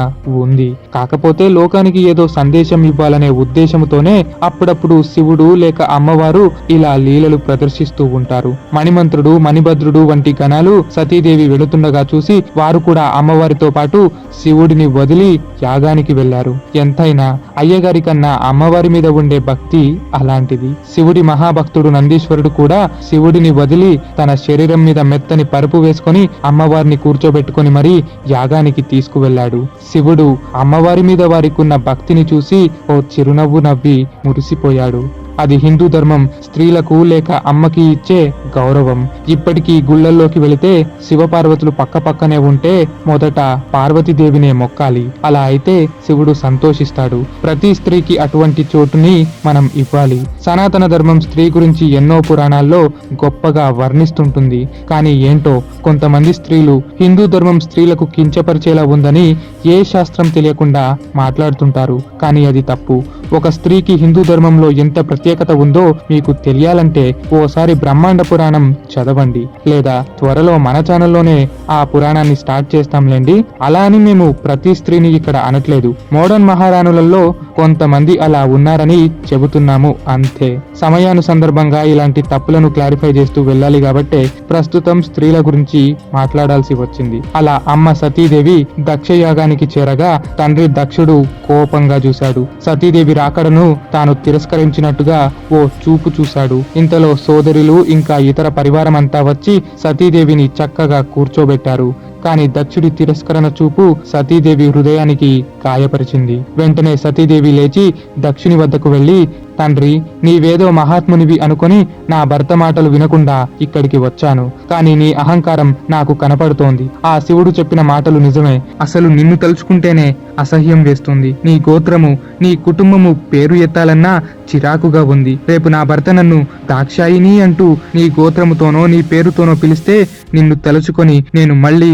ఉంది. కాకపోతే లోకానికి ఏదో సందేశం ఇవ్వాలనే ఉద్దేశంతోనే అప్పుడప్పుడు శివుడు లేక అమ్మవారు ఇలా లీలలు ప్రదర్శిస్తూ ఉంటారు. మణిమంత్రుడు, మణిభద్రుడు వంటి గణాలు సతీదేవి వెళుతుండగా చూసి వారు కూడా అమ్మవారితో పాటు శివుడిని వదిలి యాగానికి వెళ్లారు. ఎంతైనా అయ్యగారి కన్నా అమ్మవారి మీద ఉండే భక్తి అలాంటిది. శివుడి మహాభక్తుడు నందీశ్వరుడు కూడా శివుడిని వదిలి తన శరీరం మీద మెత్తని పరుపు వేసుకొని అమ్మవారిని కూర్చోబెట్టుకుని మరీ యాగానికి తీసుకువెళ్లాడు. శివుడు అమ్మవారి మీద వారికున్న భక్తిని చూసి ఓ చిరునవ్వు నవ్వి మురిసిపోయాడు. అది హిందూ ధర్మం స్త్రీలకు లేక అమ్మకి ఇచ్చే గౌరవం. ఇప్పటికీ గుళ్ళల్లోకి వెళితే శివపార్వతులు పక్క పక్కనే ఉంటే మొదట పార్వతీదేవినే మొక్కాలి. అలా అయితే శివుడు సంతోషిస్తాడు. ప్రతి స్త్రీకి అటువంటి చోటుని మనం ఇవ్వాలి. సనాతన ధర్మం స్త్రీ గురించి ఎన్నో పురాణాల్లో గొప్పగా వర్ణిస్తుంటుంది. కానీ ఏంటో కొంతమంది స్త్రీలు హిందూ ధర్మం స్త్రీలకు కించపరిచేలా ఉందని ఏ శాస్త్రం తెలియకుండా మాట్లాడుతుంటారు. కానీ అది తప్పు. ఒక స్త్రీకి హిందూ ధర్మంలో ఎంత ప్రత్యేకత ఉందో మీకు తెలియాలంటే ఓసారి బ్రహ్మాండ పురాణం చదవండి, లేదా త్వరలో మన ఛానల్లోనే ఆ పురాణాన్ని స్టార్ట్ చేస్తాంలేండి. అలా అని మేము ప్రతి స్త్రీని ఇక్కడ అనట్లేదు. మోడర్న్ మహారాణులలో కొంతమంది అలా ఉన్నారని చెబుతున్నాము అంతే. సమయానుసందర్భంగా ఇలాంటి తప్పులను క్లారిఫై చేస్తూ వెళ్ళాలి కాబట్టే ప్రస్తుతం స్త్రీల గురించి మాట్లాడాల్సి వచ్చింది. అలా అమ్మ సతీదేవి దక్షయాగానికి చేరగా తండ్రి దక్షుడు కోపంగా చూశాడు. సతీదేవి రాకడను తాను తిరస్కరించినట్టుగా ఓ చూపు చూశాడు. ఇంతలో సోదరులు ఇంకా ఇతర పరివారం అంతా వచ్చి సతీదేవిని చక్కగా కూర్చోబెట్టారు. కానీ దక్షుడి తిరస్కరణ చూపు సతీదేవి హృదయానికి గాయపరిచింది. వెంటనే సతీదేవి లేచి దక్షుని వద్దకు వెళ్లి, తండ్రి, నీవేదో మహాత్మునివి అనుకొని నా భర్త మాటలు వినకుండా ఇక్కడికి వచ్చాను. కానీ నీ అహంకారం నాకు కనపడుతోంది. ఆ శివుడు చెప్పిన మాటలు నిజమే. అసలు నిన్ను తలుచుకుంటేనే అసహ్యం వేస్తుంది. నీ గోత్రము, నీ కుటుంబము పేరు ఎత్తాలన్నా చిరాకుగా ఉంది. రేపు నా భర్త నన్ను దాక్షాయిని అంటూ నీ గోత్రముతోనో నీ పేరుతోనో పిలిస్తే నిన్ను తలుచుకొని నేను మళ్ళీ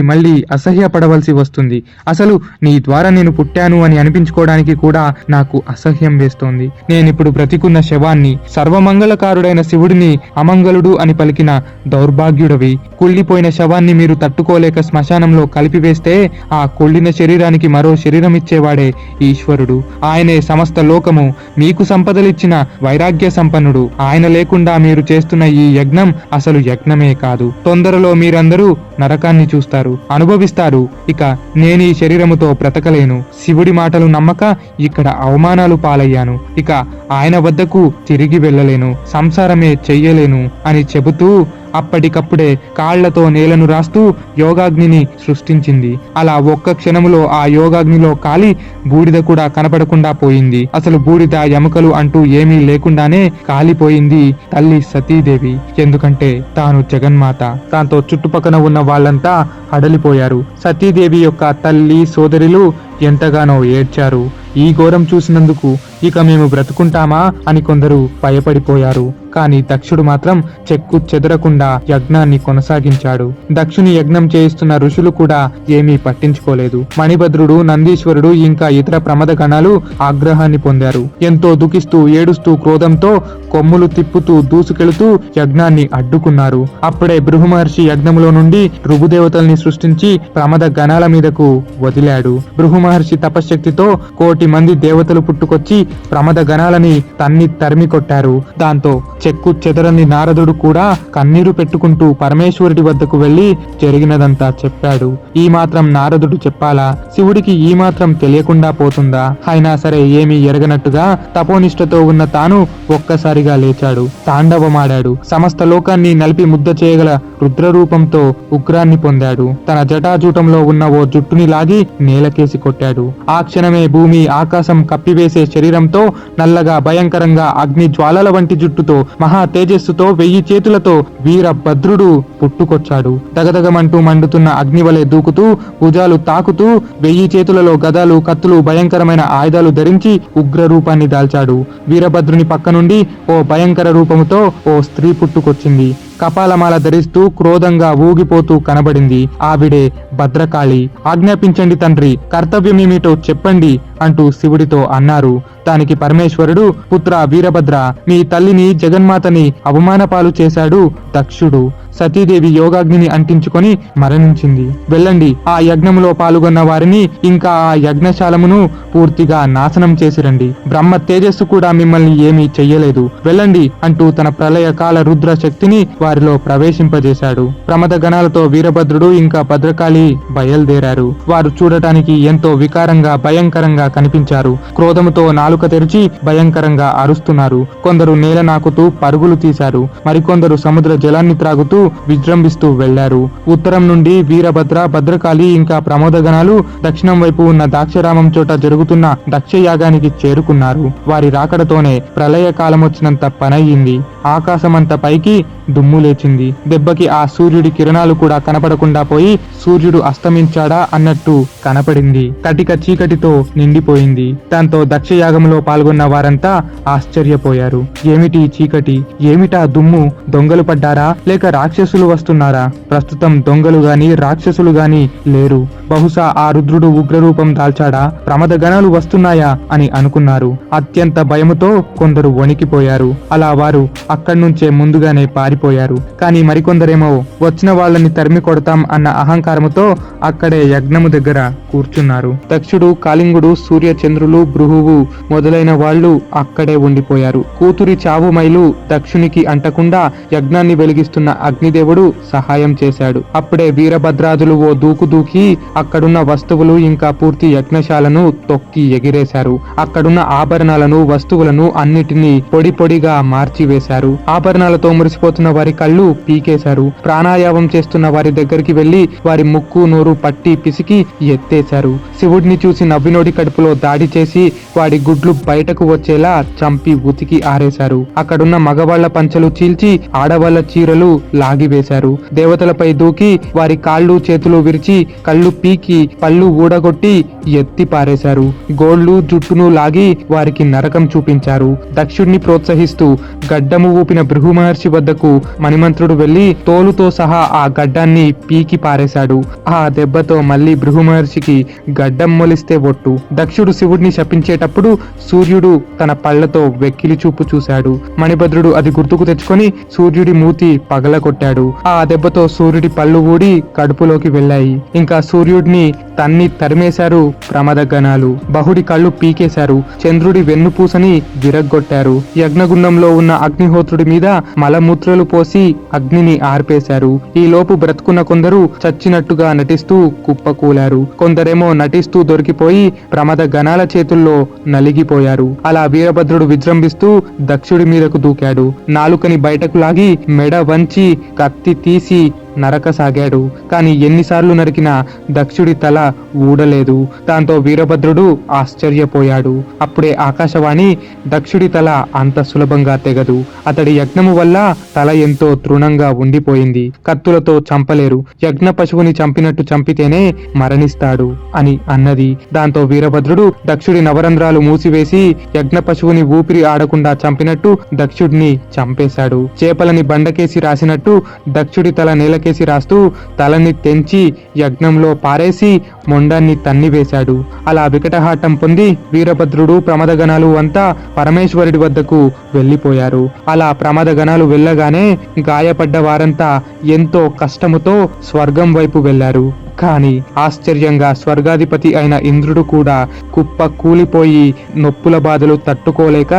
అసహ్యపడవలసి వస్తుంది. అసలు నీ ద్వారా నేను పుట్టాను అని అనిపించుకోవడానికి కూడా నాకు అసహ్యం వేస్తోంది. నేనిప్పుడు బ్రతికున్న శవాన్ని, సర్వమంగళకారుడైన శివుడిని అమంగళుడు అని పలికిన దౌర్భాగ్యుడవి. కుళ్ళిపోయిన శవాన్ని మీరు తట్టుకోలేక శ్మశానంలో కలిపివేస్తే ఆ కుళ్ళిన శరీరానికి మరో శరీరం ఇచ్చేవాడే ఈశ్వరుడు. ఆయనే సమస్త లోకము. మీకు సంపదలిచ్చిన వైరాగ్య సంపన్నుడు. ఆయన లేకుండా మీరు చేస్తున్న ఈ యజ్ఞం అసలు యజ్ఞమే కాదు. తొందరలో మీరందరూ నరకాన్ని చూస్తారు, అనుభవిస్తారు. ఇక నేను ఈ శరీరముతో బ్రతకలేను. శివుడి మాటలు నమ్మక ఇక్కడ అవమానాలు పాలయ్యాను. ఇక ఆయన వద్దకు తిరిగి వెళ్ళలేను, సంసారమే చెయ్యలేను అని చెబుతూ అప్పటికప్పుడే కాళ్లతో నేలను రాస్తూ యోగాగ్నిని సృష్టించింది. అలా ఒక్క క్షణములో ఆ యోగాగ్నిలో కాలి బూడిద కూడా కనపడకుండా పోయింది. అసలు బూడిద ఎముకలు అంటూ ఏమీ లేకుండానే కాలిపోయింది తల్లి సతీదేవి. ఎందుకంటే తాను జగన్మాత. దాంతో చుట్టుపక్కన ఉన్న వాళ్ళంతా హడలిపోయారు. సతీదేవి యొక్క తల్లి సోదరులు ఎంతగానో ఏడ్చారు. ఈ ఘోరం చూసినందుకు ఇక మేము బ్రతుకుంటామా అని కొందరు భయపడిపోయారు. కానీ దక్షుడు మాత్రం చెక్కు చెదరకుండా యజ్ఞాన్ని కొనసాగించాడు. దక్షుని యజ్ఞం చేయిస్తున్న ఋషులు కూడా ఏమీ పట్టించుకోలేదు. మణిభద్రుడు, నందీశ్వరుడు ఇంకా ఇతర ప్రమద గణాలు ఆగ్రహాన్ని పొందారు. ఎంతో దుఃఖిస్తూ ఏడుస్తూ క్రోధంతో కొమ్ములు తిప్పుతూ దూసుకెళుతూ యజ్ఞాన్ని అడ్డుకున్నారు. అప్పుడే భృగు మహర్షి యజ్ఞంలో నుండి రుభుదేవతల్ని సృష్టించి ప్రమద గణాల మీదకు వదిలాడు. భృగు మహర్షి తపశ్శక్తితో 1,000,000 మంది దేవతలు పుట్టుకొచ్చి ప్రమద గణాలని తరిమి కొట్టారు. దాంతో చెక్కు చెదరని నారదుడు కూడా కన్నీరు పెట్టుకుంటూ పరమేశ్వరుడి వద్దకు వెళ్లి జరిగినదంతా చెప్పాడు. ఈ మాత్రం నారదుడు చెప్పాలా? శివుడికి ఈ మాత్రం తెలియకుండా పోతుందా? అయినా సరే ఏమీ ఎరగనట్టుగా తపోనిష్టతో ఉన్న తాను ఒక్కసారిగా లేచాడు. తాండవమాడాడు. సమస్త లోకాన్ని నలిపి ముద్ద చేయగల రుద్రరూపంతో ఉగ్రాన్ని పొందాడు. తన జటాజూటంలో ఉన్న ఓ జుట్టుని లాగి నేలకేసి కొట్టాడు. ఆ క్షణమే భూమి ఆకాశం కప్పివేసే శరీరంతో నల్లగా భయంకరంగా అగ్ని జ్వాలల వంటి జుట్టుతో మహా తేజస్సుతో 1000 చేతులతో వీరభద్రుడు పుట్టుకొచ్చాడు. దగదగమంటూ మండుతున్న అగ్నివలే దూకుతూ భుజాలు తాకుతూ 1000 చేతులలో గదాలు, కత్తులు, భయంకరమైన ఆయుధాలు ధరించి ఉగ్ర రూపాన్ని దాల్చాడు. వీరభద్రుని పక్క నుండి ఓ భయంకర రూపముతో ఓ స్త్రీ పుట్టుకొచ్చింది. కపాలమాల ధరిస్తూ క్రోధంగా ఊగిపోతూ కనబడింది. ఆవిడే భద్రకాళి. ఆజ్ఞాపించండి తండ్రి, కర్తవ్యమేమిటో చెప్పండి అంటూ శివుడితో అన్నారు. దానికి పరమేశ్వరుడు, పుత్ర వీరభద్ర, మీ తల్లిని జగన్మాతని అవమానపాలు చేశాడు దక్షుడు. సతీదేవి యోగాగ్నిని అంటించుకొని మరణించింది. వెళ్ళండి, ఆ యజ్ఞములో పాల్గొన్న వారిని ఇంకా ఆ యజ్ఞశాలమును పూర్తిగా నాశనం చేసిరండి. బ్రహ్మ తేజస్సు కూడా మిమ్మల్ని ఏమీ చెయ్యలేదు. వెళ్ళండి అంటూ తన ప్రళయ కాల రుద్ర శక్తిని వారిలో ప్రవేశింపజేశాడు. ప్రమద గణాలతో వీరభద్రుడు ఇంకా భద్రకాళి బయలుదేరారు. వారు చూడటానికి ఎంతో వికారంగా భయంకరంగా కనిపించారు. క్రోధముతో నాలుక తెరిచి భయంకరంగా అరుస్తున్నారు. కొందరు నేల నాకుతూ పరుగులు తీశారు. మరికొందరు సముద్ర జలాన్ని త్రాగుతూ విజృంభిస్తూ వెళ్లారు. ఉత్తరం నుండి వీరభద్ర, భద్రకాళి ఇంకా ప్రమోదగణాలు దక్షిణం వైపు ఉన్న దాక్షరామం చోట జరుగుతున్న దక్షయాగానికి చేరుకున్నారు. వారి రాకడతోనే ప్రళయ కాలం వచ్చినంత పనయ్యింది. ఆకాశమంత పైకి దుమ్ము లేచింది. దెబ్బకి ఆ సూర్యుడి కిరణాలు కూడా కనపడకుండా పోయి సూర్యుడు అస్తమించాడా అన్నట్టు కనపడింది. కటిక చీకటితో నిండిపోయింది. దాంతో దక్షయాగంలో పాల్గొన్న వారంతా ఆశ్చర్యపోయారు. ఏమిటి చీకటి, ఏమిటా దుమ్ము, దొంగలు పడ్డారా లేక రాక్షసులు వస్తున్నారా? ప్రస్తుతం దొంగలు గాని రాక్షసులు గాని లేరు. బహుశా ఆ రుద్రుడు ఉగ్రరూపం దాల్చాడా, ప్రమద గణాలు వస్తున్నాయా అని అనుకున్నారు. అత్యంత భయముతో కొందరు వణికిపోయారు. అలా వారు అక్కడి నుంచే ముందుగానే పారిపోయారు. కానీ మరికొందరేమో వచ్చిన వాళ్ళని తరిమి కొడతాం అన్న అహంకారముతో అక్కడే యజ్ఞము దగ్గర కూర్చున్నారు. దక్షుడు, కాళింగుడు, సూర్య, చంద్రులు, భృహువు మొదలైన వాళ్ళు అక్కడే ఉండిపోయారు. కూతురి చావు మైలు దక్షునికి అంటకుండా యజ్ఞాన్ని వెలిగిస్తున్న అగ్నిదేవుడు సహాయం చేశాడు. అప్పుడే వీరభద్రాదులు ఓ దూకు దూకి అక్కడున్న వస్తువులు ఇంకా పూర్తి యజ్ఞశాలను తొక్కి ఎగిరేశారు. అక్కడున్న ఆభరణాలను, వస్తువులను అన్నిటినీ పొడి పొడిగా మార్చివేశారు. ఆభరణాలతో మురిసిపోతున్న వారి కళ్ళు పీకేశారు. ప్రాణాయామం చేస్తున్న వారి దగ్గరికి వెళ్లి వారి ముక్కు, నోరు పట్టి పిసికి ఎత్తేశారు. శివుడిని చూసి నవ్వినోడి కడుపులో దాడి చేసి వాడి గుడ్లు బయటకు వచ్చేలా చంపి ఉతికి ఆరేశారు. అక్కడున్న మగవాళ్ల పంచలు చీల్చి ఆడవాళ్ల చీరలు లాగివేశారు. దేవతలపై దూకి వారి కాళ్ళు చేతులు విరిచి కళ్ళు పీకి పళ్ళు ఊడగొట్టి ఎత్తి పారేశారు. గోళ్లు, జుట్టును లాగి వారికి నరకం చూపించారు. దక్షుడిని ప్రోత్సహిస్తూ గడ్డము ఊపిన భృగు మహర్షి వద్దకు మణిమంత్రుడు వెళ్లి తోలుతో సహా ఆ గడ్డాన్ని పీకి పారేశాడు. ఆ దెబ్బతో మళ్లీ భృగు మహర్షికి గడ్డం మొలిస్తే ఒట్టు. దక్షుడు శివుడిని శపించేటప్పుడు సూర్యుడు తన పళ్లతో వెక్కిలి చూపు చూశాడు. మణిభద్రుడు అది గుర్తుకు తెచ్చుకొని సూర్యుడి మూతి పగలగొట్టాడు. ఆ దెబ్బతో సూర్యుడి పళ్ళు ఊడి కడుపులోకి వెళ్ళాయి. ఇంకా సూర్యుడిని తన్ని తరిమేశారు ప్రమదగణాలు. బహుడి కళ్ళు పీకేశారు. చంద్రుడి వెన్నుపూసని విరగ్గొట్టారు. యజ్ఞగుండంలో ఉన్న అగ్నిహోత్రుడి మీద మలమూత్రలు పోసి అగ్నిని ఆర్పేశారు. ఈ లోపు బ్రతుకున్న కొందరు చచ్చినట్టుగా నటిస్తూ కుప్పకూలారు. కొందరేమో నటిస్తూ దొరికిపోయి ప్రమద గణాల చేతుల్లో నలిగిపోయారు. అలా వీరభద్రుడు విజృంభిస్తూ దక్షుడి మీదకు దూకాడు. నాలుకని బయటకు లాగి మెడ వంచి కత్తి తీసి నరకసాగాడు. కాని ఎన్నిసార్లు నరికినా దక్షుడి తల ఊడలేదు. దాంతో వీరభద్రుడు ఆశ్చర్యపోయాడు. అప్పుడే ఆకాశవాణి, దక్షుడి తల అంత సులభంగా తెగదు. అతడి యజ్ఞము వల్ల తల ఎంతో తృణంగా ఉండిపోయింది. కత్తులతో చంపలేరు. యజ్ఞ పశువుని చంపినట్టు చంపితేనే మరణిస్తాడు అని అన్నది. దాంతో వీరభద్రుడు దక్షుడి నవరంధ్రాలు మూసివేసి యజ్ఞ పశువుని ఊపిరి ఆడకుండా చంపినట్టు దక్షుడిని చంపేశాడు. చేపలని బండకేసి రాసినట్టు దక్షుడి తల నేల కేసి రాస్తూ తలని తెంచి యజ్ఞంలో పారేసి మొండాన్ని తన్నివేశాడు. అలా వికటహాటం పొంది వీరభద్రుడు, ప్రమదగణాలు అంతా పరమేశ్వరుడి వద్దకు వెళ్లిపోయారు. అలా ప్రమదగణాలు వెళ్ళగానే గాయపడ్డ వారంతా ఎంతో కష్టముతో స్వర్గం వైపు వెళ్లారు. కాని ఆశ్చర్యంగా స్వర్గాధిపతి అయిన ఇంద్రుడు కూడా కుప్ప కూలిపోయి నొప్పుల బాధలు తట్టుకోలేక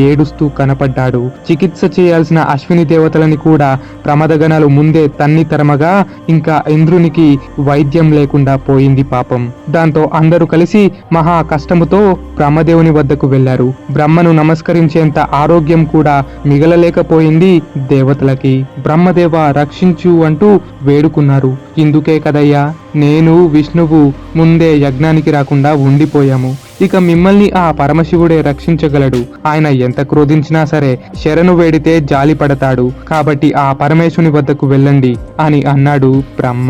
ఏడుస్తూ కనపడ్డాడు. చికిత్స చేయాల్సిన అశ్విని దేవతలని కూడా ప్రమదగణాలు ముందే తన్ని తరమగా ఇంకా ఇంద్రునికి వైద్యం లేకుండా పోయింది పాపం. దాంతో అందరూ కలిసి మహా కష్టముతో బ్రహ్మదేవుని వద్దకు వెళ్లారు. బ్రహ్మను నమస్కరించేంత ఆరోగ్యం కూడా మిగలలేకపోయింది దేవతలకి. బ్రహ్మదేవ రక్షించు అంటూ వేడుకున్నారు. ఇందుకే కదయ్యా నేను, విష్ణువు ముందే యజ్ఞానికి రాకుండా ఉండిపోయాము. ఇక మిమ్మల్ని ఆ పరమశివుడే రక్షించగలడు. ఆయన ఎంత క్రోధించినా సరే శరణు వేడితే జాలి పడతాడు. కాబట్టి ఆ పరమేశ్వరుని వద్దకు వెళ్ళండి అని అన్నాడు బ్రహ్మ.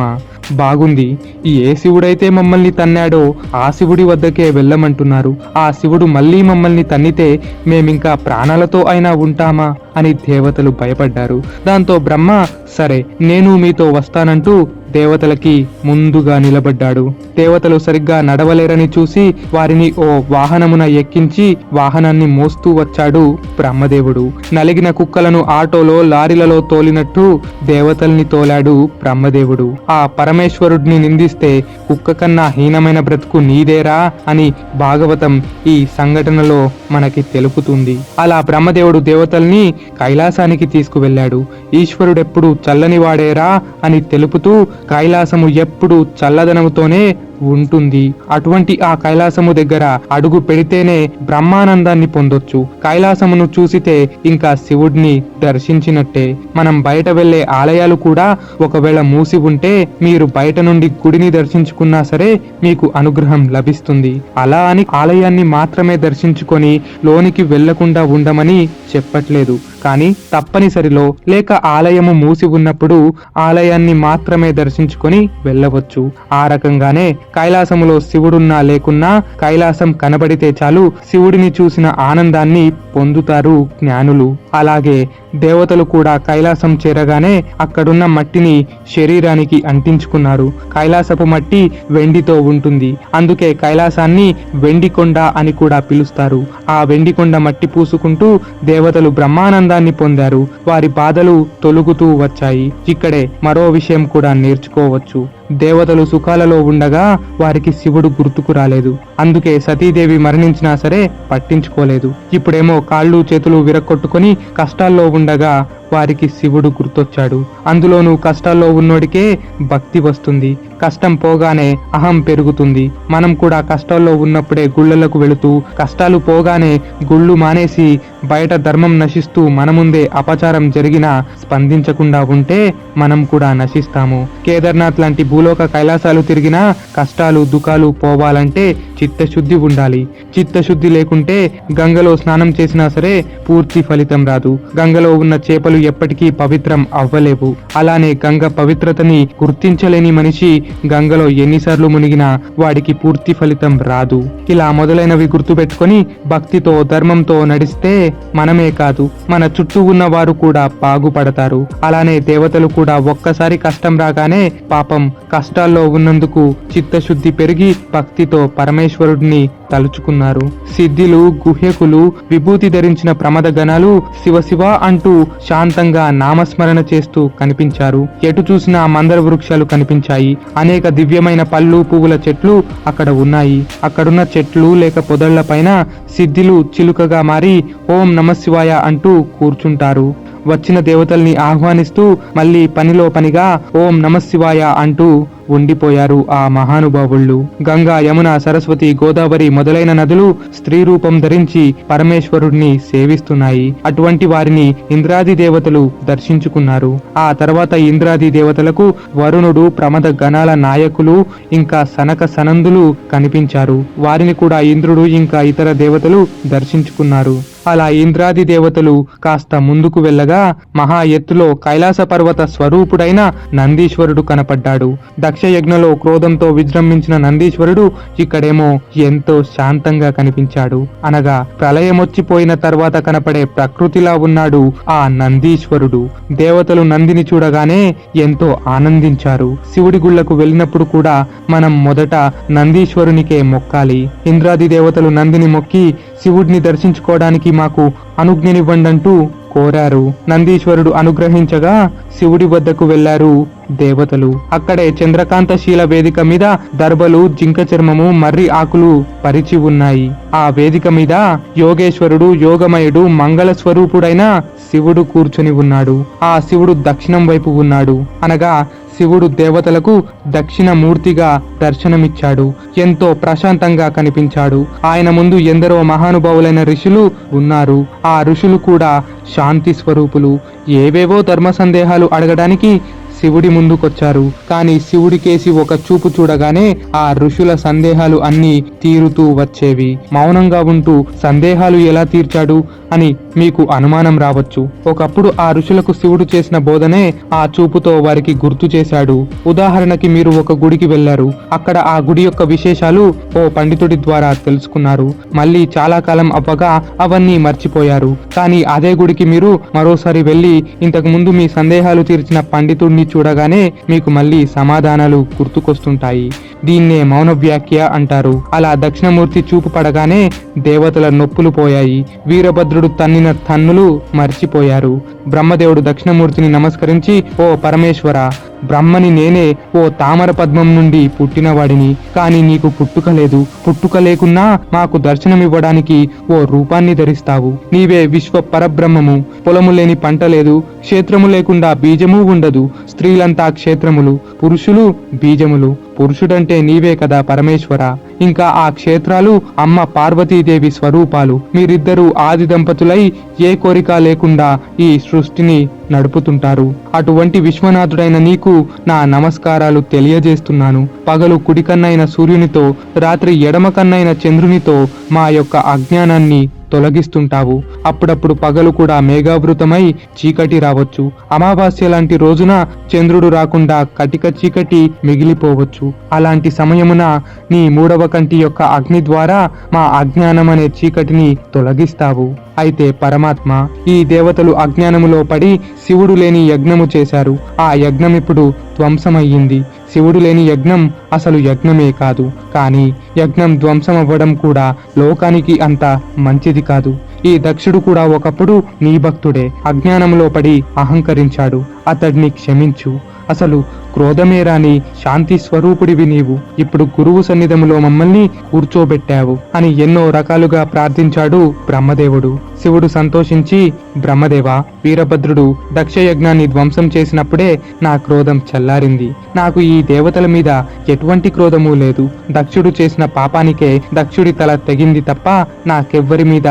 బాగుంది, ఏ శివుడైతే మమ్మల్ని తన్నాడో ఆ శివుడి వద్దకే వెళ్ళమంటున్నారు. ఆ శివుడు మళ్ళీ మమ్మల్ని తన్నితే మేమింకా ప్రాణాలతో అయినా ఉంటామా అని దేవతలు భయపడ్డారు. దాంతో బ్రహ్మ సరే నేను మీతో వస్తానంటూ దేవతలకి ముందుగా నిలబడ్డాడు. దేవతలు సరిగ్గా నడవలేరని చూసి వారిని ఓ వాహనమున ఎక్కించి వాహనాన్ని మోస్తూ వచ్చాడు బ్రహ్మదేవుడు. నలిగిన కుక్కలను ఆటోలో, లారీలలో తోలినట్టు దేవతల్ని తోలాడు బ్రహ్మదేవుడు. ఆ పరమేశ్వరుడిని నిందిస్తే కుక్క కన్నా హీనమైన బ్రతుకు నీదేరా అని భాగవతం ఈ సంఘటనలో మనకి తెలుపుతుంది. అలా బ్రహ్మదేవుడు దేవతల్ని కైలాసానికి తీసుకువెళ్ళాడు. ఈశ్వరుడెప్పుడు చల్లని వాడేరా అని తెలుపుతూ కైలాసము ఎప్పుడు చల్లదనముతోనే ఉంటుంది. అటువంటి ఆ కైలాసము దగ్గర అడుగు పెడితేనే బ్రహ్మానందాన్ని పొందొచ్చు. కైలాసమును చూసితే ఇంకా శివుడిని దర్శించినట్టే. మనం బయట వెళ్లే ఆలయాలు కూడా ఒకవేళ మూసి ఉంటే మీరు బయట నుండి గుడిని దర్శించుకున్నా సరే మీకు అనుగ్రహం లభిస్తుంది. అలా అని ఆలయాన్ని మాత్రమే దర్శించుకొని లోనికి వెళ్లకుండా ఉండమని చెప్పట్లేదు. కానీ తప్పనిసరిలో లేక ఆలయము మూసి ఉన్నప్పుడు ఆలయాన్ని మాత్రమే దర్శించుకొని వెళ్ళవచ్చు. ఆ రకంగానే కైలాసములో శివుడున్నా లేకున్నా కైలాసం కనబడితే చాలు శివుడిని చూసిన ఆనందాన్ని పొందుతారు జ్ఞానులు. అలాగే దేవతలు కూడా కైలాసం చేరగానే అక్కడున్న మట్టిని శరీరానికి అంటించుకున్నారు. కైలాసపు మట్టి వెండితో ఉంటుంది. అందుకే కైలాసాన్ని వెండికొండ అని కూడా పిలుస్తారు. ఆ వెండికొండ మట్టి పూసుకుంటూ దేవతలు బ్రహ్మానందాన్ని పొందారు. వారి బాధలు తొలుగుతూ వచ్చాయి. ఇక్కడే మరో విషయం కూడా నేర్చుకోవచ్చు. దేవతలు సుఖాలలో ఉండగా వారికి శివుడు గుర్తుకు రాలేదు. అందుకే సతీదేవి మరణించినా సరే పట్టించుకోలేదు. ఇప్పుడేమో కాళ్ళు చేతులు విరక్కొట్టుకొని కష్టాల్లో ఉండగా వారికి శివుడు గుర్తొచ్చాడు. అందులోనూ కష్టాల్లో ఉన్నోడికే భక్తి వస్తుంది. కష్టం పోగానే అహం పెరుగుతుంది. మనం కూడా కష్టాల్లో ఉన్నప్పుడే గుళ్ళలకు వెళుతూ కష్టాలు పోగానే గుళ్ళు మానేసి బయట ధర్మం నశిస్తూ మన ముందే అపచారం జరిగినా స్పందించకుండా ఉంటే మనం కూడా నశిస్తాము. కేదార్నాథ్ లాంటి భూలోక కైలాసాలు తిరిగినా కష్టాలు దుఃఖాలు పోవాలంటే చిత్తశుద్ధి ఉండాలి. చిత్తశుద్ధి లేకుంటే గంగలో స్నానం చేసినా సరే పూర్తి ఫలితం రాదు. గంగలో ఉన్న చేపలు ఎప్పటికీ పవిత్రం అవ్వలేవు. అలానే గంగ పవిత్రతని గుర్తించలేని మనిషి గంగలో ఎన్నిసార్లు మునిగినా వాడికి పూర్తి ఫలితం రాదు. ఇలా మొదలైనవి గుర్తుపెట్టుకొని భక్తితో ధర్మంతో నడిస్తే మనమే కాదు మన చుట్టూ ఉన్న వారు కూడా బాగుపడతారు. అలానే దేవతలు కూడా ఒక్కసారి కష్టం రాగానే పాపం కష్టాల్లో ఉన్నందుకు చిత్తశుద్ధి పెరిగి భక్తితో పరమేశ్వరుడిని తలుచుకున్నారు. సిద్ధిలు గుహ్యకులు విభూతి ధరించిన ప్రమద గణాలు శివ శివ అంటూ శాంతంగా నామస్మరణ చేస్తూ కనిపించారు. ఎటు చూసినా మందర వృక్షాలు కనిపించాయి. అనేక దివ్యమైన పళ్ళు పువ్వుల చెట్లు అక్కడ ఉన్నాయి. అక్కడున్న చెట్లు లేక పొదళ్ల పైన సిద్ధిలు చిలుకగా మారి ఓం నమశివాయ అంటూ కూర్చుంటారు. వచ్చిన దేవతల్ని ఆహ్వానిస్తూ మళ్ళీ పనిలో పనిగా ఓం నమశివాయ అంటూ ఉండిపోయారు ఆ మహానుభావుళ్ళు. గంగా యమున సరస్వతి గోదావరి మొదలైన నదులు స్త్రీ రూపం ధరించి పరమేశ్వరుడిని సేవిస్తున్నాయి. అటువంటి వారిని ఇంద్రాది దేవతలు దర్శించుకున్నారు. ఆ తర్వాత ఇంద్రాది దేవతలకు వరుణుడు ప్రమద గణాల నాయకులు ఇంకా సనక సనందులు కనిపించారు. వారిని కూడా ఇంద్రుడు ఇంకా ఇతర దేవతలు దర్శించుకున్నారు. అలా ఇంద్రాది దేవతలు కాస్త ముందుకు వెళ్ళగా మహా ఎత్తులో కైలాస పర్వత స్వరూపుడైన నందీశ్వరుడు కనపడ్డాడు. దక్షయజ్ఞలో క్రోధంతో విజృంభించిన నందీశ్వరుడు ఇక్కడేమో ఎంతో శాంతంగా కనిపించాడు. అనగా ప్రళయమొచ్చిపోయిన తర్వాత కనపడే ప్రకృతిలా ఉన్నాడు ఆ నందీశ్వరుడు. దేవతలు నందిని చూడగానే ఎంతో ఆనందించారు. శివుడి గుళ్లకు వెళ్ళినప్పుడు కూడా మనం మొదట నందీశ్వరునికే మొక్కాలి. ఇంద్రాది దేవతలు నందిని మొక్కి శివుడిని దర్శించుకోవడానికి మాకు అనుజ్ఞనివ్వండంటూ కోరారు. నందీశ్వరుడు అనుగ్రహించగా శివుడి వద్దకు వెళ్లారు దేవతలు. అక్కడే చంద్రకాంతశీల వేదిక మీద దర్భలు జింక చర్మము మర్రి ఆకులు పరిచి ఉన్నాయి. ఆ వేదిక మీద యోగేశ్వరుడు యోగమయుడు మంగళ స్వరూపుడైన శివుడు కూర్చొని ఉన్నాడు. ఆ శివుడు దక్షిణం వైపు ఉన్నాడు. అనగా శివుడు దేవతలకు దక్షిణ మూర్తిగా దర్శనమిచ్చాడు. ఎంతో ప్రశాంతంగా కనిపించాడు. ఆయన ముందు ఎందరో మహానుభావులైన ఋషులు ఉన్నారు. ఆ ఋషులు కూడా శాంతి స్వరూపులు. ఏవేవో ధర్మ సందేహాలు అడగడానికి శివుడి ముందుకొచ్చారు. కానీ శివుడి కేసి ఒక చూపు చూడగానే ఆ ఋషుల సందేహాలు అన్నీ తీరుతూ వచ్చేవి. మౌనంగా ఉంటూ సందేహాలు ఎలా తీర్చాడు అని మీకు అనుమానం రావచ్చు. ఒకప్పుడు ఆ ఋషులకు శివుడు చేసిన బోధనే ఆ చూపుతో వారికి గుర్తు చేశాడు. ఉదాహరణకి మీరు ఒక గుడికి వెళ్లారు. అక్కడ ఆ గుడి యొక్క విశేషాలు ఓ పండితుడి ద్వారా తెలుసుకున్నారు. మళ్ళీ చాలా కాలం అవ్వగా అవన్నీ మర్చిపోయారు. కానీ అదే గుడికి మీరు మరోసారి వెళ్లి ఇంతకు ముందు మీ సందేహాలు తీర్చిన పండితుడిని చూడగానే మీకు మళ్ళీ సమాధానాలు గుర్తుకొస్తుంటాయి. దీన్నే మౌన వ్యాఖ్య అంటారు. అలా దక్షిణమూర్తి చూపు పడగానే దేవతల నొప్పులు పోయాయి. వీరభద్రుడు తన్నిన తన్నులు మర్చిపోయారు. బ్రహ్మదేవుడు దక్షిణమూర్తిని నమస్కరించి ఓ పరమేశ్వర, బ్రహ్మని నేనే ఓ తామర పద్మం నుండి పుట్టినవాడిని, కానీ నీకు పుట్టుక లేదు. పుట్టుక లేకున్నా మాకు దర్శనమివ్వడానికి ఓ రూపాన్ని ధరిస్తావు. నీవే విశ్వ పరబ్రహ్మము. పొలము లేని పంట లేదు, క్షేత్రము లేకుండా బీజము ఉండదు. స్త్రీలంతా క్షేత్రములు, పురుషులు బీజములు. పురుషుడంటే నీవే కదా పరమేశ్వర. ఇంకా ఆ క్షేత్రాలు అమ్మ పార్వతీదేవి స్వరూపాలు. మీరిద్దరూ ఆది దంపతులై ఏ కోరిక లేకుండా ఈ సృష్టిని నడుపుతుంటారు. అటువంటి విశ్వనాథుడైన నీకు నా నమస్కారాలు తెలియజేస్తున్నాను. పగలు కుడికన్నైన సూర్యునితో, రాత్రి ఎడమ కన్నైన చంద్రునితో మా యొక్క అజ్ఞానాన్ని తొలగిస్తుంటావు. అప్పుడప్పుడు పగలు కూడా మేఘావృతమై చీకటి రావచ్చు. అమావాస్య లాంటి రోజున చంద్రుడు రాకుండా కటిక చీకటి మిగిలిపోవచ్చు. అలాంటి సమయమున నీ మూడవ కంటి యొక్క అగ్ని ద్వారా మా అజ్ఞానం అనే చీకటిని తొలగిస్తావు. అయితే పరమాత్మ, ఈ దేవతలు అజ్ఞానములో పడి శివుడు లేని యజ్ఞము చేశారు. ఆ యజ్ఞం ఇప్పుడు ధ్వంసమయ్యింది. శివుడు లేని యజ్ఞం అసలు యజ్ఞమే కాదు. కానీ యజ్ఞం ధ్వంసమవ్వడం కూడా లోకానికి అంత మంచిది కాదు. ఈ దక్షుడు కూడా ఒకప్పుడు నీ భక్తుడే. అజ్ఞానంలో పడి అహంకరించాడు. అతడిని క్షమించు. అసలు క్రోధమే రాని శాంతి స్వరూపుడివి నీవు. ఇప్పుడు గురువు సన్నిధములో మమ్మల్ని కూర్చోబెట్టావు అని ఎన్నో రకాలుగా ప్రార్థించాడు బ్రహ్మదేవుడు. శివుడు సంతోషించి, బ్రహ్మదేవా, వీరభద్రుడు దక్షయజ్ఞాన్ని ధ్వంసం చేసినప్పుడే నా క్రోధం చల్లారింది. నాకు ఈ దేవతల మీద ఎటువంటి క్రోధము లేదు. దక్షుడు చేసిన పాపానికే దక్షుడి తల తెగింది తప్ప నాకెవ్వరి మీద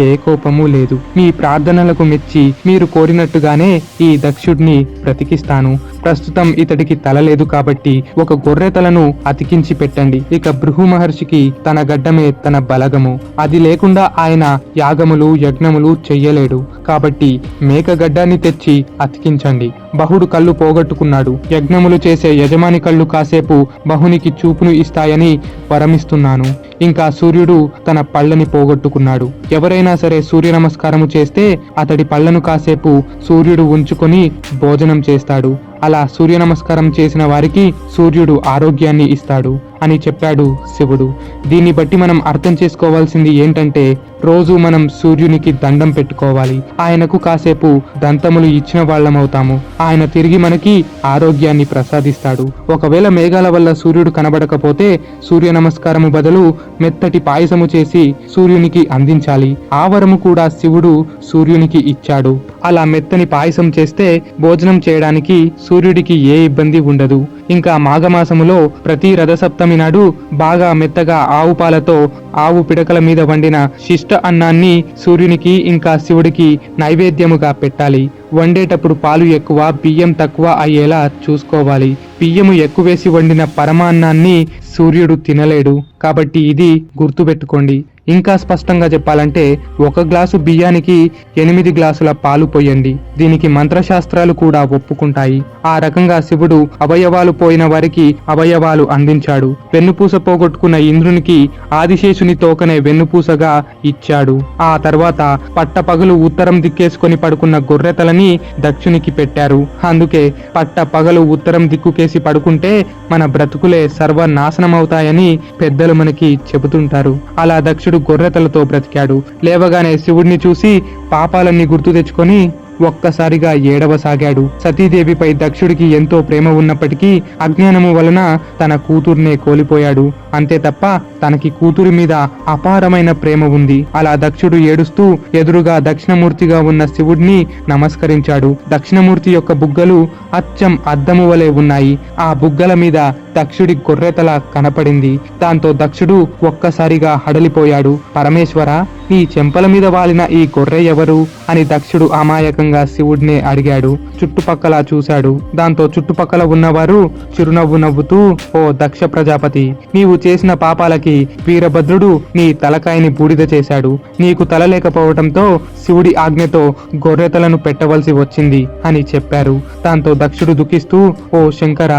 ఏ కోపము లేదు. మీ ప్రార్థనలకు మెచ్చి మీరు కోరినట్టుగానే ఈ దక్షుడిని బ్రతికిస్తాను. ప్రస్తుతం ఇతడికి తల లేదు కాబట్టి ఒక గొర్రె తలను అతికించి పెట్టండి. ఇక భృగు మహర్షికి తన గడ్డమే తన బలగము. అది లేకుండా ఆయన యాగములు యజ్ఞములు చెయ్యలేడు. కాబట్టి మేక గడ్డాన్ని తెచ్చి అతికించండి. బహుడు కళ్ళు పోగొట్టుకున్నాడు. యజ్ఞములు చేసే యజమాని కళ్ళు కాసేపు బహునికి చూపును ఇస్తాయని వరమిస్తున్నాను. ఇంకా సూర్యుడు తన పళ్ళని పోగొట్టుకున్నాడు. ఎవరైనా సరే సూర్య నమస్కారము చేస్తే అతడి పళ్ళను కాసేపు సూర్యుడు ఉంచుకొని భోజనం చేస్తాడు. అలా సూర్య నమస్కారం చేసిన వారికి సూర్యుడు ఆరోగ్యాన్ని ఇస్తాడు అని చెప్పాడు శివుడు. దీన్ని బట్టి మనం అర్థం చేసుకోవాల్సింది ఏంటంటే, రోజు మనం సూర్యునికి దండం పెట్టుకోవాలి. ఆయనకు కాసేపు దంతములు ఇచ్చిన వాళ్ళమవుతాము. ఆయన తిరిగి మనకి ఆరోగ్యాన్ని ప్రసాదిస్తాడు. ఒకవేళ మేఘాల వల్ల సూర్యుడు కనబడకపోతే సూర్య నమస్కారము బదులు మెత్తటి పాయసము చేసి సూర్యునికి అందించాలి. ఆ వరము కూడా శివుడు సూర్యునికి ఇచ్చాడు. అలా మెత్తని పాయసం చేస్తే భోజనం చేయడానికి సూర్యుడికి ఏ ఇబ్బంది ఉండదు. ఇంకా మాఘమాసములో ప్రతి రథసప్తమి నాడు బాగా మెత్తగా ఆవు పాలతో ఆవు పిడకల మీద వండిన శిష్ట అన్నాన్ని సూర్యునికి ఇంకా శివుడికి నైవేద్యముగా పెట్టాలి. వండేటప్పుడు పాలు ఎక్కువ బియ్యం తక్కువ అయ్యేలా చూసుకోవాలి. బియ్యము ఎక్కువేసి వండిన పరమాన్నాన్ని సూర్యుడు తినలేడు. కాబట్టి ఇది గుర్తుపెట్టుకోండి. ఇంకా స్పష్టంగా చెప్పాలంటే 1 గ్లాసు బియ్యానికి 8 గ్లాసుల పాలు పోయండి. దీనికి మంత్రశాస్త్రాలు కూడా ఒప్పుకుంటాయి. ఆ రకంగా శివుడు అవయవాలు పోయిన వారికి అవయవాలు అందించాడు. వెన్నుపూస పోగొట్టుకున్న ఇంద్రునికి ఆదిశేషుని తోకనే వెన్నుపూసగా ఇచ్చాడు. ఆ తర్వాత పట్టపగలు ఉత్తరం దిక్కేసుకొని పడుకున్న గొర్రెతలని దక్షునికి పెట్టారు. అందుకే పట్టపగలు ఉత్తరం దిక్కుకేసి పడుకుంటే మన బ్రతుకులే సర్వనాశనమవుతాయని పెద్దలు మనకి చెబుతుంటారు. అలా దక్షుడు గొర్రెతలతో బ్రతికాడు. లేవగానే శివుడిని చూసి పాపాలన్నీ గుర్తు తెచ్చుకొని ఒక్కసారిగా ఏడవసాగాడు. సతీదేవిపై దక్షుడికి ఎంతో ప్రేమ ఉన్నప్పటికీ అజ్ఞానము వలన తన కూతుర్నే కోల్పోయాడు. అంతే తప్ప తనకి కూతురి మీద అపారమైన ప్రేమ ఉంది. అలా దక్షుడు ఏడుస్తూ ఎదురుగా దక్షిణమూర్తిగా ఉన్న శివుడిని నమస్కరించాడు. దక్షిణమూర్తి యొక్క బుగ్గలు అచ్చం అద్దము వలె ఉన్నాయి. ఆ బుగ్గల మీద దక్షుడి గొర్రెతల కనపడింది. దాంతో దక్షుడు ఒక్కసారిగా హడలిపోయాడు. పరమేశ్వర, నీ చెంపల మీద వాలిన ఈ గొర్రె ఎవరు అని దక్షుడు అమాయకంగా శివుడినే అడిగాడు. చుట్టుపక్కల చూశాడు. దాంతో చుట్టుపక్కల ఉన్నవారు చిరునవ్వు నవ్వుతూ, ఓ దక్ష ప్రజాపతి, నీవు చేసిన పాపాలకి వీరభద్రుడు నీ తలకాయని బూడిద చేశాడు. నీకు తల లేకపోవటంతో శివుడి ఆజ్ఞతో గొర్రెతలను పెట్టవలసి వచ్చింది అని చెప్పారు. దాంతో దక్షుడు దుఃఖిస్తూ, ఓ శంకర,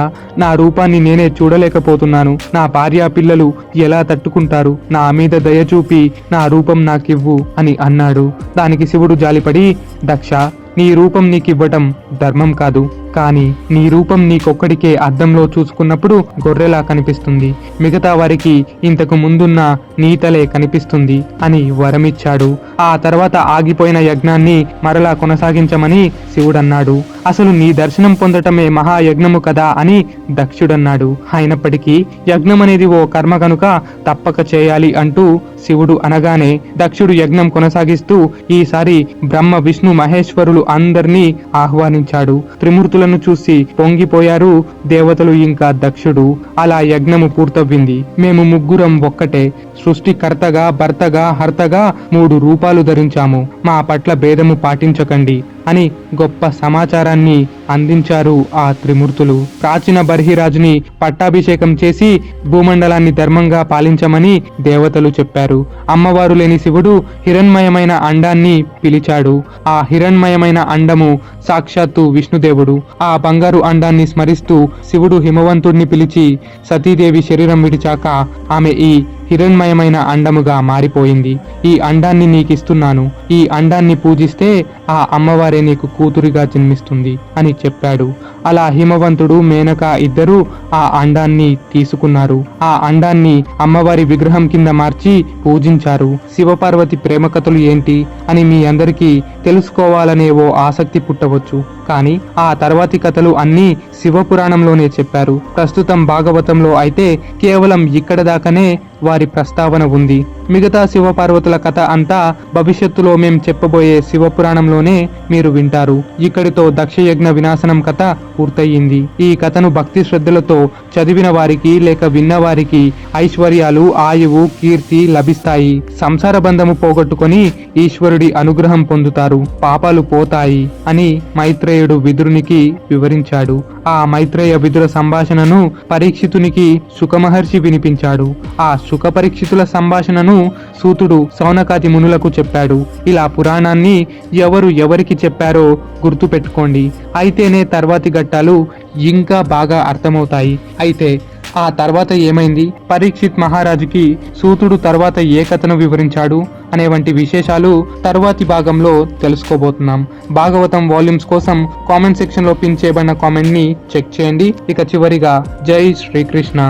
నా రూపాన్ని నేనే చూడలేకపోతున్నాను. నా భార్యా పిల్లలు ఎలా తట్టుకుంటారు? నా మీద దయ చూపి నా రూపం నాకివ్వు అని అన్నాడు. దానికి శివుడు జాలిపడి, దక్ష, నీ రూపం నీకివ్వటం ధర్మం కాదు. కానీ నీ రూపం నీకొక్కడికే అద్దంలో చూసుకున్నప్పుడు గొర్రెలా కనిపిస్తుంది. మిగతా వారికి ఇంతకు ముందున్న నీతలే కనిపిస్తుంది అని వరమిచ్చాడు. ఆ తర్వాత ఆగిపోయిన యజ్ఞాన్ని మరలా కొనసాగించమని శివుడన్నాడు. అసలు నీ దర్శనం పొందటమే మహాయజ్ఞము కదా అని దక్షుడన్నాడు. అయినప్పటికీ యజ్ఞం అనేది ఓ కర్మ కనుక తప్పక చేయాలి అంటూ శివుడు అనగానే దక్షుడు యజ్ఞం కొనసాగిస్తూ ఈసారి బ్రహ్మ విష్ణు మహేశ్వరులు అందరినీ ఆహ్వానించాడు. త్రిమూర్తులను చూసి పొంగిపోయారు దేవతలు ఇంకా దక్షుడు. అలా యజ్ఞము పూర్తవ్వింది. మేము ముగ్గురం ఒక్కటే, సృష్టికర్తగా భర్తగా హర్తగా 3 రూపాలు ధరించాము, మా పట్ల భేదము పాటించకండి అని గొప్ప సమాచారాన్ని అందించారు ఆ త్రిమూర్తులు. ప్రాచీన బర్హిరాజుని పట్టాభిషేకం చేసి భూమండలాన్ని ధర్మంగా పాలించమని దేవతలు చెప్పారు. అమ్మవారు లేని శివుడు హిరణ్మయమైన అండాన్ని పిలిచాడు. ఆ హిరణ్మయమైన అండము సాక్షాత్తు విష్ణుదేవుడు. ఆ బంగారు అండాన్ని స్మరిస్తూ శివుడు హిమవంతుడిని పిలిచి సతీదేవి శరీరం విడిచాక ఆమె ఈ హిరణ్మయమైన అండముగా మారిపోయింది. ఈ అండాన్ని నీకిస్తున్నాను, ఈ అండాన్ని పూజిస్తే ఆ అమ్మవారే నీకు కూతురిగా జన్మిస్తుంది అని చెప్పాడు. అలా హిమవంతుడు మేనక ఇద్దరు ఆ అండాన్ని తీసుకున్నారు. ఆ అండాన్ని అమ్మవారి విగ్రహం కింద మార్చి పూజించారు. శివపార్వతి ప్రేమ కథలు ఏంటి అని మీ అందరికీ తెలుసుకోవాలనే ఓ ఆసక్తి పుట్టవచ్చు. కానీ ఆ తర్వాతి కథలు అన్నీ శివపురాణంలోనే చెప్పారు. ప్రస్తుతం భాగవతంలో అయితే కేవలం ఇక్కడ దాకానే వారి ప్రస్తావన ఉంది. మిగతా శివపార్వతుల కథ అంతా భవిష్యత్తులో మేం చెప్పబోయే శివపురాణంలోనే మీరు వింటారు. ఇక్కడితో దక్షయజ్ఞ వినాశనం కథ పూర్తయింది. ఈ కథను భక్తి శ్రద్ధలతో చదివిన వారికి లేక విన్న వారికి ఐశ్వర్యాలు, ఆయువు, కీర్తి లభిస్తాయి. సంసార బంధము పోగొట్టుకొని ఈశ్వరుడి అనుగ్రహం పొందుతారు, పాపాలు పోతాయి అని మైత్రేయుడు విదురునికి వివరించాడు. ఆ మైత్రేయ విదుర సంభాషణను పరీక్షితునికి శుకమహర్షి వినిపించాడు. ఆ శుక పరీక్షితుల సంభాషణను సూతుడు సౌనకాది మునులకు చెప్పాడు. ఇలా పురాణాన్ని ఎవరు ఎవరికి చెప్పారో గుర్తు పెట్టుకోండి. అయితేనే తర్వాతి ఘట్టాలు ఇంకా బాగా అర్థమవుతాయి. అయితే ఆ తర్వాత ఏమైంది, పరీక్షిత్ మహారాజుకి సూతుడు తర్వాత ఏ కథను వివరించాడు అనే వంటి విశేషాలు తర్వాతి భాగంలో తెలుసుకోబోతున్నాం. భాగవతం వాల్యూమ్స్ కోసం కామెంట్ సెక్షన్ లో పిన్ చేయబడిన కామెంట్ ని చెక్ చేయండి. ఇక చివరిగా జై శ్రీకృష్ణ.